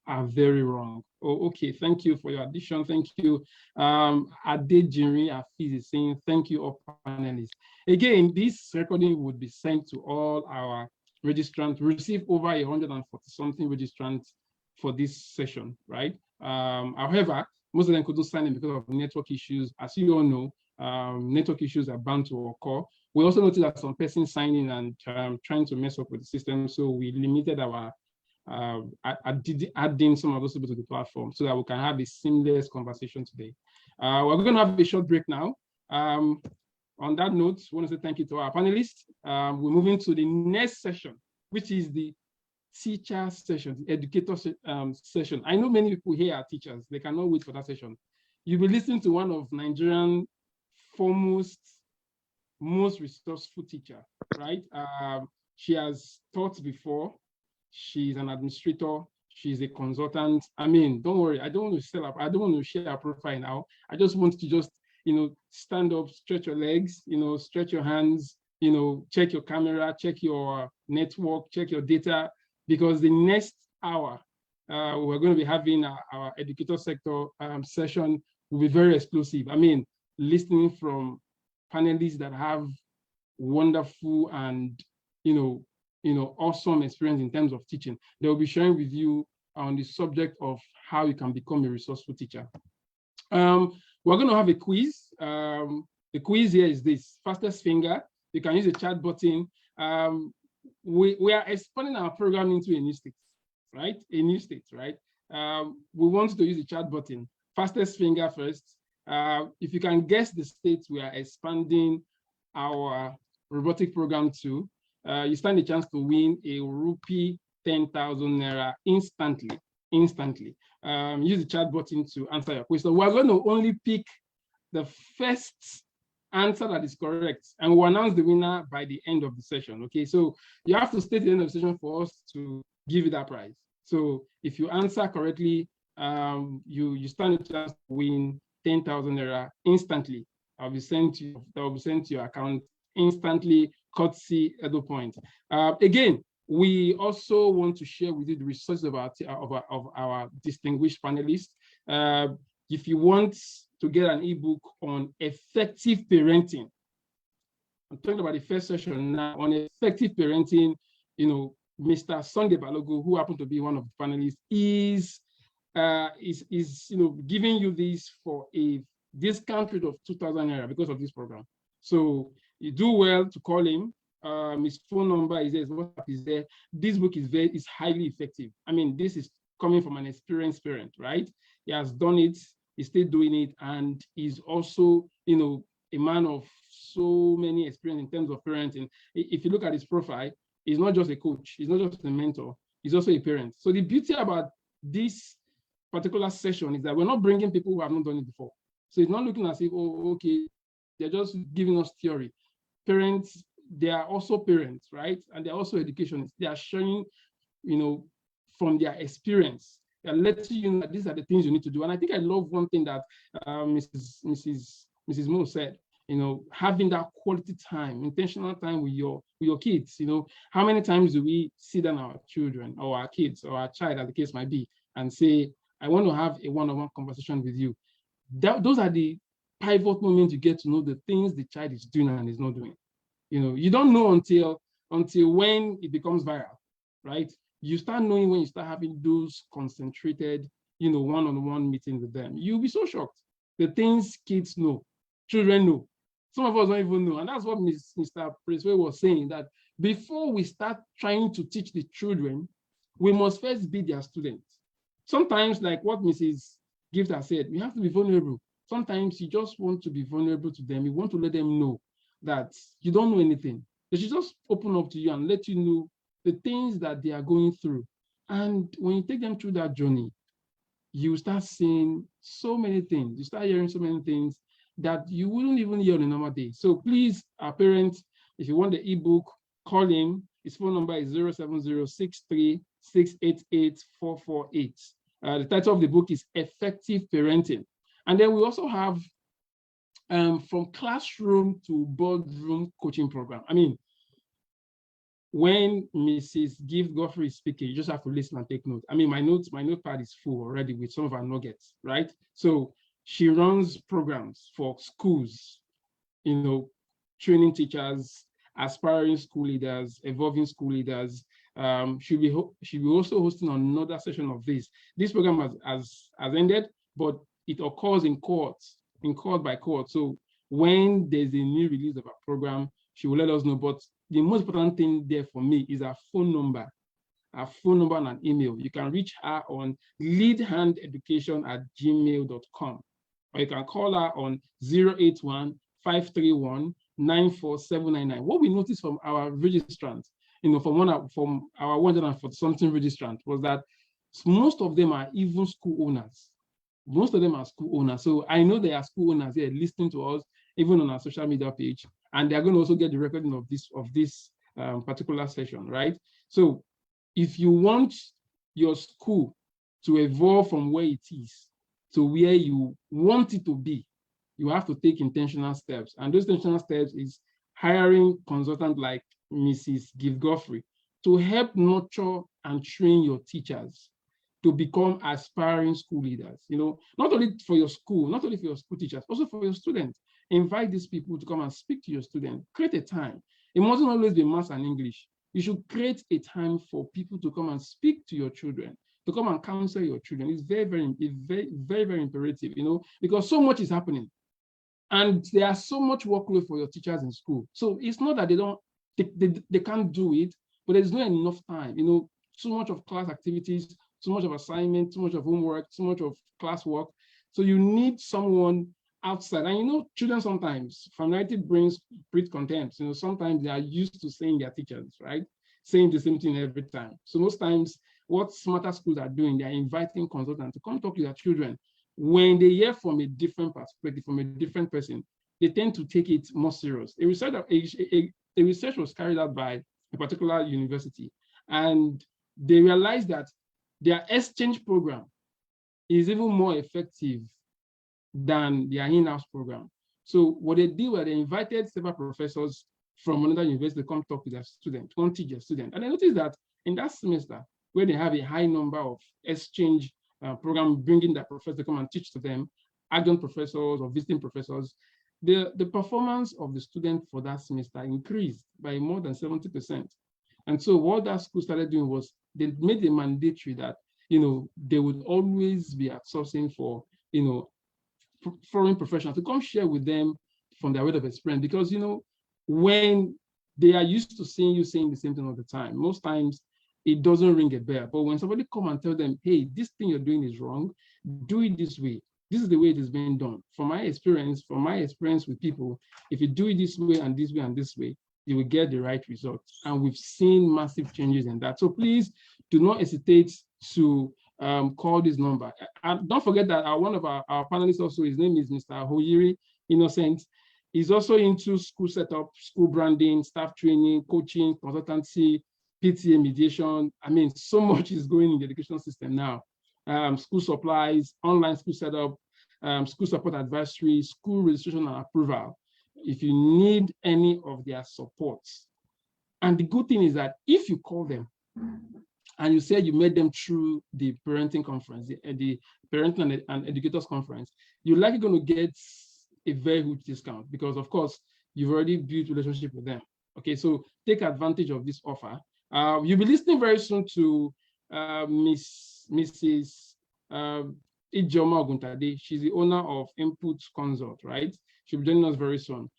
are very wrong. Oh, okay, thank you for your addition. Thank you. Adejiri Afiz is saying, thank you, all panelists. Again, this recording would be sent to all our registrants. We received over 140-something registrants for this session, right? However, most of them couldn't sign in because of network issues. As you all know, network issues are bound to occur. We also noticed that some persons signing and trying to mess up with the system, so we limited our adding some of those people to the platform so that we can have a seamless conversation today. We're going to have a short break now. On that note, I want to say thank you to our panelists. We're moving to the next session, which is the teacher session, the educator session. I know many people here are teachers. They cannot wait for that session. You'll be listening to one of Nigerian foremost, most resourceful teacher, right? She has taught before. She's an administrator. She's a consultant. I mean, don't worry. I don't want to sell up. I don't want to share her profile now. I just want to stand up, stretch your legs, stretch your hands, check your camera, check your network, check your data, because the next hour, we're going to be having our educator sector session will be very explosive. I mean, listening from panelists that have wonderful and, awesome experience in terms of teaching. They will be sharing with you on the subject of how you can become a resourceful teacher. We're going to have a quiz. The quiz here is this: fastest finger. You can use the chat button. We are expanding our program into a new state, right? A new state, right? We want to use the chat button. Fastest finger first. If you can guess the states we are expanding our robotic program to, you stand a chance to win a rupee 10,000 naira instantly. Use the chat button to answer your question. We're going to only pick the first answer that is correct, and we'll announce the winner by the end of the session. Okay, so you have to stay at the end of the session for us to give you that prize. So if you answer correctly, you stand a chance to win 10,000 naira instantly. That will be sent to your account instantly, courtesy EduPoint. Again, we also want to share with you the resources of our distinguished panelists. If you want to get an ebook on effective parenting, I'm talking about the first session now on effective parenting. Mr. Sunday Balogu, who happened to be one of the panelists, is giving you this for a discount rate of 2,000 naira because of this program. So you do well to call him. his phone number is there, his WhatsApp is there. This book is highly effective. I mean, this is coming from an experienced parent, right? He has done it, he's still doing it, and he's also, you know, a man of so many experience in terms of parenting. If you look at his profile, he's not just a coach, he's not just a mentor, he's also a parent. So the beauty about this particular session is that we're not bringing people who have not done it before. So it's not looking as if, oh, okay, they're just giving us theory. Parents, they are also parents, right? And they're also educationists. They are sharing, you know, from their experience. They're letting you know that these are the things you need to do. And I think I love one thing that Mrs. Mo said, you know, having that quality time, intentional time with your kids. You know, how many times do we sit down our children or our kids or our child, as the case might be, and say, I want to have a one-on-one conversation with you. Those are the pivot moments you get to know the things the child is doing and is not doing. You know, you don't know until when it becomes viral, right? You start knowing when you start having those concentrated, you know, one-on-one meetings with them. You'll be so shocked. The things kids know, children know. Some of us don't even know. And that's what Mr. Presway was saying, that before we start trying to teach the children, we must first be their students. Sometimes, like what Mrs. Gift has said, we have to be vulnerable. Sometimes you just want to be vulnerable to them. You want to let them know that you don't know anything. They should just open up to you and let you know the things that they are going through. And when you take them through that journey, you start seeing so many things. You start hearing so many things that you wouldn't even hear on a normal day. So please, our parents, if you want the ebook, call him. His phone number is 07063688448. The title of the book is Effective Parenting. And then we also have from classroom to boardroom coaching program. I mean, when Mrs. Gift Godfrey is speaking, you just have to listen and take notes. I mean, my notepad is full already with some of our nuggets, right? So she runs programs for schools, you know, training teachers, aspiring school leaders, evolving school leaders. She'll be also hosting another session of this. This program has ended, but it occurs in court by court. So when there's a new release of a program, she will let us know. But the most important thing there for me is her phone number and an email. You can reach her on leadhandeducation@gmail.com, or you can call her on 081-531-94799. What we noticed from our registrants, you know, from our 140 something registrant, was that most of them are even school owners. Most of them are school owners. So I know there are school owners here listening to us, even on our social media page, and they're going to also get the recording of this particular session, right? So if you want your school to evolve from where it is to where you want it to be, you have to take intentional steps. And those intentional steps is hiring consultants like Mrs. Gift Godfrey to help nurture and train your teachers to become aspiring school leaders. You know, not only for your school, not only for your school teachers, also for your students. Invite these people to come and speak to your students. Create a time. It mustn't always be maths and English. You should create a time for people to come and speak to your children, to come and counsel your children. It's very, very imperative, you know, because so much is happening. And there's so much workload for your teachers in school. So it's not that they can't do it, but there's not enough time, you know, so much of class activities, so much of assignment, so much of homework, so much of classwork. So you need someone outside. And you know, children sometimes, familiarity brings contempt. You know, sometimes they are used to saying their teachers, right? Saying the same thing every time. So most times, what smarter schools are doing, they're inviting consultants to come talk to their children. When they hear from a different perspective, from a different person, they tend to take it more serious. A research was carried out by a particular university, and they realized that their exchange program is even more effective than their in-house program. So what they did was they invited several professors from another university to come talk to their student, come teach their student. And I noticed that in that semester, where they have a high number of exchange program bringing that professor to come and teach to them, adjunct professors or visiting professors, the performance of the student for that semester increased by more than 70%. And so what that school started doing was they made it mandatory that, you know, they would always be outsourcing for, you know, foreign professionals to come share with them from their way of experience. Because, you know, when they are used to seeing you saying the same thing all the time. Most times it doesn't ring a bell. But when somebody come and tell them, hey, this thing you're doing is wrong, do it this way. This is the way it is being done. From my experience with people, if you do it this way and this way and this way, you will get the right result. And we've seen massive changes in that. So please do not hesitate to call this number. And don't forget that one of our panelists also, his name is Mr. Hoyiri Innocent. He's also into school setup, school branding, staff training, coaching, consultancy, PTA mediation. I mean, so much is going in the education system now. School supplies, online school setup, school support advisory, school registration and approval. If you need any of their support. And the good thing is that if you call them and you say you met them through the parenting conference, the parenting and educators conference, you're likely going to get a very huge discount because, of course, you've already built a relationship with them. Okay, so take advantage of this offer. You'll be listening very soon to Mrs. Ijoma Oguntade. She's the owner of Input Consult, right? She'll be joining us very soon.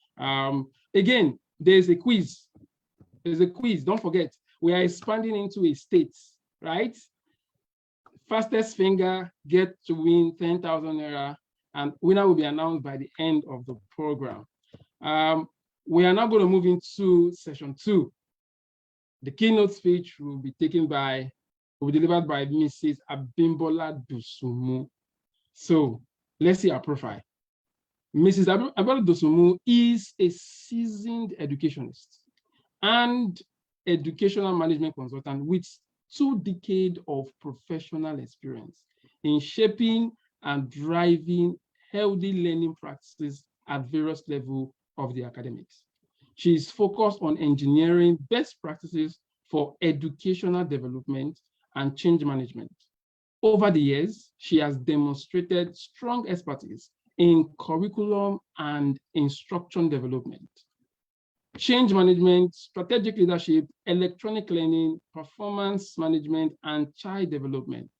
Again, there's a quiz. Don't forget, we are expanding into a state, right? Fastest finger get to win 10,000 naira, and winner will be announced by the end of the program. We are now going to move into session 2. The keynote speech will be delivered by Mrs. Abimbola Dosumu. So let's see our profile. Mrs. Abimbola Dosumu is a seasoned educationist and educational management consultant with 2 decades of professional experience in shaping and driving healthy learning practices at various levels of the academics. She is focused on engineering best practices for educational development and change management. Over the years, she has demonstrated strong expertise in curriculum and instruction development, change management, strategic leadership, electronic learning, performance management, and child development.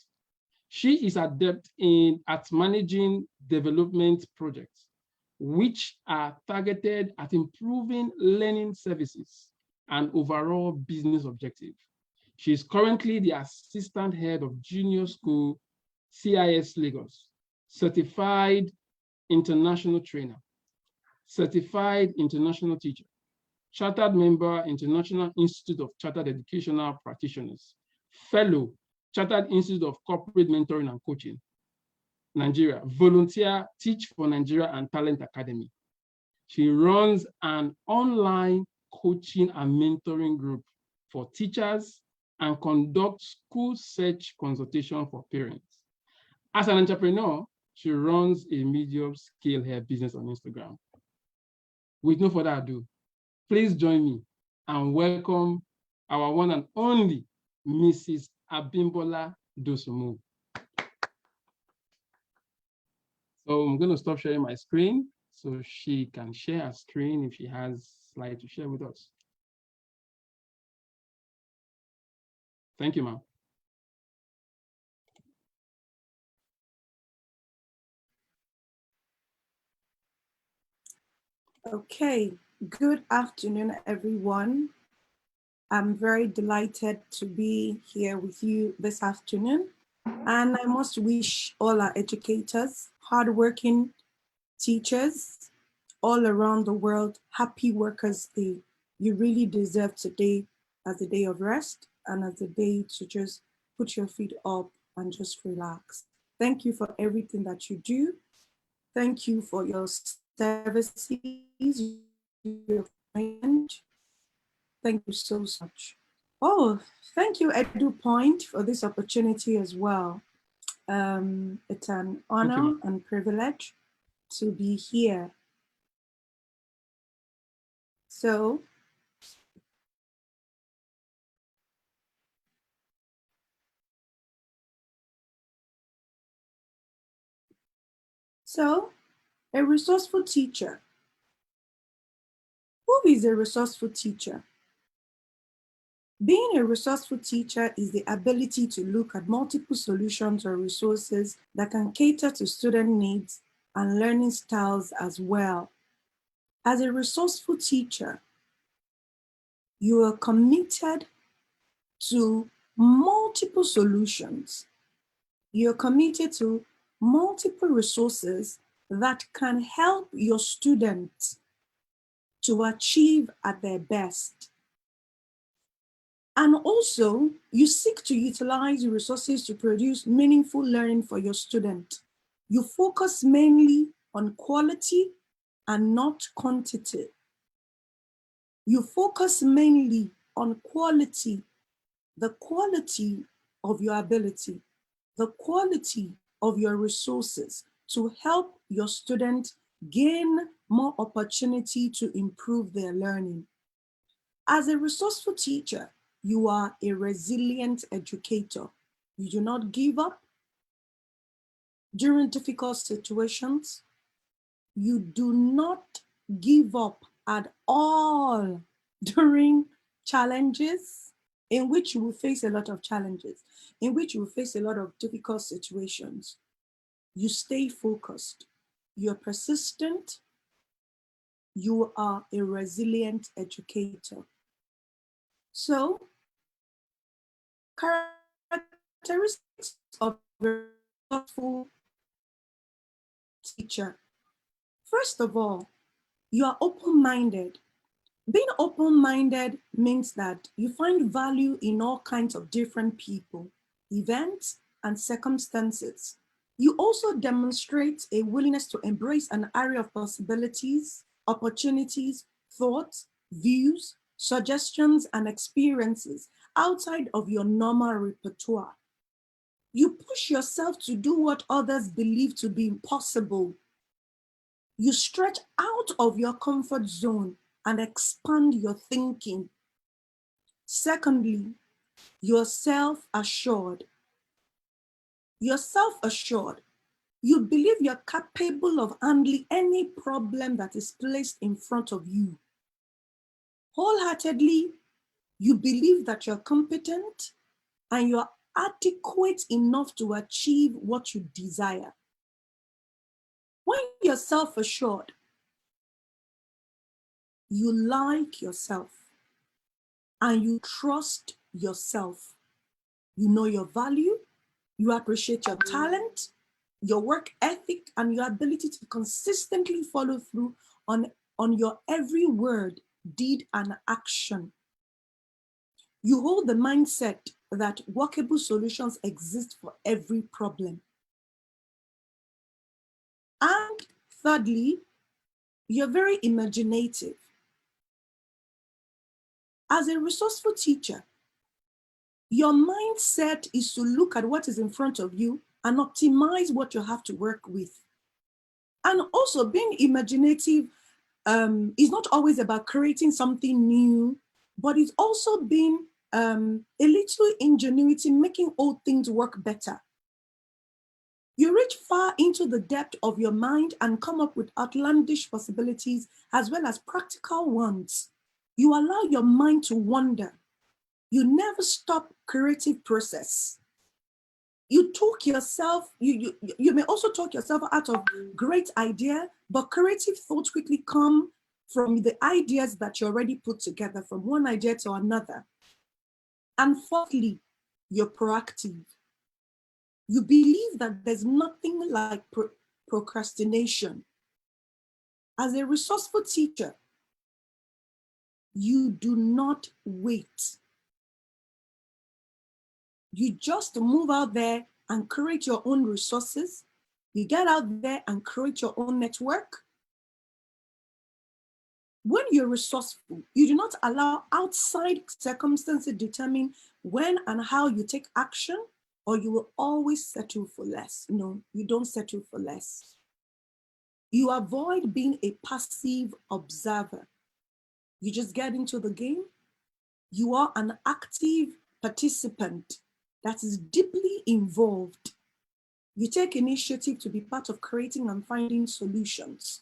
She is adept at managing development projects, which are targeted at improving learning services and overall business objective. She is currently the assistant head of junior school CIS Lagos, certified international trainer, certified international teacher, chartered member, International Institute of Chartered Educational Practitioners, fellow, Chartered Institute of Corporate Mentoring and Coaching, Nigeria, volunteer, Teach for Nigeria and Talent Academy. She runs an online coaching and mentoring group for teachers and conducts school search consultation for parents. As an entrepreneur, she runs a medium-scale hair business on Instagram. With no further ado, please join me and welcome our one and only Mrs. Abimbola Dosumu. So I'm going to stop sharing my screen so she can share her screen if she has slides to share with us. Thank you, ma'am. Okay, good afternoon, everyone. I'm very delighted to be here with you this afternoon. And I must wish all our educators, hardworking teachers all around the world, happy Workers' Day. You really deserve today as a day of rest and as a day to just put your feet up and just relax. Thank you for everything that you do. Thank you for your services, your friend. Thank you so much. Oh, thank you, EduPoint, for this opportunity as well. It's an honor and privilege to be here. So, a resourceful teacher. Who is a resourceful teacher? Being a resourceful teacher is the ability to look at multiple solutions or resources that can cater to student needs and learning styles as well. As a resourceful teacher, You are committed to multiple solutions. You're committed to multiple resources that can help your students to achieve at their best. And also, you seek to utilize resources to produce meaningful learning for your student. You focus mainly on quality and not quantity. You focus mainly on quality, the quality of your ability, the quality of your resources to help your student gain more opportunity to improve their learning. As a resourceful teacher, you are a resilient educator. You do not give up during difficult situations. You do not give up at all during challenges in which you will face a lot of challenges, in which you will face a lot of difficult situations. You stay focused. You're persistent. You are a resilient educator. So, characteristics of a thoughtful teacher. First of all, you are open-minded. Being open-minded means that you find value in all kinds of different people, events, and circumstances. You also demonstrate a willingness to embrace an array of possibilities, opportunities, thoughts, views, suggestions, and experiences outside of your normal repertoire. You push yourself to do what others believe to be impossible. You stretch out of your comfort zone and expand your thinking. Secondly, you're self-assured. You're self-assured. You believe you're capable of handling any problem that is placed in front of you. Wholeheartedly, you believe that you're competent and you're adequate enough to achieve what you desire. When you're self-assured, you like yourself and you trust yourself. You know your value, you appreciate your talent, your work ethic, and your ability to consistently follow through on your every word, deed, and action. You hold the mindset that workable solutions exist for every problem. And thirdly, you're very imaginative. As a resourceful teacher, your mindset is to look at what is in front of you and optimize what you have to work with. And also being imaginative is not always about creating something new, but it's also being a little ingenuity, making old things work better. You reach far into the depth of your mind and come up with outlandish possibilities as well as practical ones. You allow your mind to wander. You never stop creative process. You talk yourself, you may also talk yourself out of great idea, but creative thoughts quickly come from the ideas that you already put together from one idea to another. And fourthly, you're proactive. You believe that there's nothing like procrastination. As a resourceful teacher, you do not wait. You just move out there and create your own resources. You get out there and create your own network. When you're resourceful, you do not allow outside circumstances determine when and how you take action, or you will always settle for less. No, you don't settle for less. You avoid being a passive observer. You just get into the game. You are an active participant that is deeply involved. You take initiative to be part of creating and finding solutions.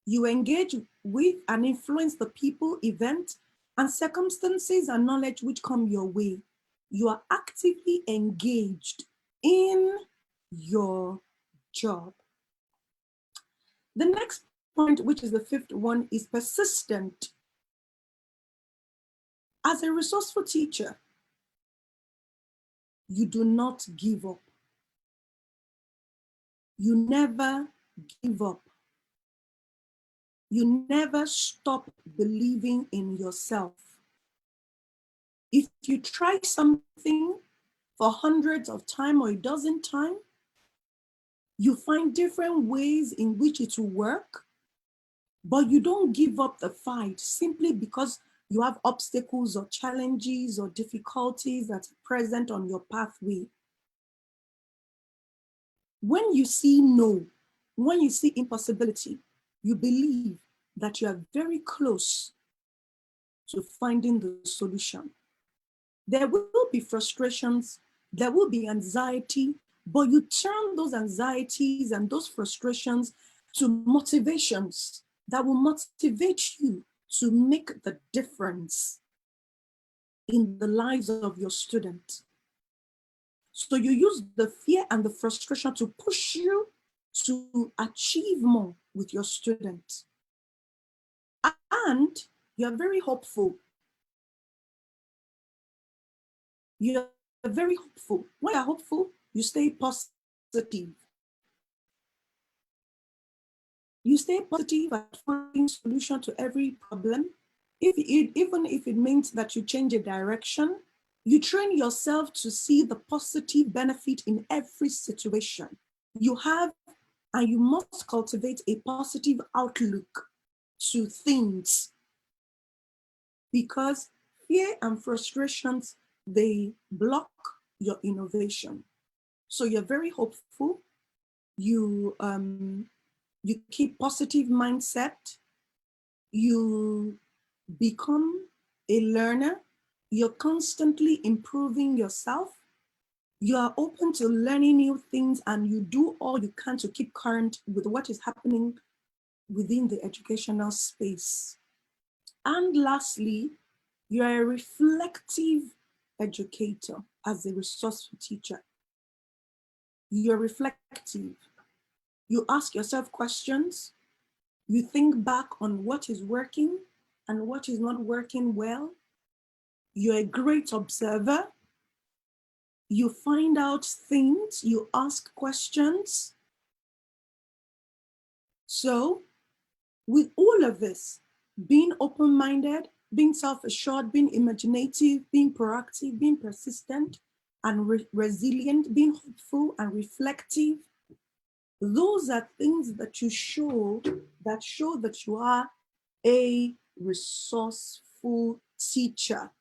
You engage with and influence the people, events, and circumstances and knowledge which come your way. You are actively engaged in your job. The next point, which is the fifth one, is persistent. As a resourceful teacher, you do not give up. You never give up. You never stop believing in yourself. If you try something for hundreds of times or a dozen times, you find different ways in which it will work, but you don't give up the fight simply because you have obstacles or challenges or difficulties that are present on your pathway. When you see no, when you see impossibility, you believe that you are very close to finding the solution. There will be frustrations, there will be anxiety, but you turn those anxieties and those frustrations to motivations that will motivate you to make the difference in the lives of your students. So you use the fear and the frustration to push you to achieve more with your students. And you're very hopeful. You're very hopeful. When you're hopeful, you stay positive. You stay positive at finding solution to every problem. Even if it means that you change a direction, you train yourself to see the positive benefit in every situation. You have and you must cultivate a positive outlook to things, because fear and frustrations, they block your innovation. So you're very hopeful. You keep positive mindset. You become a learner. You're constantly improving yourself. You are open to learning new things, and you do all you can to keep current with what is happening within the educational space. And lastly, you are a reflective educator as a resourceful teacher. You're reflective. You ask yourself questions. You think back on what is working and what is not working well. You're a great observer. You find out things, you ask questions. So, with all of this, being open-minded, being self-assured, being imaginative, being proactive, being persistent and resilient, being hopeful and reflective, those are things that you show that you are a resourceful teacher.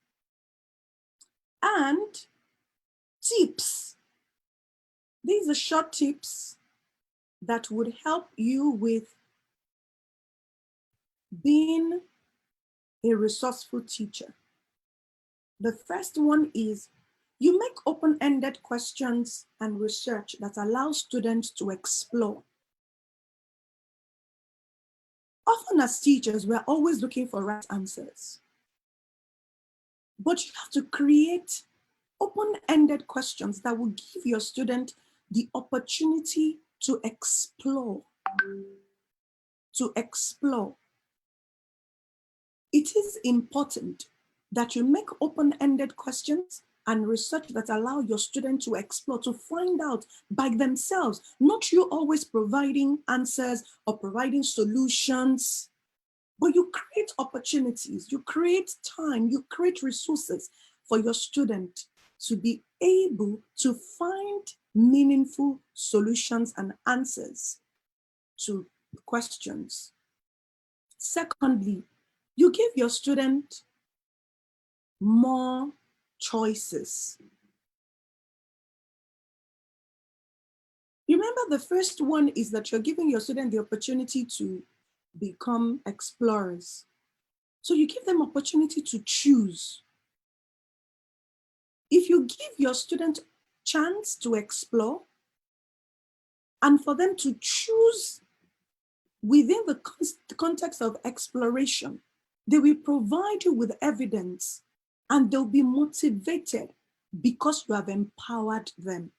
And tips. These are short tips that would help you with being a resourceful teacher. The first one is you make open-ended questions and research that allow students to explore. Often as teachers, we're always looking for right answers. But you have to create open-ended questions that will give your student the opportunity to explore. It is important that you make open-ended questions and research that allow your student to explore, to find out by themselves, not you always providing answers or providing solutions, but you create opportunities, you create time, you create resources for your student to be able to find meaningful solutions and answers to questions. Secondly, you give your student more choices. Remember, the first one is that you're giving your student the opportunity to become explorers. So you give them opportunity to choose. If you give your student chance to explore and for them to choose within the context of exploration, they will provide you with evidence and they'll be motivated because you have empowered them.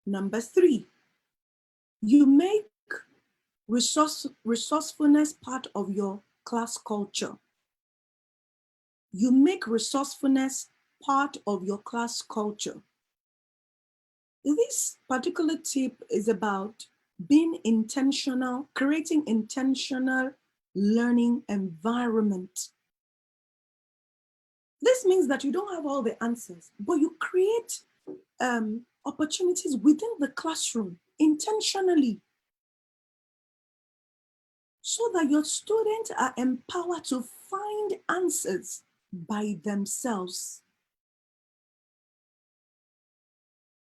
Number 3, you make resourcefulness part of your class culture. You make resourcefulness part of your class culture. This particular tip is about being intentional, creating intentional learning environment. This means that you don't have all the answers, but you create opportunities within the classroom intentionally so that your students are empowered to find answers by themselves.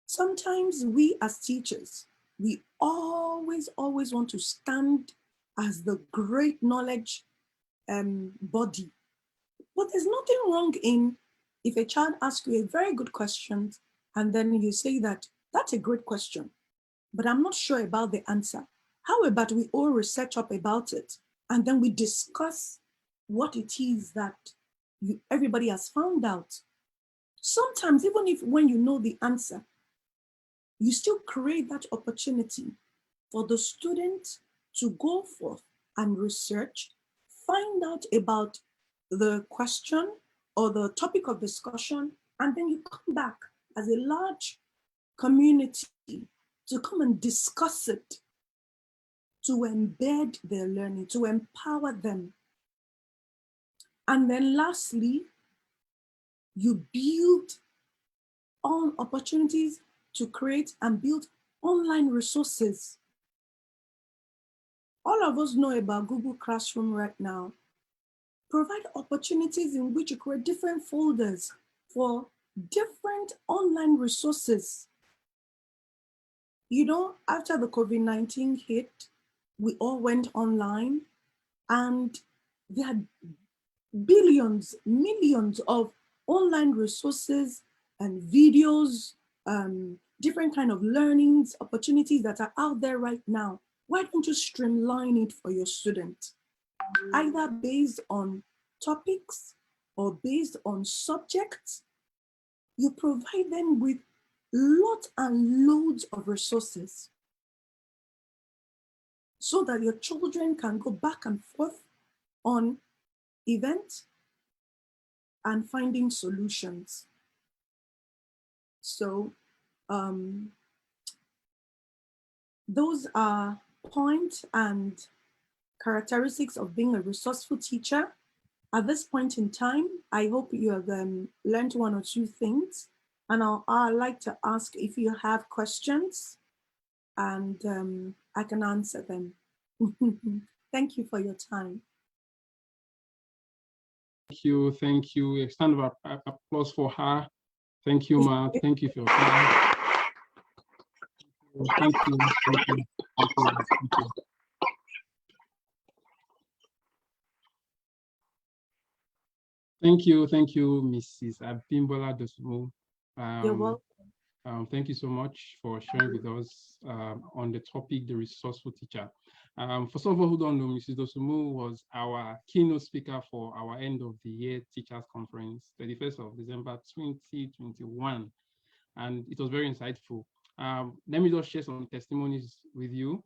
Sometimes we as teachers, we always want to stand as the great knowledge body. But there's nothing wrong in if a child asks you a very good question and then you say that, that's a great question, but I'm not sure about the answer. How about we all research up about it and then we discuss what it is that everybody has found out. Sometimes even if when you know the answer, you still create that opportunity for the student to go forth and research, find out about the question or the topic of discussion, and then you come back as a large community to come and discuss it, to embed their learning, to empower them. And then lastly, you build on opportunities to create and build online resources. All of us know about Google Classroom right now. Provide opportunities in which you create different folders for different online resources. You know, after the COVID-19 hit, we all went online and there are billions, millions of online resources and videos, different kind of learnings, opportunities that are out there right now. Why don't you streamline it for your student? Either based on topics or based on subjects, you provide them with lots and loads of resources so that your children can go back and forth on events and finding solutions. So those are points and characteristics of being a resourceful teacher. At this point in time, I hope you have learned one or two things, and I'd like to ask if you have questions, and I can answer them. Thank you for your time. Thank you. A stand of applause for her. Thank you, Ma. Thank you for your time. Thank you. Thank you. Thank you. Thank you. Thank you, Mrs. Abimbola Dosumu. You're welcome. Thank you so much for sharing with us on the topic, the resourceful teacher. For some people who don't know, Mrs. Dosumu was our keynote speaker for our end of the year teachers conference, 31st of December 2021, and it was very insightful. Let me just share some testimonies with you.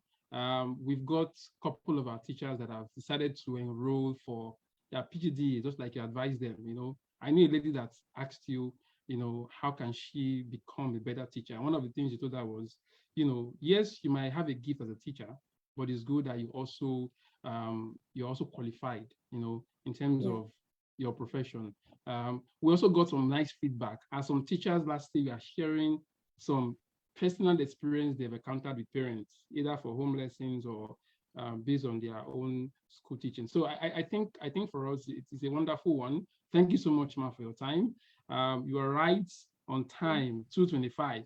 We've got a couple of our teachers that have decided to enroll for their PGD, just like you advised them. You know, I knew a lady that asked you, you know, how can she become a better teacher? And one of the things you told her was, you know, yes, you might have a gift as a teacher, but it's good that you also you're also qualified, you know, in terms of your profession. We also got some nice feedback. As some teachers last year are sharing some personal experience they've encountered with parents, either for home lessons or based on their own school teaching. So I think for us it is a wonderful one. Thank you so much, Ma, for your time. You are right on time, 2:25.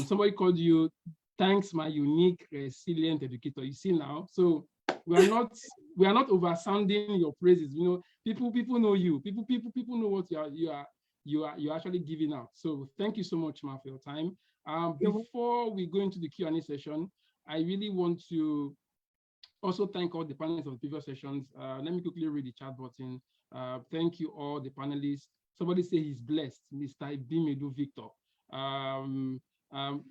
Somebody called you, thanks, my unique, resilient educator. You see now, so we are not oversounding your praises. You know, people know you. People know what you're actually giving out. So thank you so much, Ma, for your time. Before we go into the Q&A session, I really want to also thank all the panelists of the previous sessions. Let me quickly read the chat button. Thank you all the panelists. Somebody say he's blessed, Mr. Ibimedu Victor.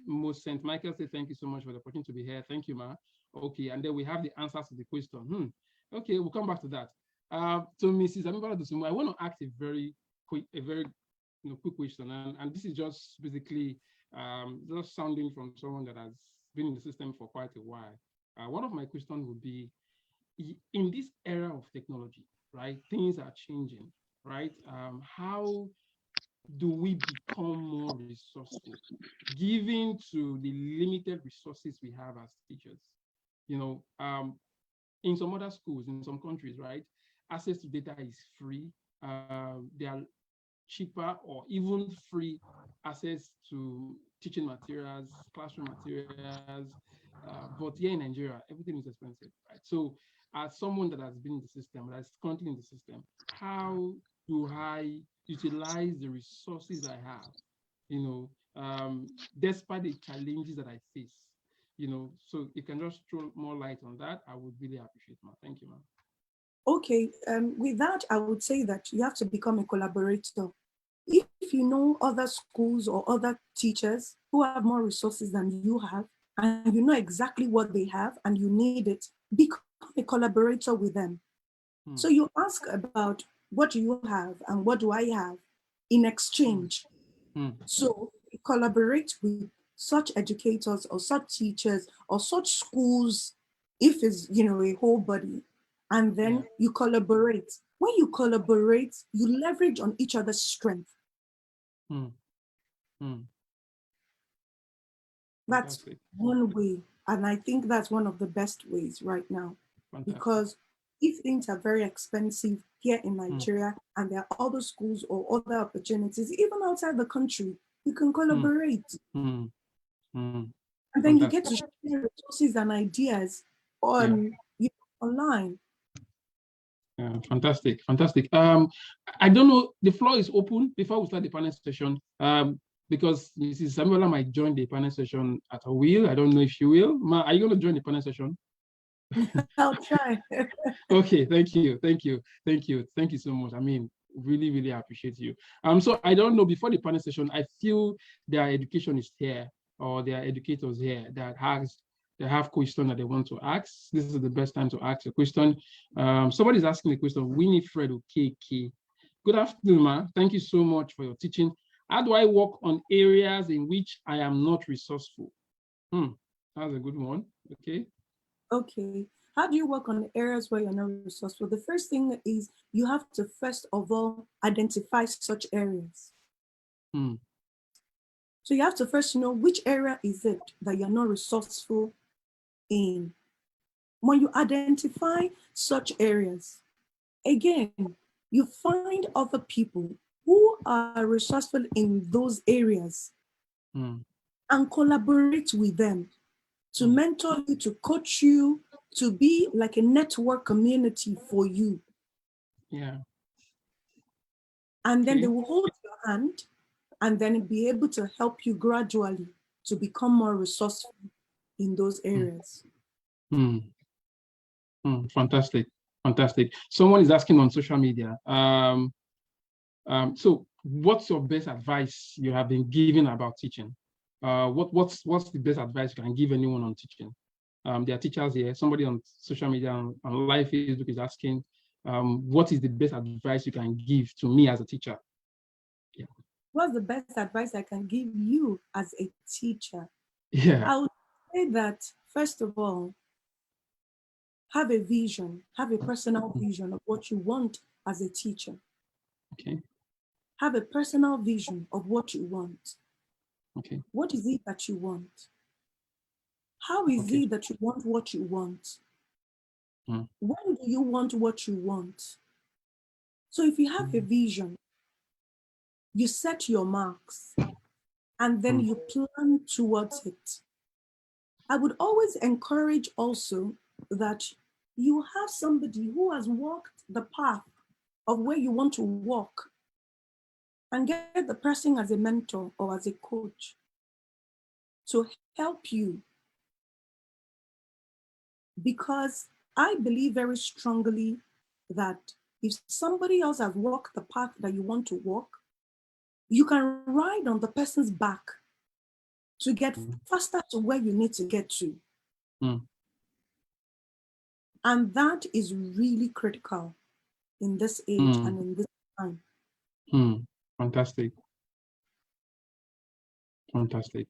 Most St. Michael say thank you so much for the opportunity to be here. Thank you, Ma. Okay, and then we have the answers to the question. Okay, we'll come back to that. To Mrs. Amibara Dosunmu, I want to ask a very quick question, and this is just basically just sounding from someone that has been in the system for quite a while. One of my questions would be, in this era of technology, right? Things are changing, right? How do we become more resourceful, given to the limited resources we have as teachers? In some other schools, in some countries, right, access to data is free. They are cheaper or even free access to teaching materials, classroom materials. But here in Nigeria, everything is expensive, right? So as someone that has been in the system, that's currently in the system, how do I utilize the resources I have, despite the challenges that I face? So you can just throw more light on that. I would really appreciate it, ma'am. Thank you, ma'am. Okay, with that, I would say that you have to become a collaborator. If you know other schools or other teachers who have more resources than you have, and you know exactly what they have and you need it, become a collaborator with them. So you ask about what do you have and what do I have in exchange. So collaborate with such educators or such teachers or such schools, if it's a whole body, and then you collaborate. When you collaborate, you leverage on each other's strength. That's Fantastic. one way, and I think that's one of the best ways right now. Fantastic. Because if things are very expensive here in Nigeria and there are other schools or other opportunities, even outside the country, you can collaborate. And then you get to share resources and ideas on online. Fantastic. I don't know, the floor is open before we start the panel session, because Mrs. Samuela might join the panel session at her will. I don't know if she will. Ma, are you going to join the panel session? I'll try. Okay, thank you so much. I mean, really appreciate you. So I don't know, before the panel session, I feel there are educationists here or there are educators here that have questions that they want to ask. This is the best time to ask a question. Somebody's asking the question, Winifred Okeke. Good afternoon, ma. Thank you so much for your teaching. How do I work on areas in which I am not resourceful? That's a good one. Okay. How do you work on areas where you're not resourceful? The first thing is you have to first of all identify such areas. So you have to first know which area is it that you're not resourceful in. When you identify such areas, again, you find other people who are resourceful in those areas and collaborate with them to mentor you, to coach you, to be like a network community for you. And then they will hold your hand and then be able to help you gradually to become more resourceful in those areas. Fantastic. Someone is asking on social media. So what's your best advice you have been given about teaching? What's the best advice you can give anyone on teaching? There are teachers here. Somebody on social media on live Facebook is asking, what is the best advice you can give to me as a teacher? What's the best advice I can give you as a teacher? I would say that, first of all, have a vision, have a personal vision of what you want as a teacher. Have a personal vision of what you want. What is it that you want? How is it that you want what you want? When do you want what you want? So if you have a vision, you set your marks and then you plan towards it. I would always encourage also that you have somebody who has walked the path of where you want to walk and get the person as a mentor or as a coach to help you. Because I believe very strongly that if somebody else has walked the path that you want to walk, you can ride on the person's back to get faster to where you need to get to. And that is really critical in this age and in this time. Fantastic. Fantastic.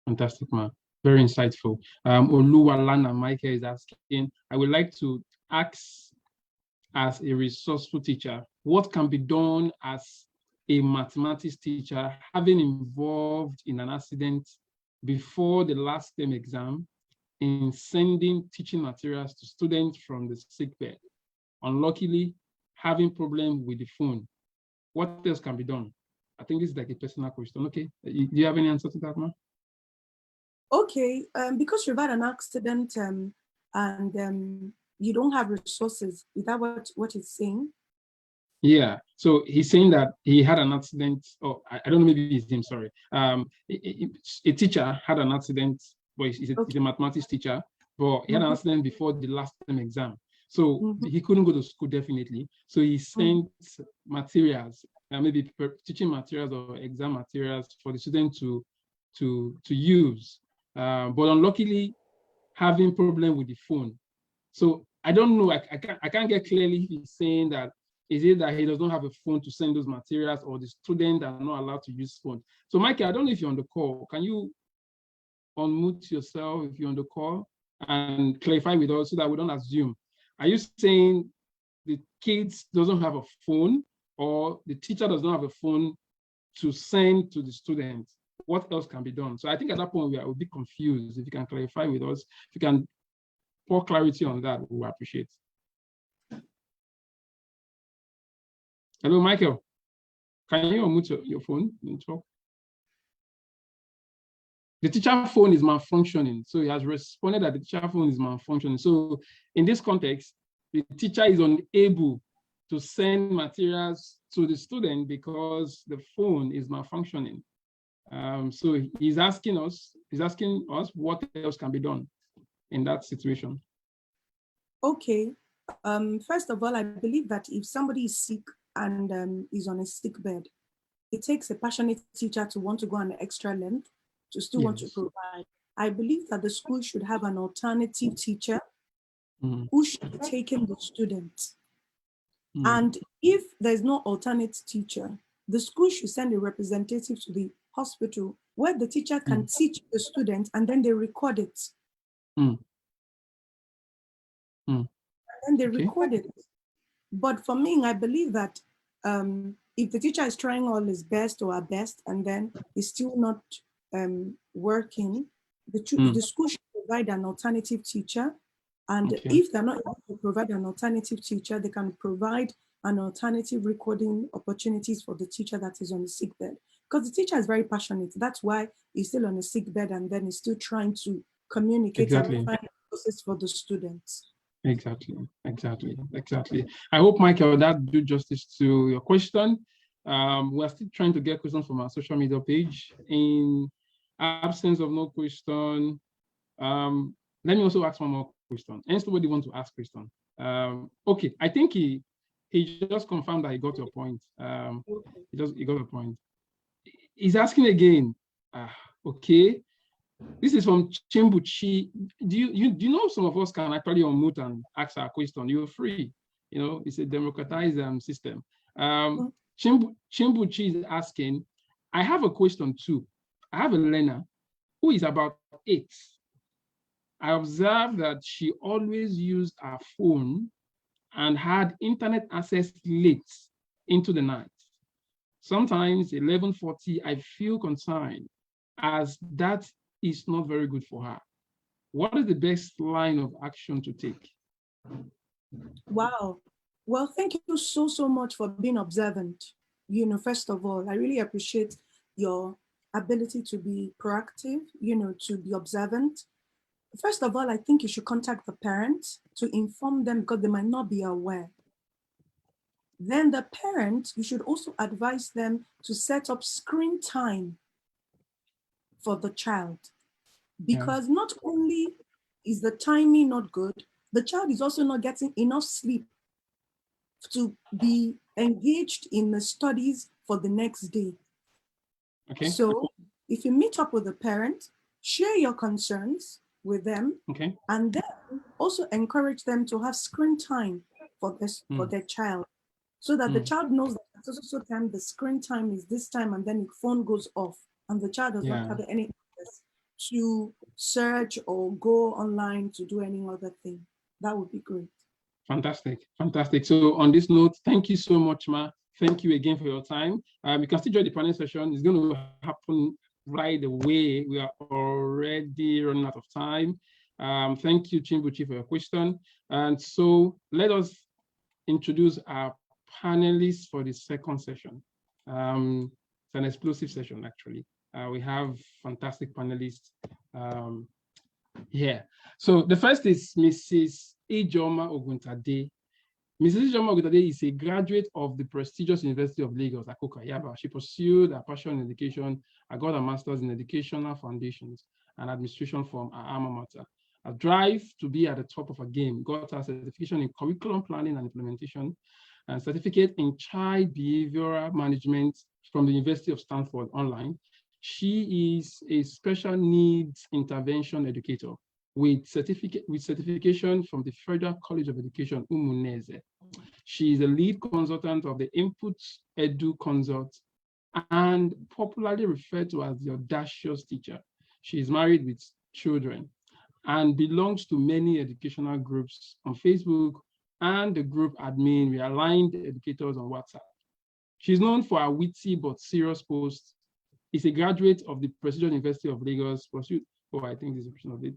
Fantastic, man. Very insightful. Oluwalana Michael is asking, I would like to ask, as a resourceful teacher, what can be done as a mathematics teacher having involved in an accident before the last term exam in sending teaching materials to students from the sickbed? Unluckily, having problem with the phone. What else can be done? I think this is like a personal question. Okay, do you have any answer to that, man? Okay, because you've had an accident and you don't have resources, is that what he's saying? Yeah, so he's saying that he had an accident, or I don't know, maybe it's him, sorry. A teacher had an accident, but he's a mathematics teacher, but he had an accident before the last term exam. So he couldn't go to school, definitely. So he sent materials, maybe teaching materials or exam materials for the student to use. But unluckily, having problem with the phone. So I don't know, I can't get clearly if he's saying that, is it that he does not have a phone to send those materials, or the students are not allowed to use phone? So Michael, I don't know if you're on the call. Can you unmute yourself if you're on the call and clarify with us so that we don't assume? Are you saying the kids doesn't have a phone, or the teacher does not have a phone to send to the students? What else can be done? So I think at that point we are a bit confused. If you can clarify with us, if you can pour clarity on that, we will appreciate. Hello, Michael. Can you unmute your phone and talk? The teacher phone is malfunctioning. So he has responded that the teacher phone is malfunctioning. So in this context, the teacher is unable to send materials to the student because the phone is malfunctioning. So he's asking us what else can be done in that situation. Okay. First of all, I believe that if somebody is sick and is on a sick bed, it takes a passionate teacher to want to go an extra length to still want to provide. I believe that the school should have an alternative teacher who should be taking the students. And if there's no alternate teacher, the school should send a representative to the hospital where the teacher can teach the students and then they record it. And they record it. But for me, I believe that if the teacher is trying all his best or her best and then is still not working, the school should provide an alternative teacher. And if they're not able to provide an alternative teacher, they can provide an alternative recording opportunities for the teacher that is on the sick bed. Because the teacher is very passionate. That's why he's still on a sick bed and then he's still trying to communicate and find process for the students. Exactly. I hope, Michael, that do justice to your question. We're still trying to get questions from our social media page. In absence of no question, let me also ask one more question. Anybody want to ask question? Okay, I think he just confirmed that he got your point. He got a point. He's asking again. Okay. This is from Chimbuchi. Do you know some of us can actually unmute and ask our question? You're free. You know, it's a democratized system. Chimbuchi is asking, I have a question too. I have a learner who is about 8. I observed that she always used her phone and had internet access late into the night. Sometimes 11:40, I feel concerned as that is not very good for her. What is the best line of action to take? Wow. Well, thank you so much for being observant. You know, first of all, I really appreciate your ability to be proactive, you know, to be observant. First of all, I think you should contact the parents to inform them because they might not be aware. Then the parents, you should also advise them to set up screen time for the child. Because not only is the timing not good, the child is also not getting enough sleep to be engaged in the studies for the next day. Okay. So if you meet up with the parent, share your concerns with them, and then also encourage them to have screen time for this for their child, so that the child knows that so time the screen time is this time, and then the phone goes off, and the child does not have any access to search or go online to do any other thing. That would be great. Fantastic, fantastic. So on this note, thank you so much, Ma. Thank you again for your time. You can still join the panel session. It's going to happen right away. We are already running out of time. Thank you, Chimbuchi, for your question. And so let us introduce our panelists for the second session. It's an explosive session, actually. We have fantastic panelists here. So the first is Mrs. Ijoma Oguntade. Mrs. Ijoma Oguntade is a graduate of the prestigious University of Lagos, Akoka Yaba. She pursued her passion in education. I got a master's in educational foundations and administration from her alma mater. A drive to be at the top of her game, got her certification in curriculum planning and implementation, and certificate in child behavioral management from the University of Stanford online. She is a special needs intervention educator with certification from the Federal College of Education, Umuneze. She is a lead consultant of the Input Edu Consult and popularly referred to as the audacious teacher. She is married with children and belongs to many educational groups on Facebook and the group admin Realigned Educators on WhatsApp. She's known for her witty but serious posts. Is a graduate of the prestigious University of Lagos. I think this is a version of it.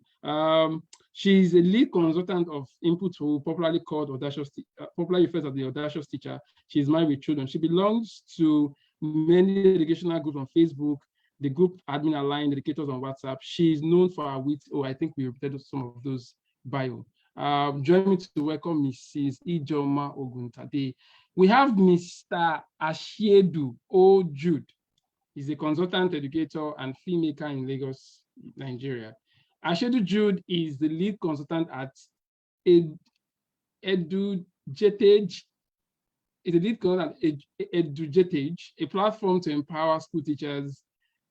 She's a lead consultant of Input, who popularly called audacious, popularly referred to as the audacious teacher. She's married with children. She belongs to many educational groups on Facebook, the group admin aligned educators on WhatsApp. She's known for her wit. I think we repeated some of those bio. Join me to welcome Mrs. Ijoma Oguntade. We have Mr. Ashiedu O. Jude. He's a consultant educator and filmmaker in Lagos, Nigeria. Ashiedu Jude is the lead consultant at EduJetage. Is a lead consultant at EduJetage, a platform to empower school teachers,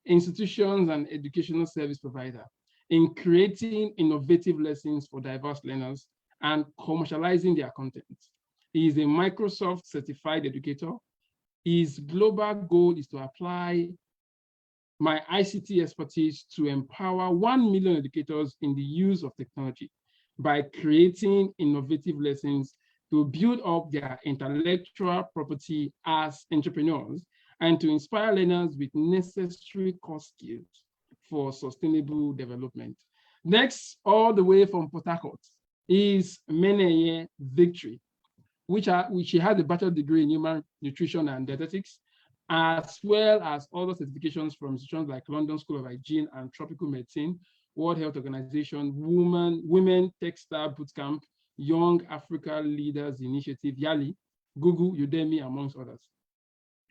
institutions, and educational service provider in creating innovative lessons for diverse learners and commercializing their content. He is a Microsoft certified educator. His global goal is to apply my ICT expertise to empower 1 million educators in the use of technology by creating innovative lessons to build up their intellectual property as entrepreneurs and to inspire learners with necessary core skills for sustainable development. Next, all the way from Port Harcourt, is Meneye Victory, which she has a bachelor's degree in human nutrition and dietetics, as well as other certifications from institutions like London School of Hygiene and Tropical Medicine, World Health Organization, Women Textile Bootcamp, Young Africa Leaders Initiative, YALI, Google, Udemy, amongst others.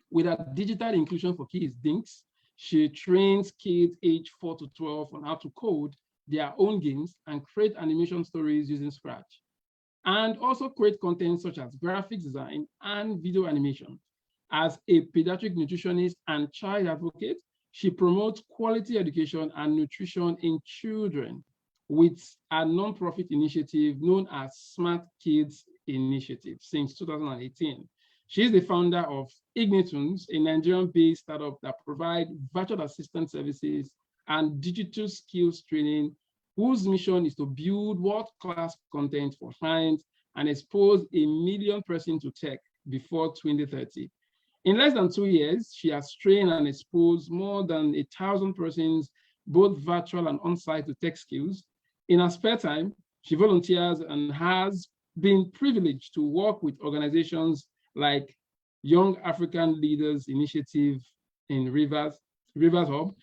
With her digital inclusion for kids, DINKS, she trains kids aged 4 to 12 on how to code their own games and create animation stories using Scratch, and also create content such as graphic design and video animation. As a pediatric nutritionist and child advocate, she promotes quality education and nutrition in children with a nonprofit initiative known as Smart Kids Initiative since 2018. She is the founder of Ignitunes, a Nigerian-based startup that provides virtual assistant services and digital skills training, whose mission is to build world-class content for clients and expose 1 million persons to tech before 2030. In less than 2 years, she has trained and exposed more than 1,000 persons, both virtual and on-site, to tech skills. In her spare time, she volunteers and has been privileged to work with organizations like Young African Leaders Initiative in Rivers Hub,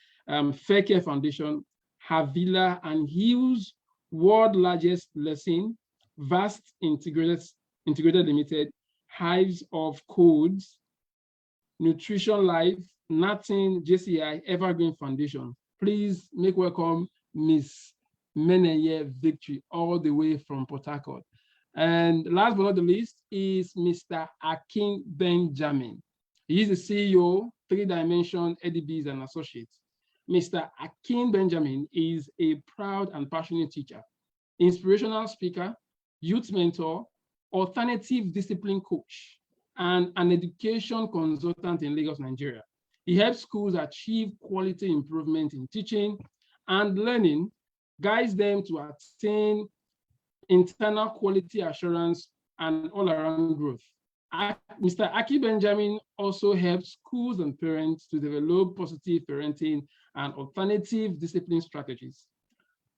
Fair Care Foundation, Havila and Hughes, world largest lesson, Vast Integrated Limited, Hives of Codes, Nutrition Life, Natin, JCI, Evergreen Foundation. Please make welcome Miss Meneye Victory, all the way from Port Harcourt. And last but not the least is Mr. Akin Benjamin. He is the CEO, 3Dimension EDBs and Associates. Mr. Akin Benjamin is a proud and passionate teacher inspirational speaker, youth mentor, alternative discipline coach, and an education consultant in Lagos, Nigeria. He helps schools achieve quality improvement in teaching and learning, guides them to attain internal quality assurance and all-around growth. Mr. Aki Benjamin also helps schools and parents to develop positive parenting and alternative discipline strategies.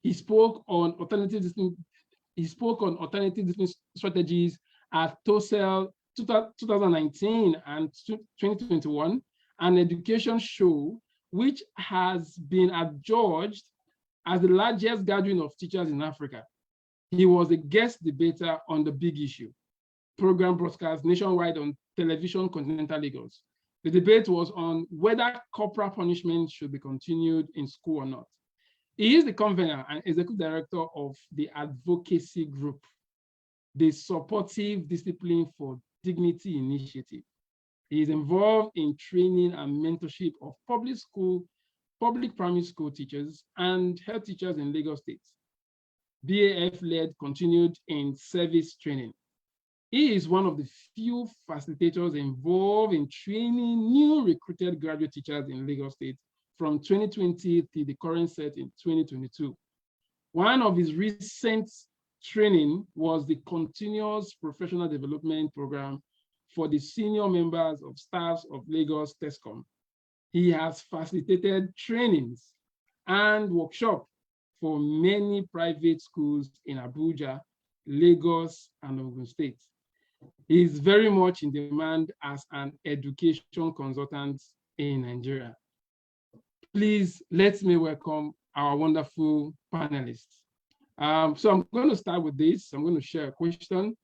He spoke on alternative discipline strategies at TOESL 2019 and 2021, an education show which has been adjudged as the largest gathering of teachers in Africa. He was a guest debater on the big issue, program broadcast nationwide on television continental Lagos. The debate was on whether corporal punishment should be continued in school or not. He is the convener and executive director of the advocacy group, the Supportive Discipline for Dignity Initiative. He is involved in training and mentorship of public primary school teachers and health teachers in Lagos State. BAF-led continued in service training. He is one of the few facilitators involved in training new recruited graduate teachers in Lagos State from 2020 to the current set in 2022. One of his recent training was the Continuous Professional Development Program for the senior members of staffs of Lagos TESCOM. He has facilitated trainings and workshops for many private schools in Abuja, Lagos, and Ogun State. He is very much in demand as an education consultant in Nigeria. Please let me welcome our wonderful panelists. So I'm going to start with this. I'm going to share a question.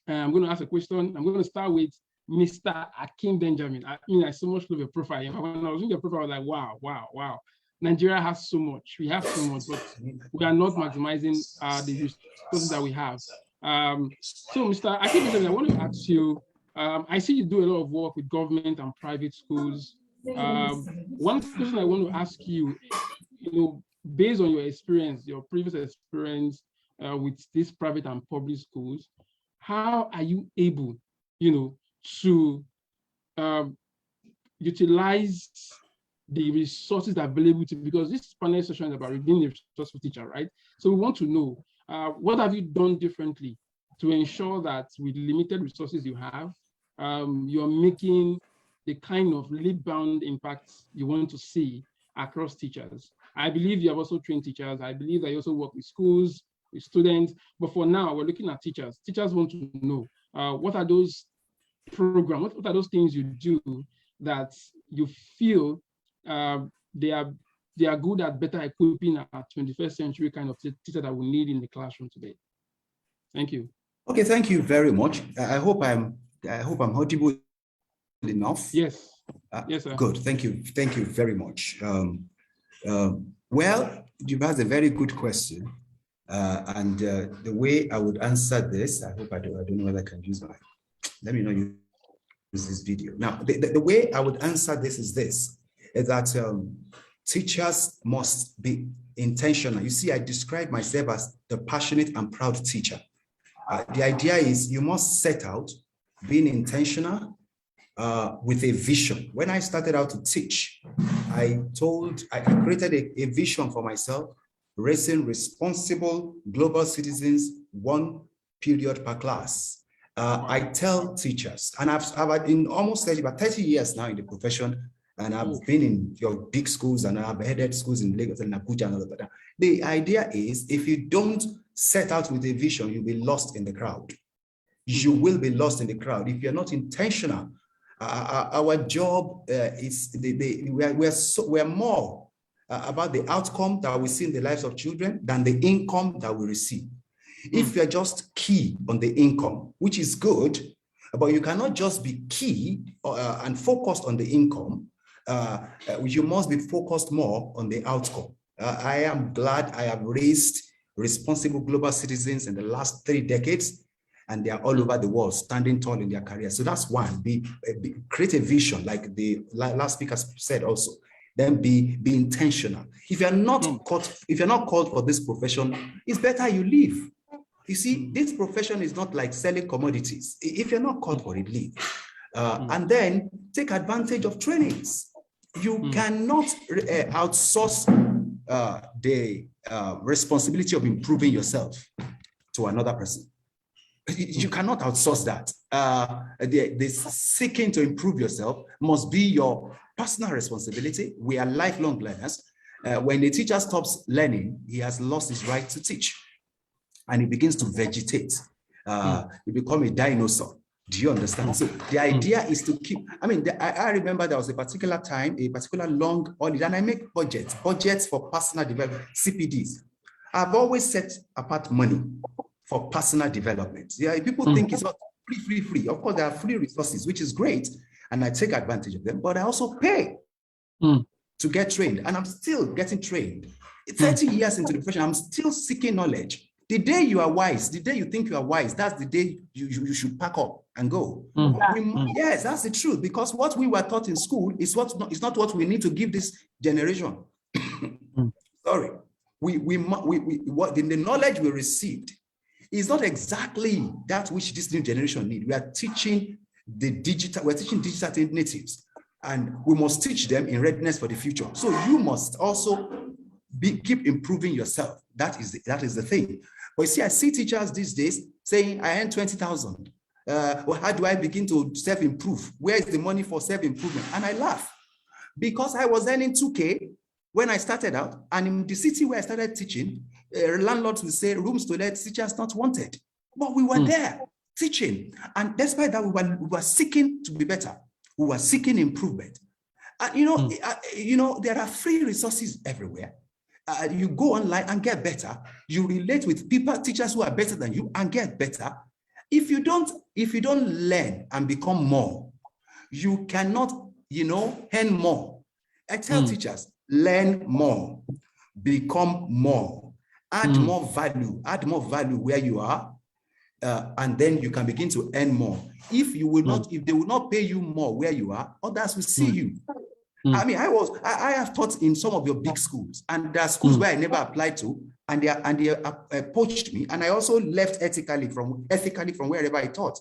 I'm going to ask a question. I'm going to start with Mr. Akim Benjamin. I so much love your profile. When I was in your profile, I was like, wow, wow, wow. Nigeria has so much. We have so much, but we are not maximizing the resources that we have. So Mr. Akim Benjamin, I want to ask you, I see you do a lot of work with government and private schools. One question I want to ask you, based on your experience, your previous experience with these private and public schools, how are you able, to utilize the resources available to, because this panel session is about being a resourceful teacher, right? So we want to know, what have you done differently to ensure that with limited resources you have, you're making the kind of leap-bound impacts you want to see across teachers? I believe you have also trained teachers. I believe that you also work with schools, with students. But for now, we're looking at teachers. Teachers want to know, what are those programs, what are those things you do that you feel they are good at better equipping a 21st century kind of teacher that we need in the classroom today? Thank you. Okay, thank you very much. I hope I'm audible enough. Yes. Yes, sir. Good. Thank you very much. Well, you've asked a very good question, and the way I would answer this, I hope I don't know whether I can use my. Let me know you use this video. Now, the way I would answer this is that teachers must be intentional. You see, I describe myself as the passionate and proud teacher. The idea is you must set out being intentional with a vision. When I started out to teach, I created a vision for myself, raising responsible global citizens, 1 period per class. I tell teachers, and I've been almost 30 years now in the profession, and I've been in your big schools, and I've headed schools in Lagos and Abuja and all of that. The idea is, if you don't set out with a vision, you'll be lost in the crowd. You will be lost in the crowd if you're not intentional. Our job is we're more about the outcome that we see in the lives of children than the income that we receive. If you're just key on the income, which is good, but you cannot just be key and focused on the income, you must be focused more on the outcome. I am glad I have raised responsible global citizens in the last 3 decades, and they are all over the world, standing tall in their careers. So that's one, create a vision, like the last speaker said also. then be intentional. If you're not called for this profession, it's better you leave. You see, this profession is not like selling commodities. If you're not called for it, leave. And then take advantage of trainings. You cannot outsource the responsibility of improving yourself to another person. You cannot outsource that. The seeking to improve yourself must be your personal responsibility. We are lifelong learners. When a teacher stops learning, he has lost his right to teach, and he begins to vegetate. You become a dinosaur. Do you understand? So the idea is to keep, I remember there was a particular time, a particular long holiday, and I make budgets for personal development, CPDs. I've always set apart money for personal development. Yeah, people think it's not free. Of course, there are free resources, which is great, and I take advantage of them, but I also pay to get trained, and I'm still getting trained. 30 years into the profession, I'm still seeking knowledge. The day you are wise, the day you think you are wise, that's the day you should pack up and go. Yes, that's the truth, because what we were taught in school is not what we need to give this generation. Sorry. What the knowledge we received is not exactly that which this new generation need. We are teaching digital natives, and we must teach them in readiness for the future. So you must also keep improving yourself. That is the thing. But you see, I see teachers these days saying, I earn 20,000. Well, how do I begin to self-improve? Where is the money for self-improvement? And I laugh, because I was earning 2K when I started out, and in the city where I started teaching, landlords would say, rooms to let, teachers not wanted. But we were there teaching, and despite that, we were seeking to be better. We were seeking improvement. And there are free resources everywhere. You go online and get better. You relate with teachers who are better than you, and get better. If you don't learn and become more, you cannot, earn more. I tell teachers, learn more, become more, add more value where you are, and then you can begin to earn more. If they will not pay you more where you are, others will see you. I have taught in some of your big schools, and there are schools where I never applied to, and they poached me, and I also left ethically from wherever I taught.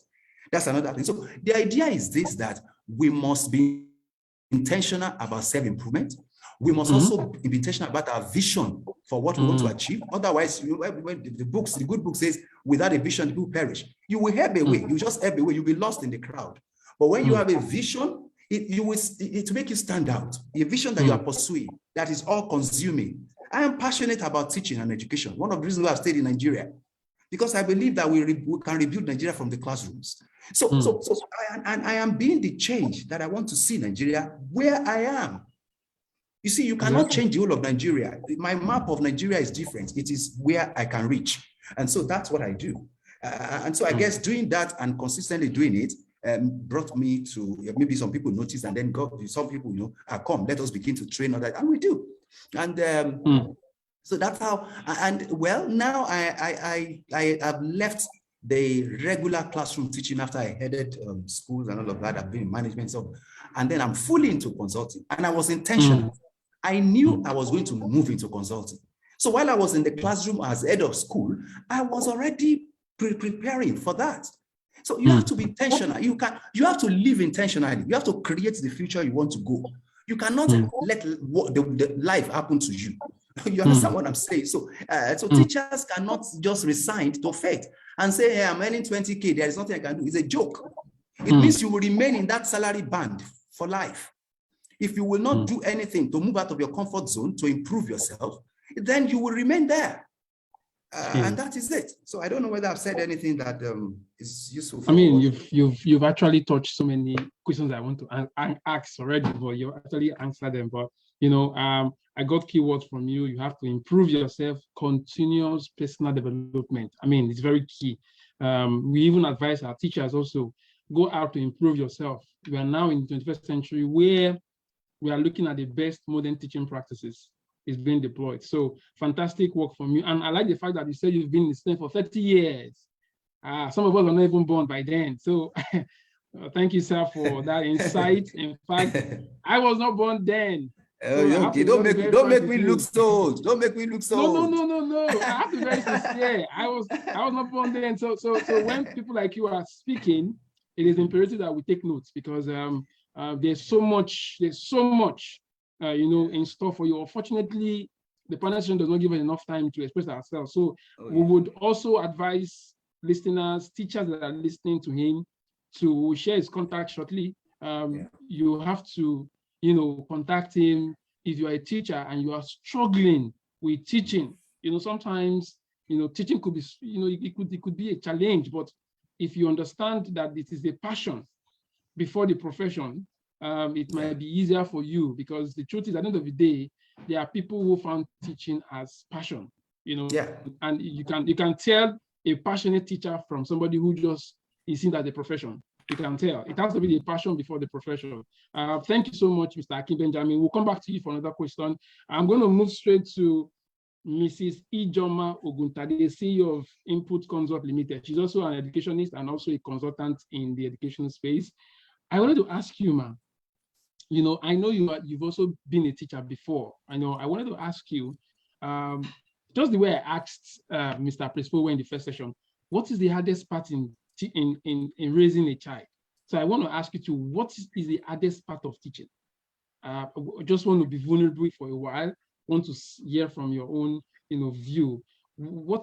That's another thing. So the idea is this, that we must be intentional about self-improvement. We must also be intentional about our vision for what we want to achieve. Otherwise, when the good book says, without a vision, people perish. You will help away. You just help away. You'll be lost in the crowd. But when you have a vision, it will make you stand out. A vision that you are pursuing, that is all consuming. I am passionate about teaching and education. One of the reasons why I've stayed in Nigeria, because I believe that we can rebuild Nigeria from the classrooms. I am being the change that I want to see Nigeria where I am. You see, you cannot change the whole of Nigeria. My map of Nigeria is different. It is where I can reach. And so that's what I do. And so I guess doing that and consistently doing it brought me to, maybe some people noticed, and then some people, come, let us begin to train on that. And we do. And so that's how, and well, now I have left the regular classroom teaching after I headed schools and all of that. I've been in management, and then I'm fully into consulting, and I was intentional. I knew I was going to move into consulting. So while I was in the classroom as head of school, I was already preparing for that. So you have to be intentional. You have to live intentionally. You have to create the future you want to go. You cannot let the life happen to you. You understand what I'm saying? So, teachers cannot just resign to fate and say, hey, I'm earning 20K, there is nothing I can do. It's a joke. It means you will remain in that salary band for life. If you will not do anything to move out of your comfort zone, to improve yourself, then you will remain there. And that is it. So I don't know whether I've said anything that is useful. You've actually touched so many questions I want to ask already, but you actually answered them. But I got keywords from you. You have to improve yourself, continuous personal development. It's very key. We even advise our teachers also, go out to improve yourself. We are now in the 21st century where we are looking at the best modern teaching practices is being deployed. So fantastic work from you. And I like the fact that you said you've been in STEM for 30 years. Some of us are not even born by then. So thank you, sir, for that insight. In fact, I was not born then. So I have Okay, to be very don't frank make with me look you. so old. Don't make me look so old. No. I have to be very sincere. I was not born then. So when people like you are speaking, it is imperative that we take notes because there's so much in store for you. Unfortunately, the panel session does not give us enough time to express ourselves. So we would also advise listeners, teachers that are listening to him, to share his contact shortly. You have to, contact him if you are a teacher and you are struggling with teaching. Sometimes, teaching could be, it could be a challenge, but if you understand that it is a passion before the profession, it might be easier for you, because the truth is, at the end of the day, there are people who found teaching as passion, and you can tell a passionate teacher from somebody who just is seen as a profession. You can tell. It has to be the passion before the profession. Thank you so much, Mr. Akin Benjamin. We'll come back to you for another question. I'm going to move straight to Mrs. Ijoma Oguntade, CEO of Input Consult Limited. She's also an educationist and also a consultant in the education space. I wanted to ask you, ma'am, I know you've also been a teacher before. I wanted to ask you, just the way I asked Mr. Prespo in the first session, what is the hardest part in raising a child? So I want to ask you to, what is the hardest part of teaching? I just want to be vulnerable for a while. Want to hear from your own, view. What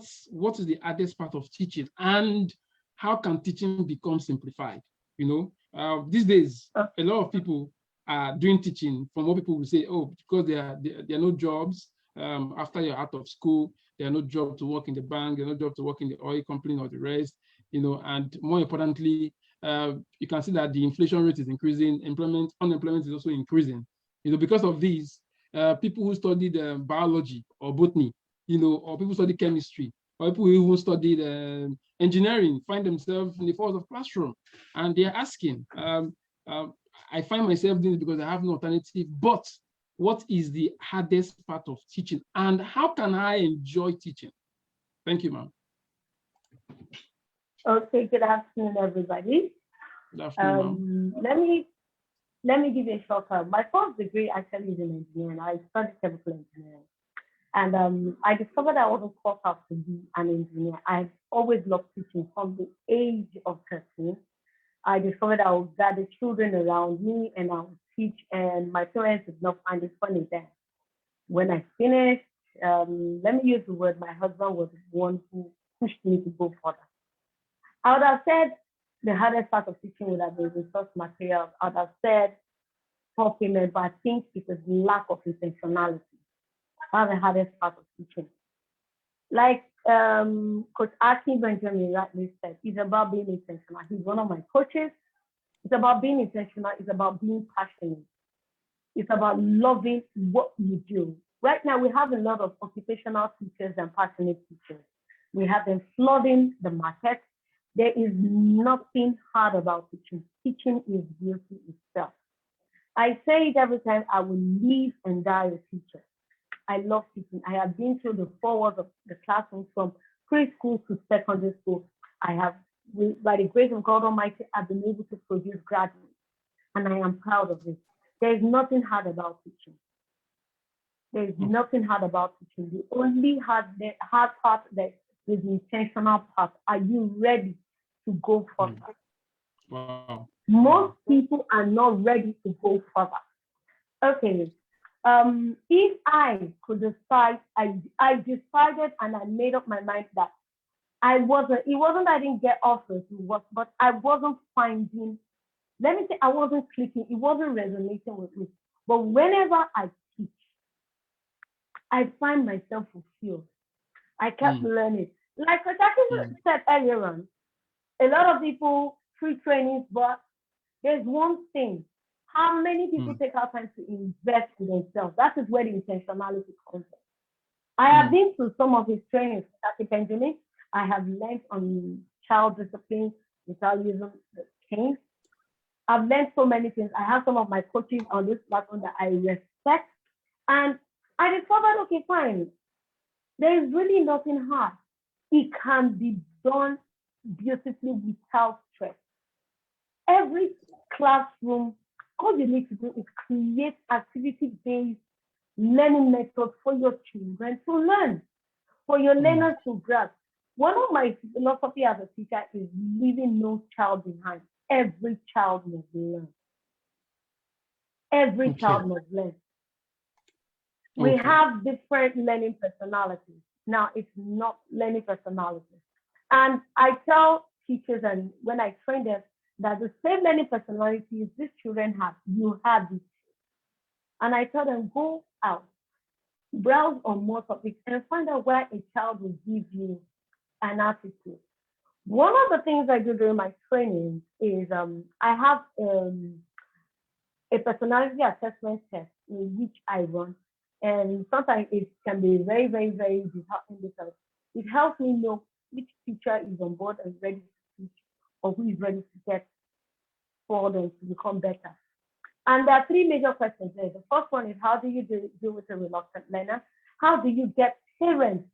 is the hardest part of teaching, and how can teaching become simplified? These days, a lot of people are doing teaching from what people will say, because there are no jobs after you're out of school. There are no jobs to work in the bank. There are no jobs to work in the oil company or the rest. And more importantly, you can see that the inflation rate is increasing. Unemployment is also increasing. Because of these, people who studied biology or botany, or people who studied chemistry, or people who studied engineering find themselves in the walls of classroom, and they're asking, I find myself doing it because I have no alternative, but what is the hardest part of teaching, and how can I enjoy teaching? Thank you, ma'am. Okay, good afternoon, everybody. Good afternoon, ma'am. Let me give you a short term. My first degree actually is in engineering. I studied chemical engineering. And I discovered I wasn't taught out to be an engineer. I've always loved teaching from the age of 13. I discovered I would gather children around me and I would teach, and my parents did not find it funny then. When I finished, let me use the word, my husband was the one who pushed me to go further. I would have said the hardest part of teaching would have been resource materials. I would have said poor payment, but I think it is lack of intentionality. That's the hardest part of teaching. Like Coach Akin Benjamin rightly said, it's about being intentional. He's one of my coaches. It's about being intentional. It's about being passionate. It's about loving what you do. Right now, we have a lot of occupational teachers and passionate teachers. We have them flooding the market. There is nothing hard about teaching. Teaching is beauty itself. I say it every time, I will live and die a teacher. I love teaching. I have been through the 4 walls of the classroom from preschool to secondary school. I have, by the grace of God Almighty, I've been able to produce graduates, and I am proud of it. There is nothing hard about teaching. There is nothing hard about teaching. The only hard part that is the intentional part. Are you ready to go further? Wow. Most people are not ready to go further. Okay. If I could decide, I decided and I made up my mind that it wasn't that I didn't get offers to work, but I wasn't finding, let me say, I wasn't clicking, it wasn't resonating with me. But whenever I teach, I find myself fulfilled. I kept learning. Like Coach Akin said earlier on, a lot of people free trainings, but there's one thing. How many people take out time to invest in themselves? That is where the intentionality comes in. I have been to some of his trainings, Dr. Benjamin. I have learned on child discipline without using the cane. I've learned so many things. I have some of my coaches on this platform that I respect. And I discovered, okay, fine. There is really nothing hard. It can be done beautifully without stress. Every classroom, all you need to do is create activity-based learning methods for your children to learn, for your learners to grasp. One of my philosophy as a teacher is leaving no child behind. Every child must learn. Every child must learn. We have different learning personalities. Now, it's not learning personalities. And I tell teachers, and when I train them, that the same learning personalities these children have, you have it. And I tell them, go out, browse on more topics, and find out where a child will give you an attitude. One of the things I do during my training is I have a personality assessment test in which I run. And sometimes it can be very, very, very disheartening because it helps me know which teacher is on board and ready to teach or who is ready to get forward and to become better. And there are three major questions there. The first one is, how do you deal with a reluctant learner? How do you get parents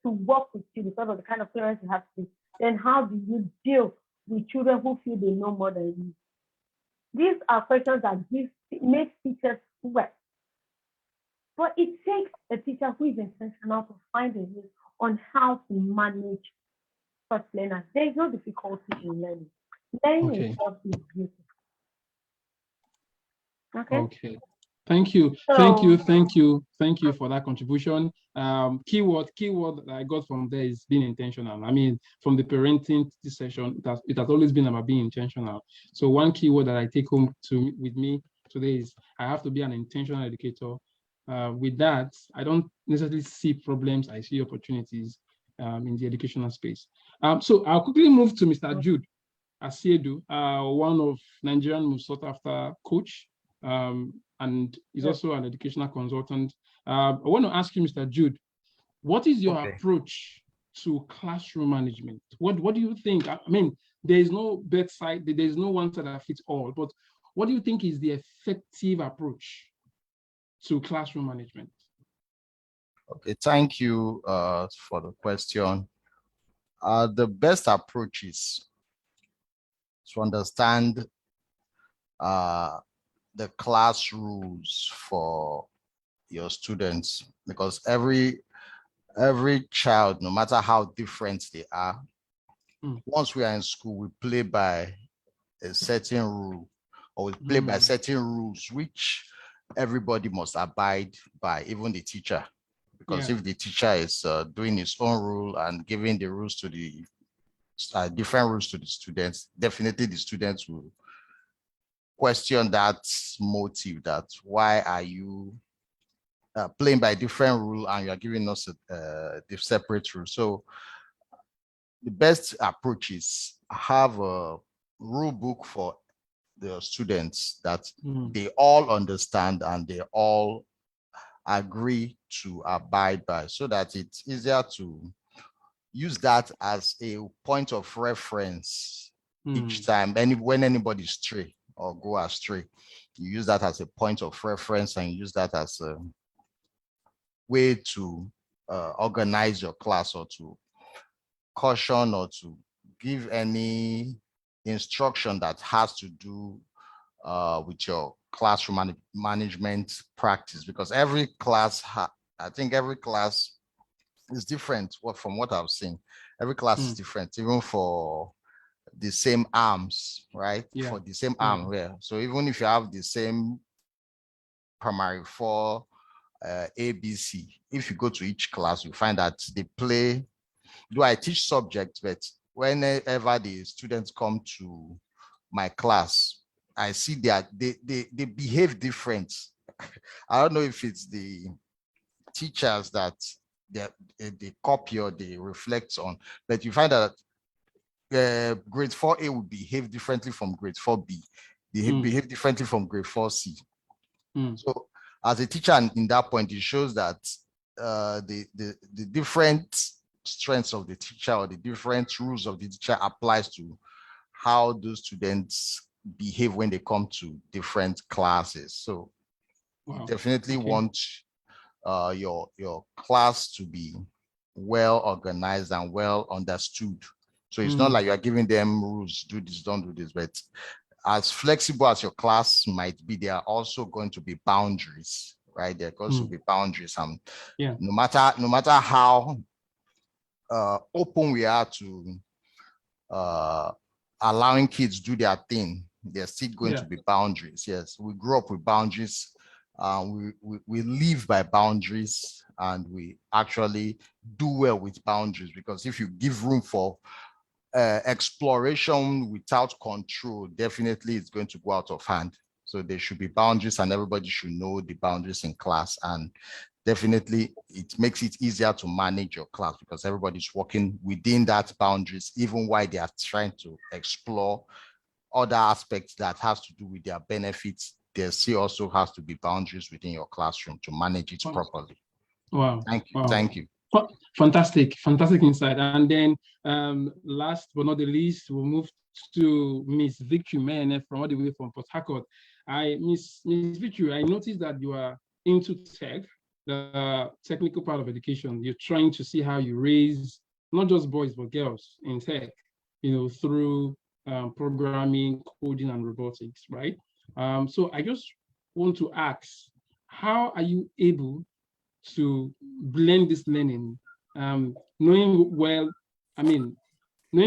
to work with you because of the kind of parents you have to be? Then how do you deal with children who feel they know more than you? These are questions that make teachers sweat. But it takes a teacher who is intentional to find a way on how to manage such learners. There is no difficulty in learning. Learning itself is beautiful. Okay. Thank you. Thank you for that contribution. Keyword that I got from there is being intentional. I mean, from the parenting session, it has always been about being intentional. So one keyword that I take home with me today is I have to be an intentional educator. With that, I don't necessarily see problems. I see opportunities in the educational space. So I'll quickly move to Mr. Jude Asiedu, one of Nigerian most sought after coach. And he's also an educational consultant. I want to ask you, Mr. Jude, what is your approach to classroom management? What do you think? I mean, there is no bedside, there is no one size that fits all, but what do you think is the effective approach to classroom management? Okay, thank you for the question. The best approach is to understand the class rules for your students, because every child, no matter how different they are, once we are in school, we play by a certain rule, or we play by certain rules which everybody must abide by, even the teacher. Because if the teacher is doing his own rule and giving the rules to the different rules to the students, definitely the students will question that motive, that why are you playing by different rule and you're giving us the separate rule. So the best approach is have a rule book for the students that they all understand and they all agree to abide by, so that it's easier to use that as a point of reference each time when anybody stray or go astray. You use that as a point of reference and use that as a way to organize your class, or to caution, or to give any instruction that has to do with your classroom management practice. Because every class, I think every class is different from what I've seen. Every class is different, even for the same arms, right? For the same arm, So even if you have the same primary 4 ABC, if you go to each class, you find that they play. Do I teach subjects? But whenever the students come to my class, I see that they behave different. I don't know if it's the teachers that they copy or they reflect on, but you find that grade 4A will behave differently from grade 4B. They behave differently from grade 4C. So as a teacher in that point, it shows that the different strengths of the teacher or the different rules of the teacher applies to how those students behave when they come to different classes. So you definitely want your class to be well organized and well understood. So it's not like you're giving them rules, do this, don't do this, but as flexible as your class might be, there are also going to be boundaries, right? There going to be boundaries, and yeah, no matter how open we are to allowing kids do their thing, there's still going to be boundaries. Yes, we grew up with boundaries. We live by boundaries, and we actually do well with boundaries, because if you give room for exploration without control, definitely it's going to go out of hand. So there should be boundaries, and everybody should know the boundaries in class. And definitely it makes it easier to manage your class, because everybody's working within that boundaries, even while they are trying to explore other aspects that has to do with their benefits. There still also has to be boundaries within your classroom to manage it properly. Wow. Thank you. Wow. Thank you. Fantastic insight. And then last but not the least, we'll move to Miss Victory Mene from all the way from Port Harcourt. Miss Victory, I noticed that you are into tech, the technical part of education. You're trying to see how you raise not just boys but girls in tech, through programming, coding, and robotics, right? So I just want to ask, how are you able to blend this learning, knowing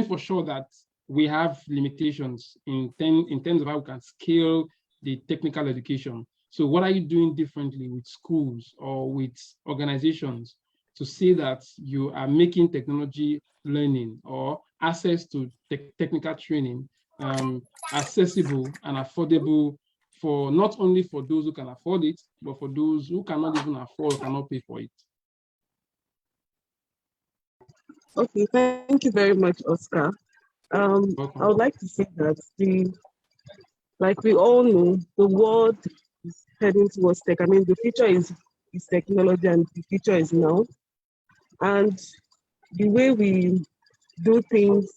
for sure that we have limitations in terms of how we can scale the technical education. So what are you doing differently with schools or with organizations to see that you are making technology learning or access to technical training accessible and affordable for not only for those who can afford it, but for those who cannot even afford or cannot pay for it? Okay, thank you very much, Oscar. I would like to say that like we all know, the world is heading towards tech. I mean, the future is technology, and the future is now. And the way we do things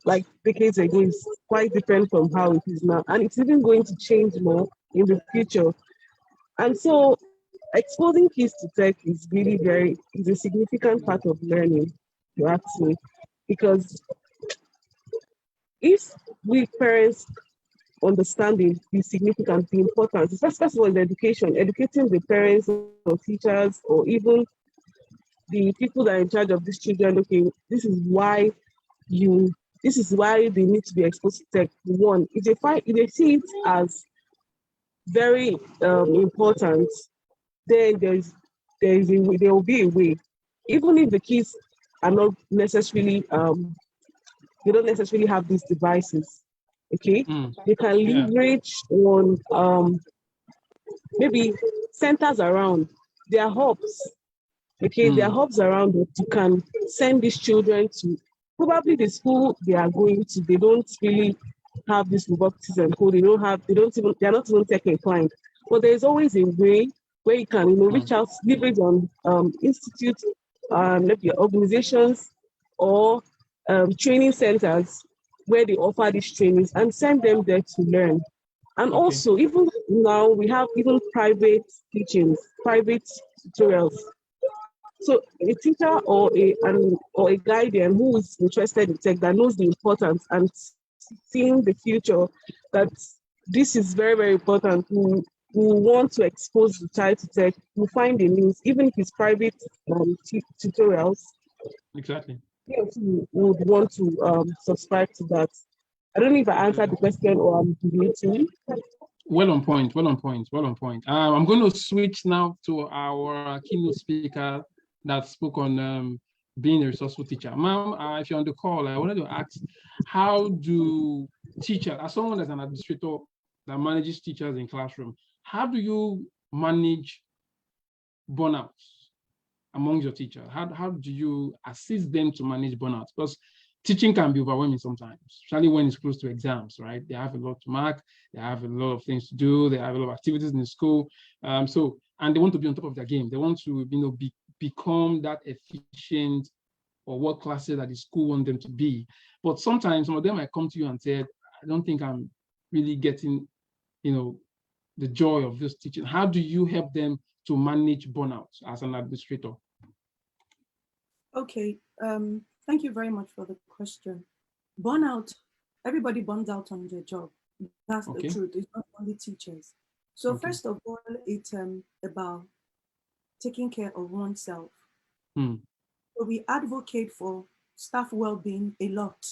like decades ago is quite different from how it is now. And it's even going to change more in the future. And so exposing kids to tech is really is a significant part of learning, you ask me, because if we parents understanding the significance, the importance, first of all, is education, educating the parents or teachers or even the people that are in charge of these children. Okay, this is why they need to be exposed to tech. One, if they see it as very important, then there will be a way. Even if the kids are not necessarily they don't necessarily have these devices, okay? They can leverage on maybe centers around. There are hubs, okay? There are hubs around that you can send these children to. Probably the school they are going to, they don't really have this robotics and code. They are not even tech inclined. But there's always a way where you can, reach out, leverage on institutes, maybe organizations or training centers where they offer these trainings and send them there to learn. And also, even now, we have even private teachings, private tutorials. So a teacher or a guardian who is interested in tech, that knows the importance and seeing the future, that this is very, very important, who want to expose the child to tech, who find the means, even if it's private tutorials. Exactly. Yes, would want to subscribe to that. I don't know if I answered the question or I'm debating. Well on point. I'm going to switch now to our keynote speaker that spoke on being a resourceful teacher. Ma'am, if you're on the call, I wanted to ask, how do teachers, as someone as an administrator that manages teachers in classroom, how do you manage burnouts among your teachers? How do you assist them to manage burnouts? Because teaching can be overwhelming sometimes, especially when it's close to exams, right? They have a lot to mark, they have a lot of things to do, they have a lot of activities in the school. And they want to be on top of their game. They want to, become that efficient or what classes that the school want them to be. But sometimes some of them might come to you and say, I don't think I'm really getting, the joy of this teaching. How do you help them to manage burnout as an administrator? Okay, thank you very much for the question. Burnout, everybody burns out on their job. That's the truth. It's not only teachers. So Okay. first of all, it's about taking care of oneself. Hmm. So we advocate for staff well-being a lot.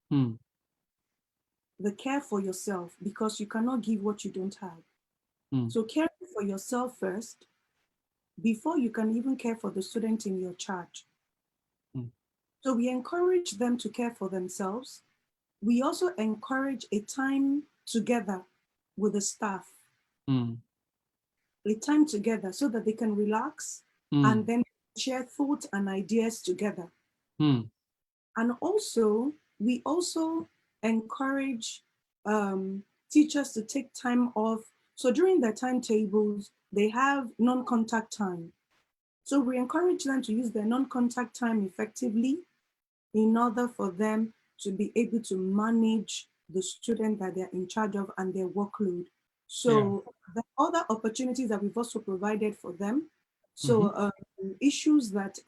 Hmm. The care for yourself, because you cannot give what you don't have. Hmm. So caring for yourself first, before you can even care for the student in your charge. Hmm. So we encourage them to care for themselves. We also encourage a time together with the staff, Hmm. a time together so that they can relax Hmm. and then share thoughts and ideas together. Hmm. And also, we also encourage teachers to take time off. So during their timetables, they have non-contact time. So we encourage them to use their non-contact time effectively in order for them to be able to manage the student that they're in charge of and their workload. So the other opportunities that we've also provided for them. So issues that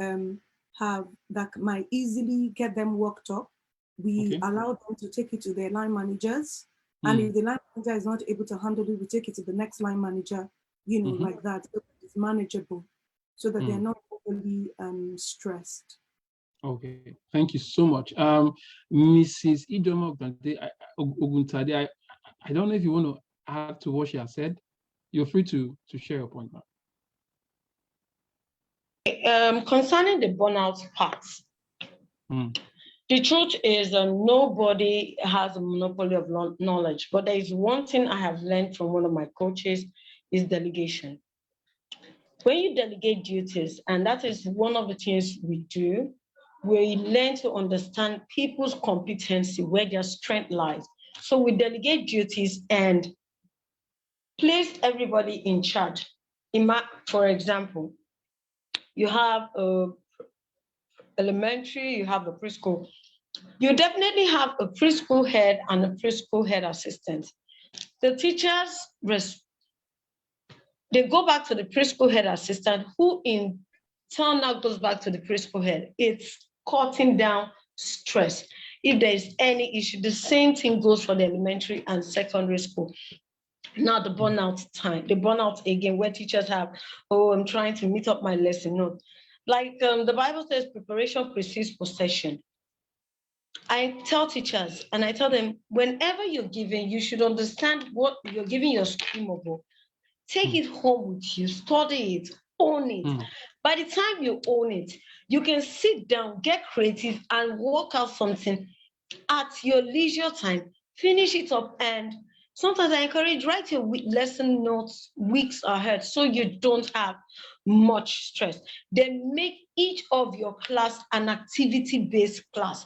that might easily get them worked up, we Okay. allow them to take it to their line managers. And if the line manager is not able to handle it, we take it to the next line manager, you know, like that. So it's manageable so that they're not overly stressed. Okay, thank you so much. Mrs. Idoma Oguntade, I don't know if you want to add to what she has said. You're free to share your point now. Concerning the burnout part, the truth is nobody has a monopoly of knowledge, but there is one thing I have learned from one of my coaches is delegation. When you delegate duties, and that is one of the things we do, we learn to understand people's competency, where their strength lies. So we delegate duties and place everybody in charge. For example, you have elementary, you have the preschool. You definitely have a preschool head and a preschool head assistant. The teachers, they go back to the preschool head assistant, who in turn now goes back to the preschool head. It's cutting down stress. If there is any issue, the same thing goes for the elementary and secondary school. Now the burnout time, the burnout again, where teachers have, oh, I'm trying to meet up my lesson. No, like the Bible says, preparation precedes possession. I tell teachers and I tell them, whenever you're giving, you should understand what you're giving your stream of work. Take it home with you, study it, own it. By the time you own it, you can sit down, get creative, and work out something at your leisure time, finish it up. And sometimes I encourage, write your lesson notes weeks ahead so you don't have much stress. Then make each of your class an activity-based class.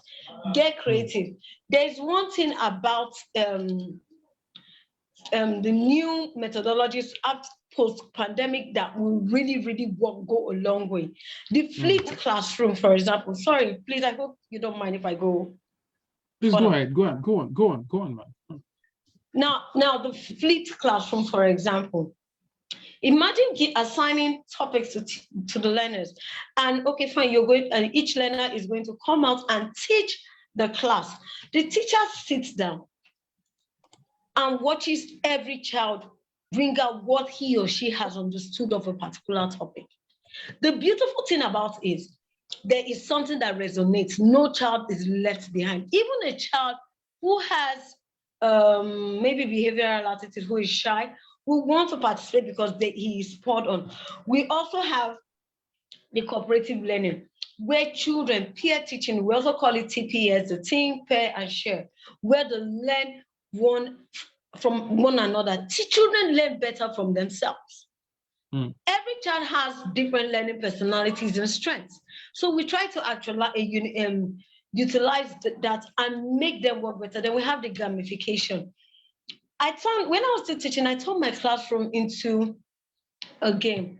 Get creative. There's one thing about the new methodologies post-pandemic that will really, really go a long way. The flipped classroom, for example. Sorry, please, I hope you don't mind if I go. Please go ahead, go on, man. Now the flipped classroom, for example. Imagine assigning topics to the learners, and okay, fine, you're going, and each learner is going to come out and teach the class. The teacher sits down and watches every child bring out what he or she has understood of a particular topic. The beautiful thing about it is there is something that resonates. No child is left behind. Even a child who has maybe behavioral attitude, who is shy, who wants to participate because he is spot on. We also have the cooperative learning, where children, peer teaching, we also call it TPS, the think, pair, and share, where they learn from one another. Children learn better from themselves. Every child has different learning personalities and strengths. So we try to actually utilize that and make them work better. Then we have the gamification. When I was still teaching, I turned my classroom into a game.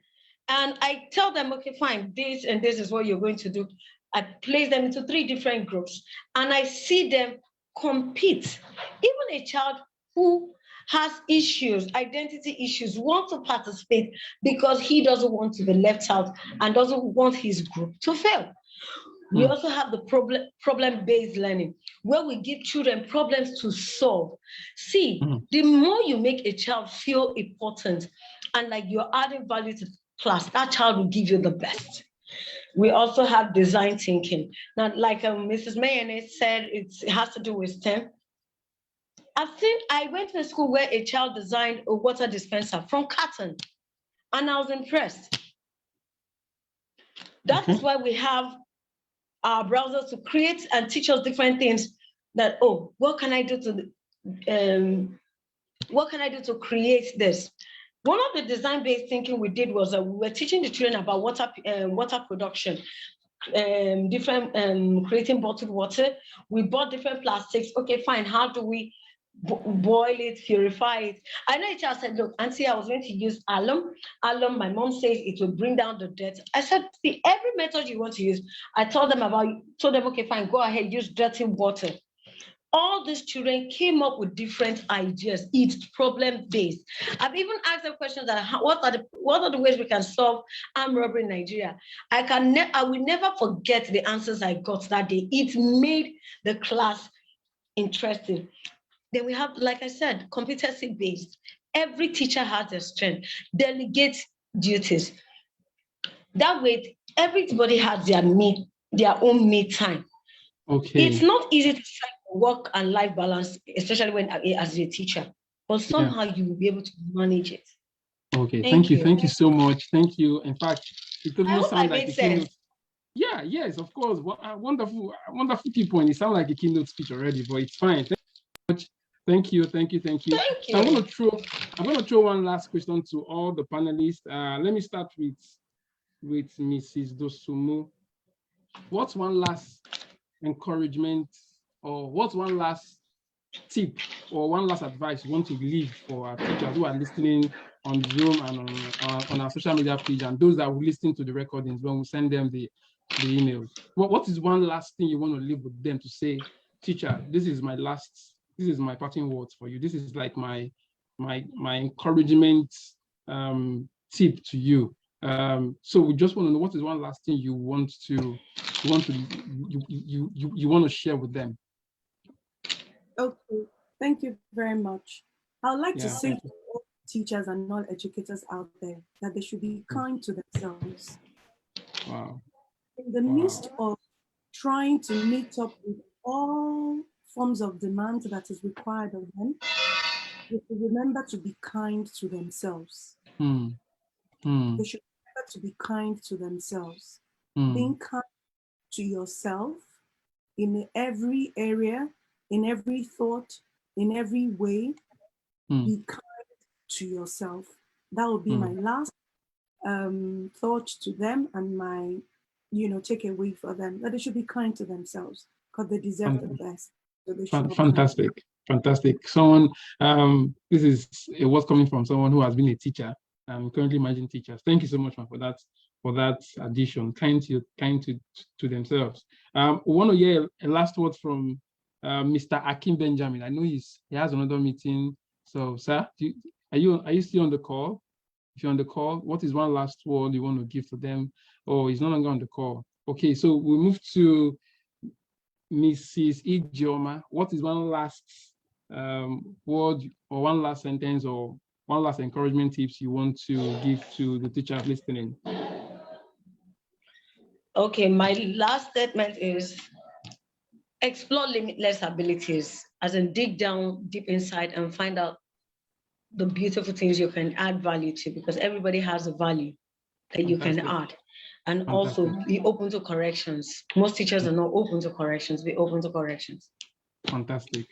And I tell them, okay, fine, this and this is what you're going to do. I place them into 3 different groups and I see them compete. Even a child who has issues, identity issues, wants to participate because he doesn't want to be left out and doesn't want his group to fail. We also have the problem-based learning, where we give children problems to solve. See, the more you make a child feel important and like you're adding value to class, that child will give you the best. We also have design thinking. Now, like Mrs. Mayonnaise said, it has to do with STEM. I went to a school where a child designed a water dispenser from carton, and I was impressed. That is why we have our browsers to create and teach us different things that, oh, what can I do to create this? One of the design-based thinking we did was we were teaching the children about water production, creating bottled water. We bought different plastics. Okay, fine. How do we boil it, purify it? I know a child said, look, Auntie, I was going to use alum. Alum, my mom says it will bring down the dirt. I said, see, every method you want to use, I told them, okay, fine, go ahead, use dirty water. All these children came up with different ideas. It's problem-based. I've even asked them questions that what are the ways we can solve armed robbery in Nigeria? I will never forget the answers I got that day. It made the class interesting. Then we have, like I said, competency-based. Every teacher has their strength. Delegate duties. That way, everybody has their own me time. Okay. It's not easy to find work and life balance, especially when as a teacher, but somehow you will be able to manage it. Okay, thank you so much. Thank you. In fact, it totally sounds like a keynote. Yeah, yes, of course. Wonderful key point. It sounds like a keynote speech already, but it's fine. Thank you. Thank you. So I'm gonna throw one last question to all the panelists. Let me start with Mrs. Dosumu. What's one last encouragement, or what's one last tip or one last advice you want to leave for our teachers who are listening on Zoom and on our social media page, and those that will listen to the recordings when we send them the emails? What is one last thing you want to leave with them to say, teacher, this is my parting words for you. This is like my encouragement tip to you. So we just want to know, what is one last thing you want to share with them? Okay, thank you very much. I would like to say to all teachers and all educators out there that they should be kind to themselves. Wow. In the midst of trying to meet up with all forms of demand that is required of them, they should remember to be kind to themselves. They should remember to be kind to themselves. Being kind to yourself in every area, in every thought, in every way. Be kind to yourself. That would be my last thought to them, and my takeaway for them, that they should be kind to themselves because they deserve the best. So they should Fantastic. Someone, this is a word coming from someone who has been a teacher. I'm currently managing teachers. Thank you so much for that addition. Kind to themselves. We want to hear a last word from Mr. Akim Benjamin. I know he has another meeting. So, sir, are you still on the call? If you're on the call, what is one last word you want to give to them? Oh, he's no longer on the call. Okay, so we move to Mrs. Ijeoma. What is one last word or one last sentence or one last encouragement tips you want to give to the teachers listening? Okay, my last statement is explore limitless abilities, as in dig down deep inside and find out the beautiful things you can add value to, because everybody has a value that you can add. And also be open to corrections. Most teachers are not open to corrections. Be open to corrections. Fantastic.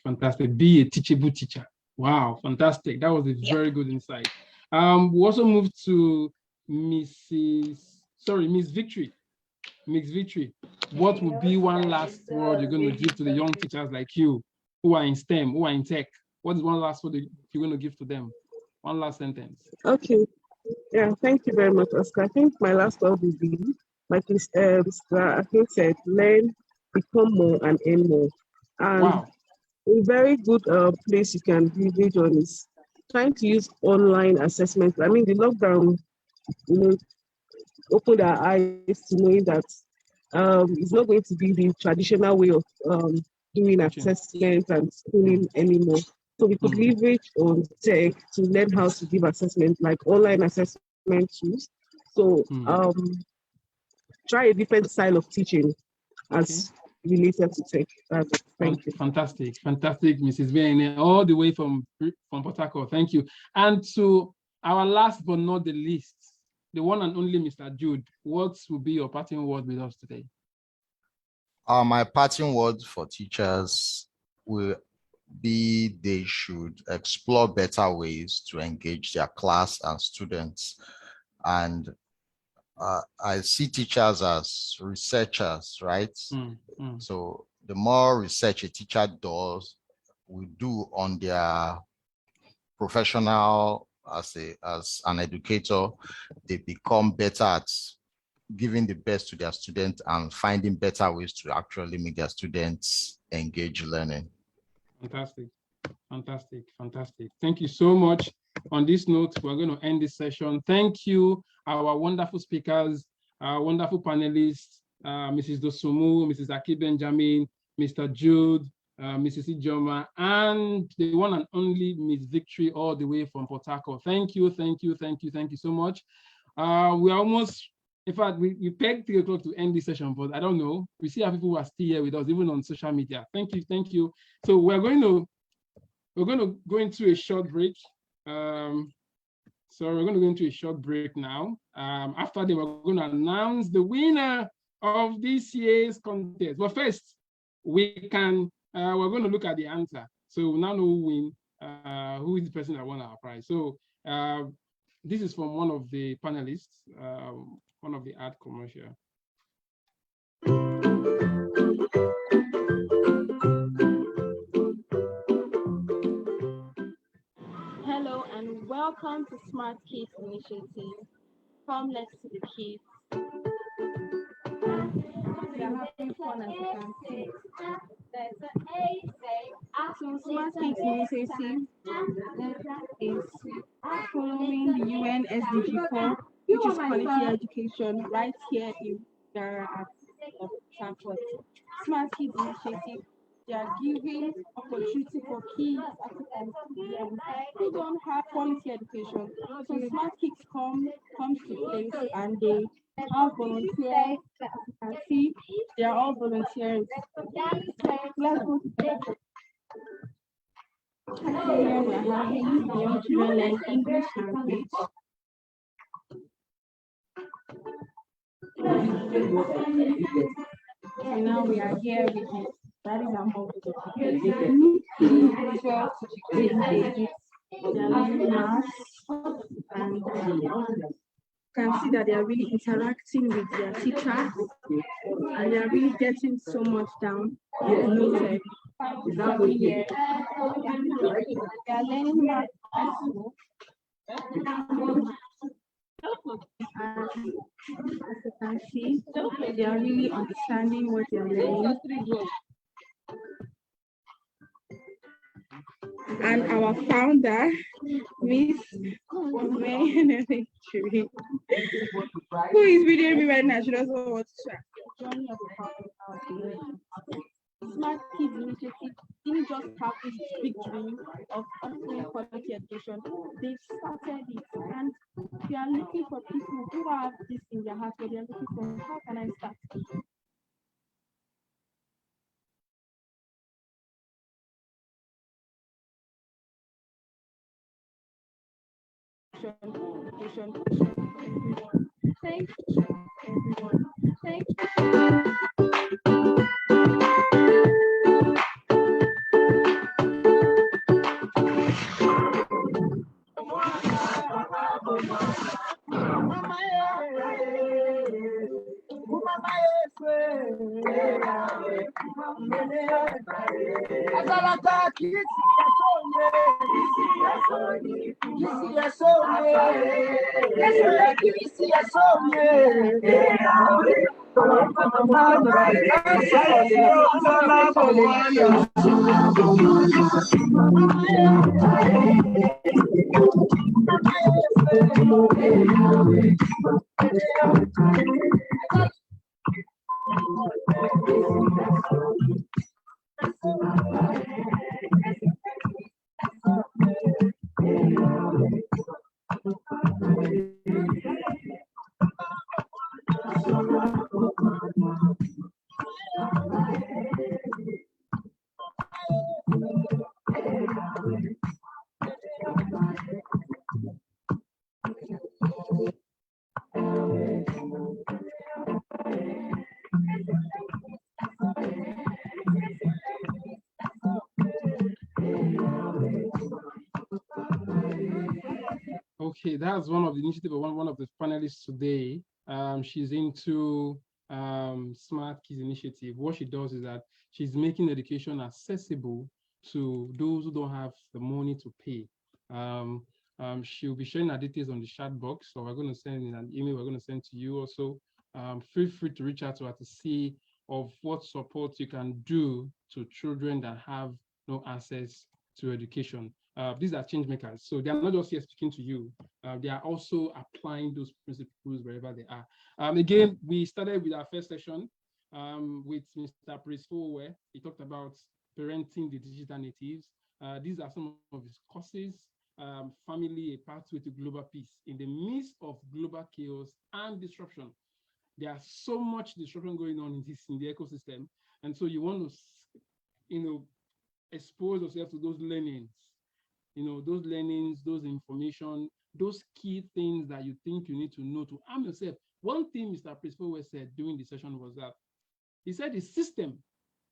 Be a teachable teacher. Wow, fantastic. That was a very good insight. We also moved to Miss Victory. Miss Victory, what would be one last word you're going to give to the young teachers like you who are in STEM, who are in tech? What is one last word you're going to give to them? One last sentence. Okay. Yeah, thank you very much, Oscar. I think my last word will be, like Mr. Akin said, learn, become more, and earn more. And a very good place you can leverage on is trying to use online assessment. I mean, the lockdown, opened our eyes to knowing that It's not going to be the traditional way of doing assessment and schooling anymore. So we could leverage on tech to learn how to give assessment, like online assessment tools. So try a different style of teaching as related to tech. Thank you. Fantastic, Mrs. Vene, all the way from Port Harcourt. Thank you. And to our last but not the least, the one and only Mr. Jude, what will be your parting word with us today? My parting word for teachers will be they should explore better ways to engage their class and students. And I see teachers as researchers, right? So the more research a teacher does, will do on their professional as an educator, they become better at giving the best to their students and finding better ways to actually make their students engage learning. Fantastic. Thank you so much. On this note, we're going to end this session. Thank you, our wonderful speakers, our wonderful panelists, Mrs. Dosumu, Mrs. Aki Benjamin, Mr. Jude, Mrs. Ijoma, and the one and only Miss Victory, all the way from Port Harcourt. Thank you so much. We are almost, in fact, we pegged 3 o'clock to end this session, but I don't know. We see how people are still here with us, even on social media. Thank you. So we're going to go into a short break. So we're going to go into a short break now. After that, we're going to announce the winner of this year's contest. But first, we're going to look at the answer. So we now know who is the person that won our prize. So this is from one of the panelists, one of the ad commercial. Hello and welcome to Smart Kids Initiative. Come, let's see the kids. We are having fun as you can see. So Smart Kids Initiative is following the UN SDG 4, which is quality education, right here in Gara at Stanford. Smart Kids Initiative, they are giving opportunity for kids who don't have quality education. So Smart Kids comes to place and they have volunteers. As you can see, they are all volunteers. Let's go to the here we are having the young children learn English language. And now we are here with it. That is our multiple. They are learning math, and you can see that they are really interacting with their teachers, and they are really getting so much down. They are learning math. As you can see, they are really understanding what they are learning. And our founder, Miss Victory, who is videoing me right now, she doesn't want to share. Smart Kids Initiative didn't just have this big dream of offering quality education. They've started it, and they are looking for people who have this in their heart, but they are looking for how can I start? Thank you, everyone. Thank you. Okay, that's one of the initiatives of one of the panelists today. She's into Smart Kids Initiative. What she does is that she's making education accessible to those who don't have the money to pay. She'll be sharing her details on the chat box, so we're going to send in an email we're going to send to you also. Feel free to reach out to her to see of what support you can do to children that have no access to education. These are change makers, so they are not just here speaking to you. They are also applying those principles wherever they are. Again, we started with our first session with Mr. Prisfowe. He talked about parenting the digital natives. These are some of his courses. Family, a pathway to global peace in the midst of global chaos and disruption. There's so much disruption going on in the ecosystem, and so you want to, expose yourself to those learnings. Those learnings, those information, those key things that you think you need to know to arm yourself. One thing Mr. Prisfowe said during the session was that he said the system,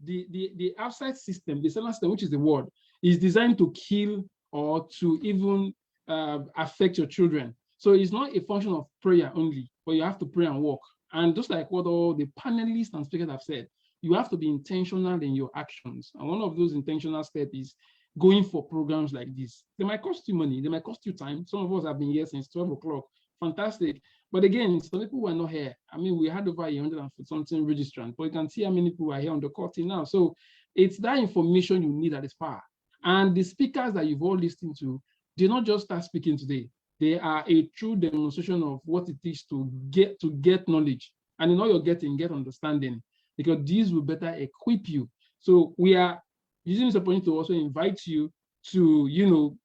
the outside system, the solar system, which is the world, is designed to kill or to even affect your children. So it's not a function of prayer only, but you have to pray and walk. And just like what all the panelists and speakers have said, you have to be intentional in your actions. And one of those intentional steps is going for programs like this. They might cost you money, they might cost you time. Some of us have been here since 12 o'clock. Fantastic. But again, some people were not here. I mean, we had over 100-something registrants, but you can see how many people are here on the call now. So it's that information you need at its power. And the speakers that you've all listened to, did not just start speaking today. They are a true demonstration of what it is to get knowledge. And in all you're getting, get understanding, because these will better equip you. So we are using this opportunity to also invite you to,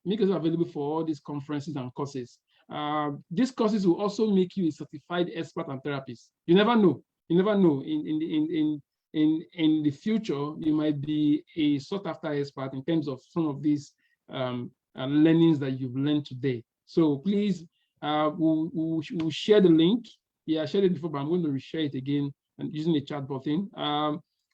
make yourself available for all these conferences and courses. These courses will also make you a certified expert and therapist. You never know. You never know. In the future, you might be a sought-after expert in terms of some of these learnings that you've learned today. So please, we'll share the link. Yeah, I shared it before, but I'm going to reshare it again and using the chat button.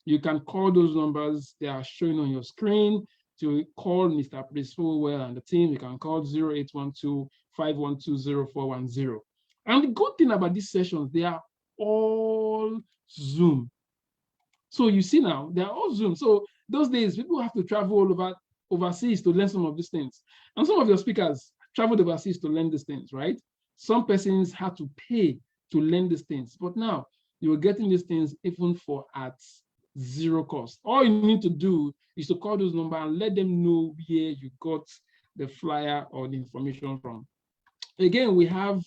You can call those numbers. They are showing on your screen. To call Mr. Prisfowe and the team, you can call 0812-512-0410. And the good thing about these sessions, they are all Zoom. So you see now, they're all Zoom. So those days, people have to travel all over overseas to learn some of these things. And some of your speakers traveled overseas to learn these things, right? Some persons had to pay to learn these things. But now you're getting these things even for at zero cost. All you need to do is to call those numbers and let them know where you got the flyer or the information from. Again, we have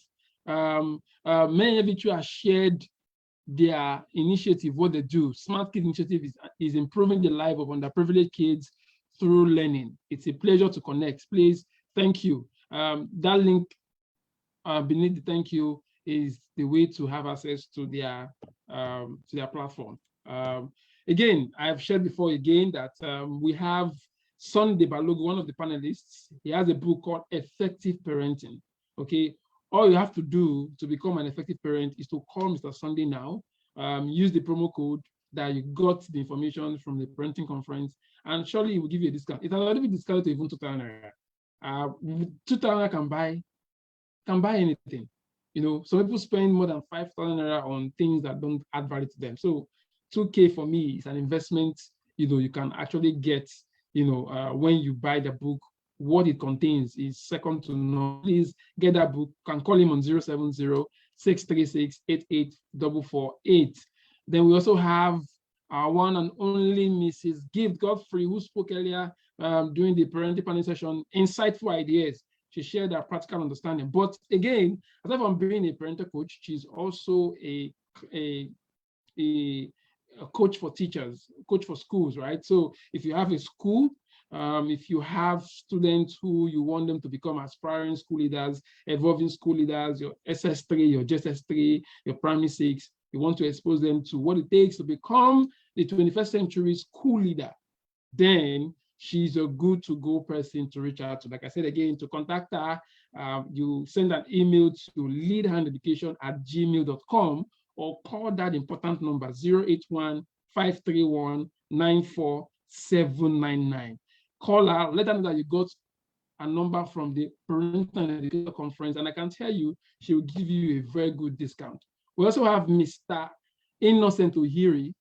many of you have shared their initiative, what they do. Smart Kids Initiative is improving the life of underprivileged kids through learning. It's a pleasure to connect. Please, thank you. That link beneath the thank you is the way to have access to their platform. Again, I've shared before again that we have Sunday Balogo, one of the panelists. He has a book called Effective Parenting. Okay, all you have to do to become an effective parent is to call Mr. Sunday now, use the promo code that you got the information from the parenting conference, and surely he will give you a discount. It has already been discounted to even 2,000 naira. 2,000 can buy anything. Some people spend more than 5,000 naira on things that don't add value to them. So 2K for me is an investment. You can actually get, when you buy the book, what it contains is second to none. Please get that book. You can call him on 070-636-88448. Then we also have our one and only Mrs. Gift Godfrey, who spoke earlier during the parenting panel session. Insightful ideas. She shared her practical understanding. But again, aside from being a parental coach, she's also a coach for teachers, coach for schools, right? So if you have a school, if you have students who you want them to become aspiring school leaders, evolving school leaders, your SS3, your JSS3, your primary 6, you want to expose them to what it takes to become the 21st century school leader, then she's a good to go person to reach out to. Like I said again, to contact her, you send an email to leadhandeducation@gmail.com or call that important number 081-531-94799. Call her, let her know that you got a number from the Parental and Educator Conference, and I can tell you she will give you a very good discount. We also have Mr. Innocent Ohiri.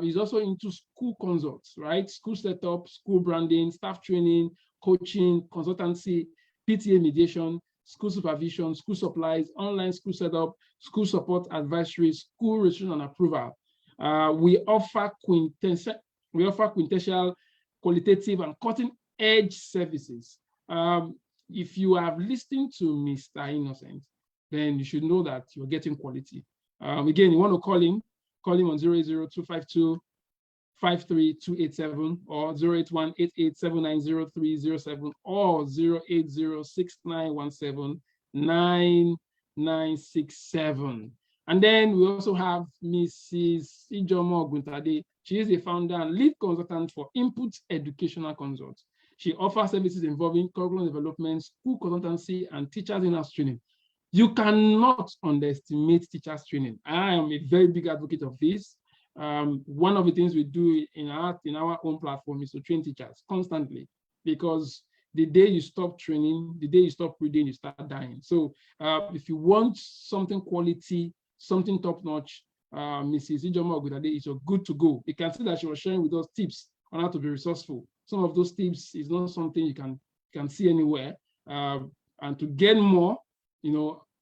He's also into school consults, right? School setup, school branding, staff training, coaching, consultancy, PTA mediation, school supervision, school supplies, online school setup, school support advisory, school registration and approval. We offer quintessential, qualitative, and cutting-edge services. If you have listened to Mr. Innocent, then you should know that you're getting quality. Again, you want to call him on 080-252-53287 or 081-8879-0307 or 080-6917-9967. And then we also have Mrs. Ijomo Oguntade. She is the founder and lead consultant for Input Educational Consults. She offers services involving curriculum development, school consultancy, and teachers in-house training. You cannot underestimate teachers training. I am a very big advocate of this. One of the things we do in our own platform is to train teachers constantly, because the day you stop training, the day you stop reading, you start dying. So if you want something quality, something top-notch, Mrs. Ijomo Oguntade is good to go. You can see that she was sharing with us tips on how to be resourceful. Some of those tips is not something you can see anywhere. And to get more,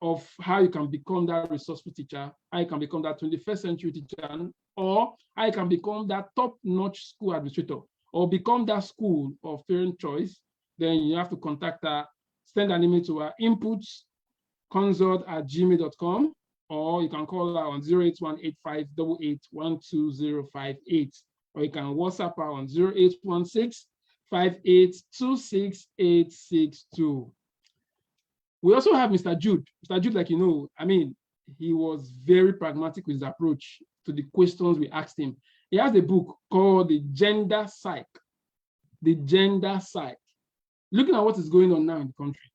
of how you can become that resourceful teacher, how you can become that 21st century teacher, or how you can become that top-notch school administrator, or become that school of parent choice, then you have to contact her, send an email to her, inputsconsult@gmail.com, or you can call her on 081-8588-12058, or you can WhatsApp her on 0816-5826-862. We also have Mr. Jude. Mr. Jude, like he was very pragmatic with his approach to the questions we asked him. He has a book called The Gender Psych. The Gender Psych. Looking at what is going on now in the country,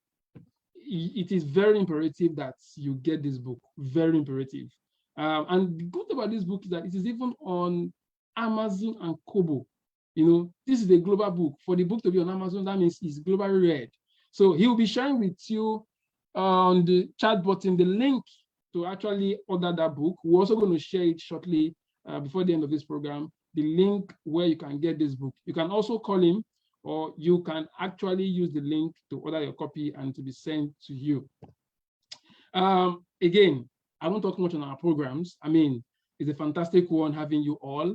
it is very imperative that you get this book, very imperative. And the good about this book is that it is even on Amazon and Kobo. This is a global book. For the book to be on Amazon, that means it's globally read. So he will be sharing with you on the chat button the link to actually order that book. We're also going to share it shortly before the end of this program, the link where you can get this book. You can also call him, or you can actually use the link to order your copy and to be sent to you. Again, I won't talk much on our programs. It's a fantastic one having you all.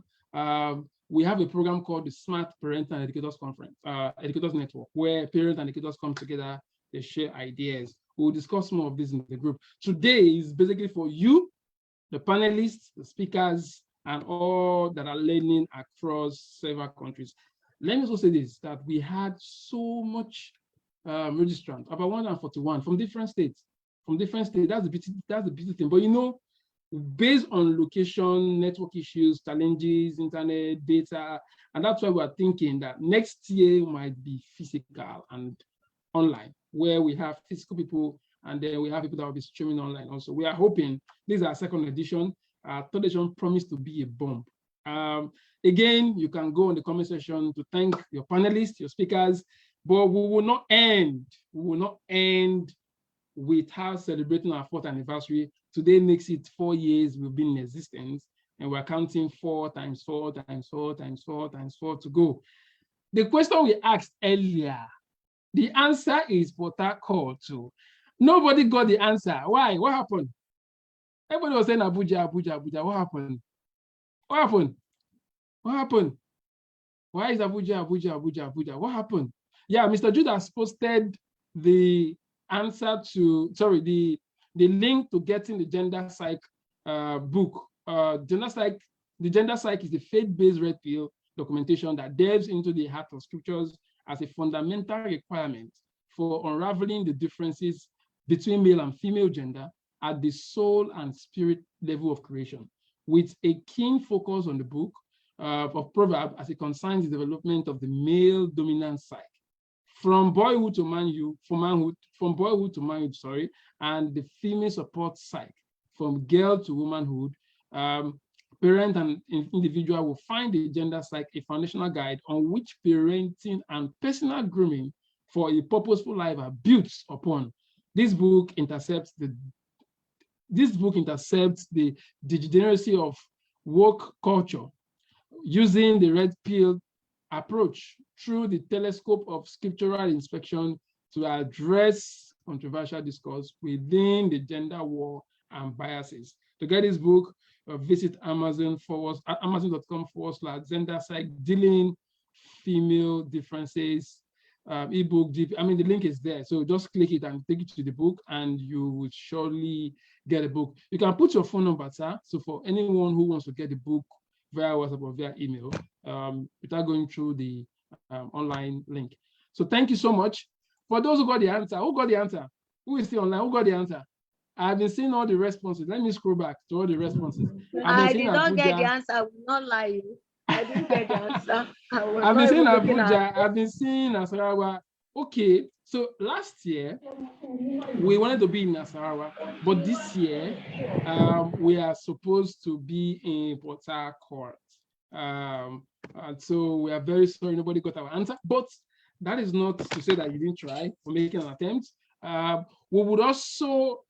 We have a program called the Smart Parental and Educators Conference, Educators Network, where parents and educators come together, they share ideas. We'll discuss more of this in the group. Today is basically for you, the panelists, the speakers, and all that are learning across several countries. Let me also say this, that we had so much registrants, about 141 from different states. That's the beauty thing. But based on location, network issues, challenges, internet, data, and that's why we're thinking that next year might be physical and online, where we have physical people, and then we have people that will be streaming online also. We are hoping, this is our second edition. Third edition promised to be a bomb. Again, you can go in the comment section to thank your panelists, your speakers, but we will not end without celebrating our 4th anniversary. Today makes it 4 years we've been in existence, and we're counting 4 times 4 times 4 times 4 times 4 to go. The question we asked earlier, the answer is Port Harcourt too. Nobody got the answer. Why? What happened? Everybody was saying Abuja, Abuja, Abuja. What happened? What happened? What happened? Why is Abuja, Abuja, Abuja, Abuja? What happened? Yeah, Mr. Jude has posted the answer to, the link to getting the Gender Psych book. The Gender Psych is a faith-based red pill documentation that delves into the heart of scriptures as a fundamental requirement for unraveling the differences between male and female gender at the soul and spirit level of creation, with a keen focus on the book, of proverb as it concerns the development of the male dominant psyche. From boyhood to manhood, from boyhood to manhood, sorry, and the female support psyche, from girl to womanhood, parent and individual will find the gender psyche a foundational guide on which parenting and personal grooming for a purposeful life are built upon. This book intercepts the degeneracy of woke culture using the red pill approach through the telescope of scriptural inspection to address controversial discourse within the gender war and biases. To get this book, visit amazon.com/gender psych dealing female differences ebook. I mean, the link is there, so just click it and take it to the book, and you will surely get a book. You can put your phone number, sir. So for anyone who wants to get the book via WhatsApp or via email, without going through the online link. So thank you so much. For those who got the answer, Who is still online? Who got the answer? I've been seeing all the responses. Let me scroll back to all the responses. I did not get the answer. I will not lie you. I didn't get the answer. I've been seeing Abuja. I've been seeing Nasarawa. Okay, so last year we wanted to be in Nasarawa, but this year we are supposed to be in Port Harcourt. And so we are very sorry nobody got our answer, but that is not to say that you didn't try for making an attempt. We would also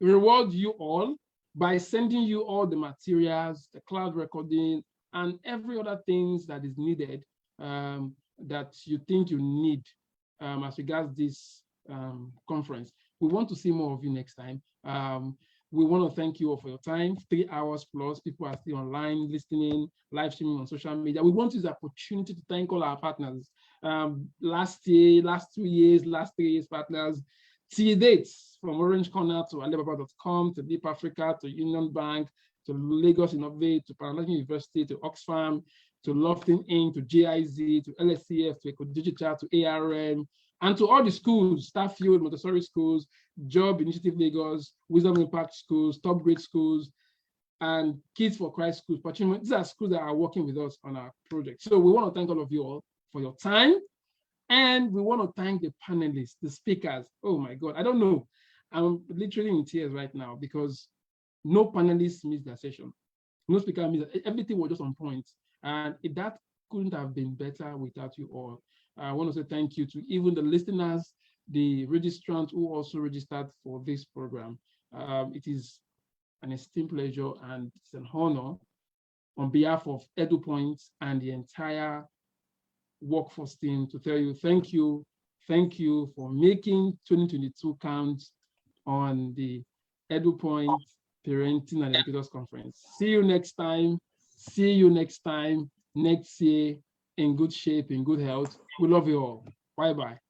reward you all by sending you all the materials, the cloud recording, and every other things that is needed that you think you need as regards this conference. We want to see more of you next time. We want to thank you all for your time. 3 hours plus, people are still online, listening, live streaming on social media. We want to use the opportunity to thank all our partners. Last year, last 2 years, last 3 years partners, till dates, from Orange Corner to alibaba.com, to Deep Africa, to Union Bank, to Lagos Innovate, to Paranational University, to Oxfam, to Lofton Inc., to GIZ, to LSCF, to EcoDigital, to ARM, and to all the schools, Starfield, Montessori schools, Job Initiative Lagos, Wisdom Impact schools, Top Grade schools, and Kids for Christ schools. These are schools that are working with us on our project. So we want to thank all of you all for your time. And we want to thank the panelists, the speakers. Oh my God, I don't know. I'm literally in tears right now because no panelists missed their session. No speaker missed it. Everything was just on point. And that couldn't have been better without you all. I want to say thank you to even the listeners, the registrants who also registered for this program. It is an esteemed pleasure and it's an honor on behalf of EduPoint and the entire workforce team to tell you thank you for making 2022 count on the EduPoint Parenting and Educators Conference. See you next time next year in good shape, in good health. We love you all. Bye-bye.